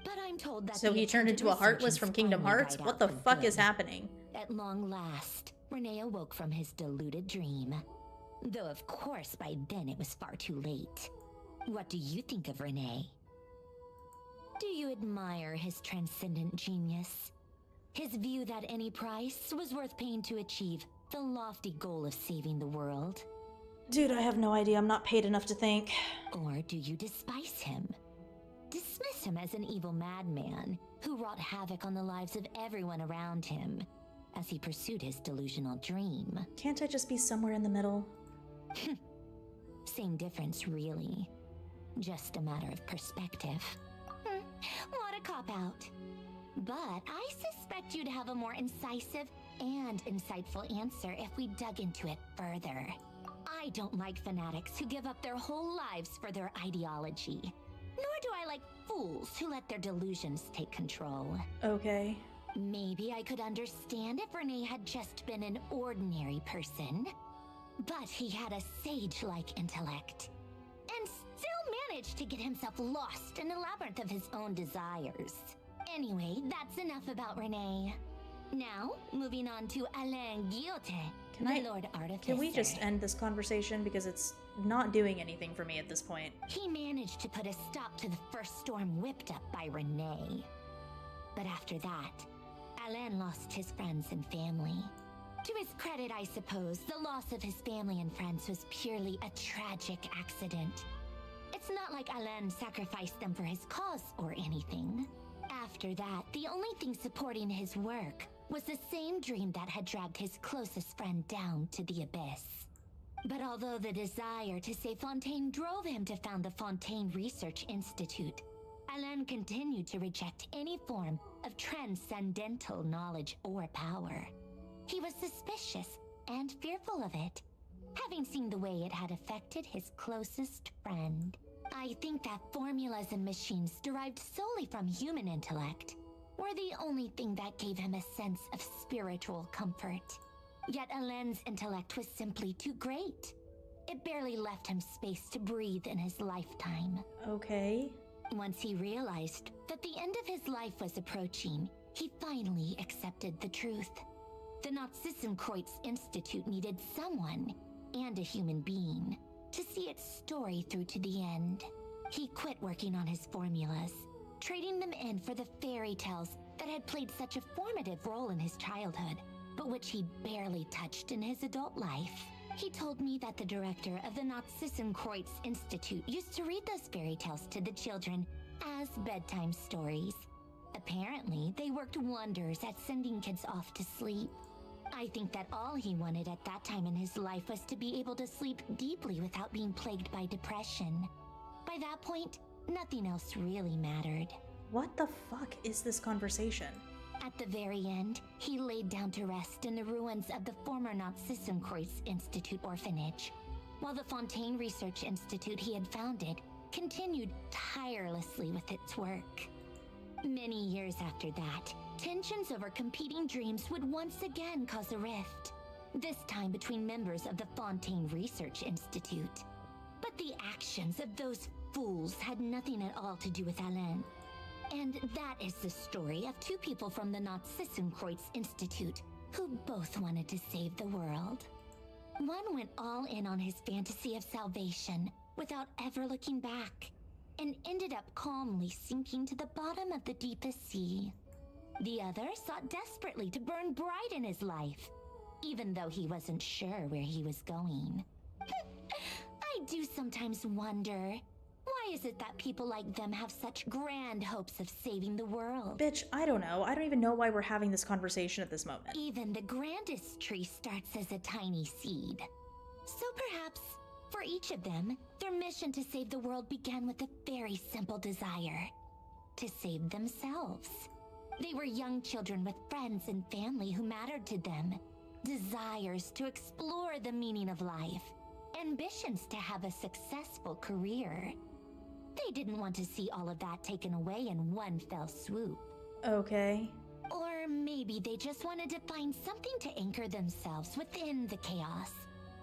But I'm told that so he turned into a Heartless from Kingdom Hearts? What the fuck is happening? At long last, Renee awoke from his deluded dream. Though of course by then it was far too late. What do you think of Renee? Do you admire his transcendent genius? His view that any price was worth paying to achieve the lofty goal of saving the world? Dude, I have no idea. I'm not paid enough to think. Or do you despise him? Dismiss him as an evil madman who wrought havoc on the lives of everyone around him as he pursued his delusional dream? Can't I just be somewhere in the middle? Same difference, really. Just a matter of perspective. What a cop-out. But I suspect you'd have a more incisive and insightful answer if we dug into it further. I don't like fanatics who give up their whole lives for their ideology. Nor do I like fools who let their delusions take control. Okay. Maybe I could understand if Renee had just been an ordinary person. But he had a sage-like intellect. And still managed to get himself lost in a labyrinth of his own desires. Anyway, that's enough about Renee. Now, moving on to Alain Guillotin, the Lord Artificer. Can we just end this conversation because it's not doing anything for me at this point? He managed to put a stop to the first storm whipped up by Renee. But after that, Alain lost his friends and family. To his credit, I suppose, the loss of his family and friends was purely a tragic accident. It's not like Alain sacrificed them for his cause or anything. After that, the only thing supporting his work was the same dream that had dragged his closest friend down to the abyss. But although the desire to save Fontaine drove him to found the Fontaine Research Institute, Alain continued to reject any form of transcendental knowledge or power. He was suspicious and fearful of it, having seen the way it had affected his closest friend. I think that formulas and machines derived solely from human intellect were the only thing that gave him a sense of spiritual comfort. Yet Alain's intellect was simply too great. It barely left him space to breathe in his lifetime. Okay. Once he realized that the end of his life was approaching, he finally accepted the truth. The Nazissenkreuz Institute needed someone, and a human being, to see its story through to the end. He quit working on his formulas, trading them in for the fairy tales that had played such a formative role in his childhood, but which he barely touched in his adult life. He told me that the director of the Nazissenkreuz Institute used to read those fairy tales to the children as bedtime stories. Apparently, they worked wonders at sending kids off to sleep. I think that all he wanted at that time in his life was to be able to sleep deeply without being plagued by depression. By that point, nothing else really mattered. What the fuck is this conversation? At the very end, he laid down to rest in the ruins of the former Nazissenkreuz Institute orphanage, while the Fontaine Research Institute he had founded continued tirelessly with its work. Many years after that, tensions over competing dreams would once again cause a rift, this time between members of the Fontaine Research Institute. But the actions of those fools had nothing at all to do with Alain. And that is the story of two people from the Nazissenkreuz Institute who both wanted to save the world. One went all in on his fantasy of salvation without ever looking back, and ended up calmly sinking to the bottom of the deepest sea. The other sought desperately to burn bright in his life, even though he wasn't sure where he was going. I do sometimes wonder, why is it that people like them have such grand hopes of saving the world? Bitch, I don't know. I don't even know why we're having this conversation at this moment. Even the grandest tree starts as a tiny seed. So perhaps, for each of them, their mission to save the world began with a very simple desire: to save themselves. They were young children with friends and family who mattered to them, desires to explore the meaning of life, ambitions to have a successful career. They didn't want to see all of that taken away in one fell swoop. Okay. Or maybe they just wanted to find something to anchor themselves within the chaos,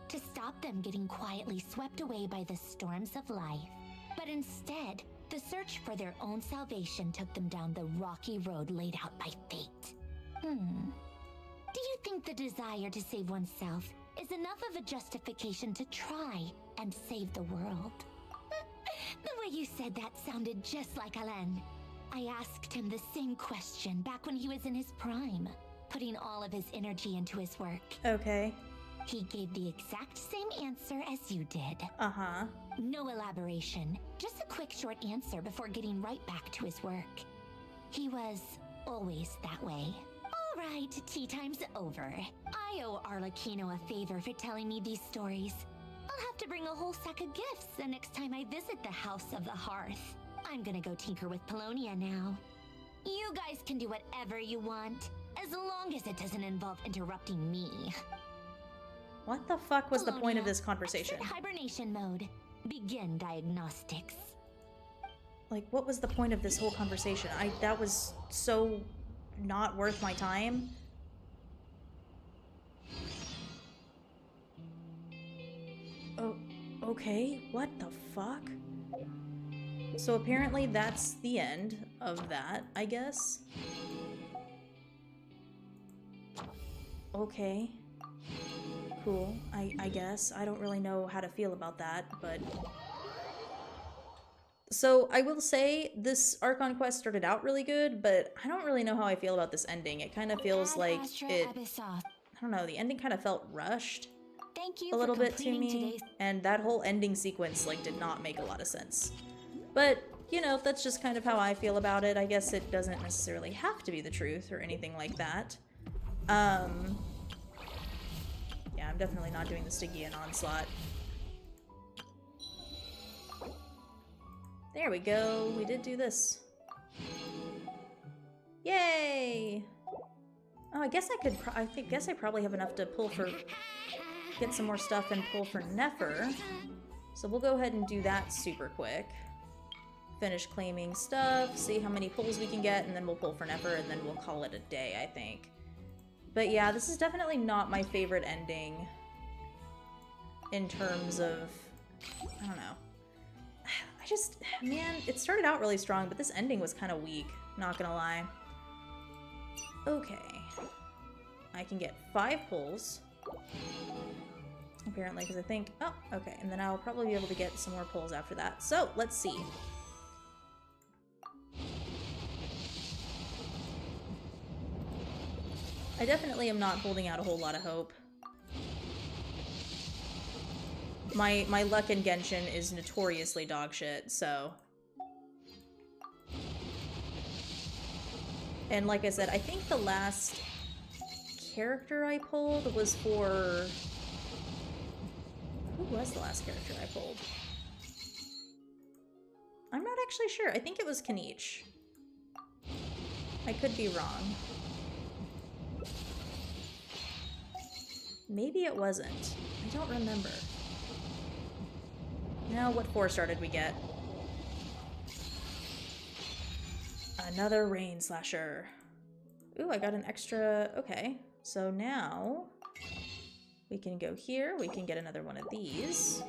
to stop them getting quietly swept away by the storms of life. But instead, the search for their own salvation took them down the rocky road laid out by fate. Do you think the desire to save oneself is enough of a justification to try and save the world? The way you said that sounded just like Alain. I asked him the same question back when he was in his prime, putting all of his energy into his work. Okay. He gave the exact same answer as you did. Uh-huh. No elaboration, just a quick short answer before getting right back to his work. He was always that way. All right, tea time's over. I owe Arlecchino a favor for telling me these stories. I'll have to bring a whole sack of gifts the next time I visit the House of the Hearth. I'm gonna go tinker with Polonia now. You guys can do whatever you want, as long as it doesn't involve interrupting me. What the fuck was the point of this conversation? Exit hibernation mode. Begin diagnostics. Like, what was the point of this whole conversation? That was so not worth my time. Oh, okay. What the fuck? So apparently that's the end of that, I guess. Okay. Cool, I guess. I don't really know how to feel about that, but... So, I will say, this Archon quest started out really good, but I don't really know how I feel about this ending. It kind of feels like it... I don't know, the ending kind of felt rushed a little bit to me, and that whole ending sequence, like, did not make a lot of sense. But, you know, that's just kind of how I feel about it. I guess it doesn't necessarily have to be the truth or anything like that. Yeah, I'm definitely not doing the Stygian onslaught. There we go. We did do this. Yay! Oh, I guess I could. Guess I probably have enough to pull for. Get some more stuff and pull for Nefer. So we'll go ahead and do that super quick. Finish claiming stuff. See how many pulls we can get, and then we'll pull for Nefer, and then we'll call it a day, I think. But yeah, this is definitely not my favorite ending. In terms of, I don't know. Man, it started out really strong, but this ending was kind of weak, not gonna lie. Okay. I can get 5 pulls. Apparently, because I think, oh, okay, and then I'll probably be able to get some more pulls after that. So, let's see. I definitely am not holding out a whole lot of hope. My luck in Genshin is notoriously dog shit, so... And like I said, I think the last character I pulled was for... Who was the last character I pulled? I'm not actually sure. I think it was Khaenri'ah. I could be wrong. Maybe it wasn't. I don't remember. Now, what 4-star did we get? Another Rain Slasher. Ooh, I got an extra... Okay, so now we can go here. We can get another one of these.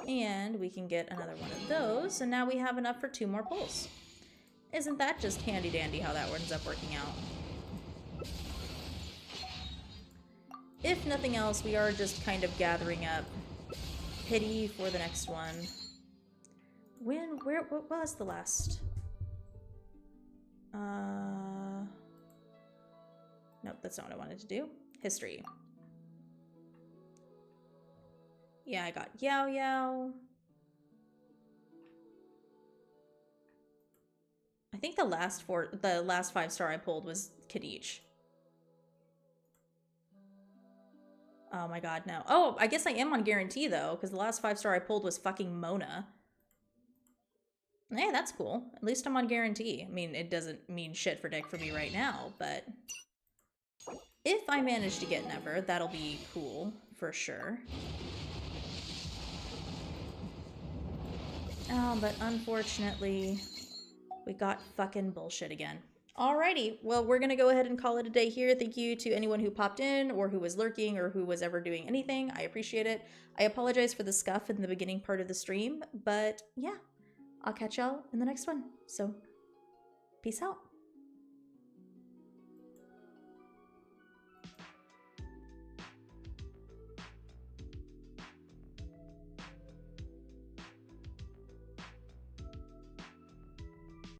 And we can get another one of those. And now we have enough for 2 more pulls. Isn't that just handy-dandy how that ends up working out? If nothing else, we are just kind of gathering up pity for the next one. What was the last? Nope, that's not what I wanted to do. History. Yeah, I got Yao Yao. I think the last 5-star I pulled was Khaenri'ah. Oh my god, no. Oh, I guess I am on guarantee, though, because the last 5-star I pulled was fucking Mona. Hey, that's cool. At least I'm on guarantee. I mean, it doesn't mean shit for dick for me right now, but... If I manage to get Nefer, that'll be cool, for sure. Oh, but unfortunately, we got fucking bullshit again. Alrighty, well, we're gonna go ahead and call it a day here. Thank you to anyone who popped in, or who was lurking, or who was ever doing anything. I appreciate it. I apologize for the scuff in the beginning part of the stream, but yeah, I'll catch y'all in the next one. So, peace out.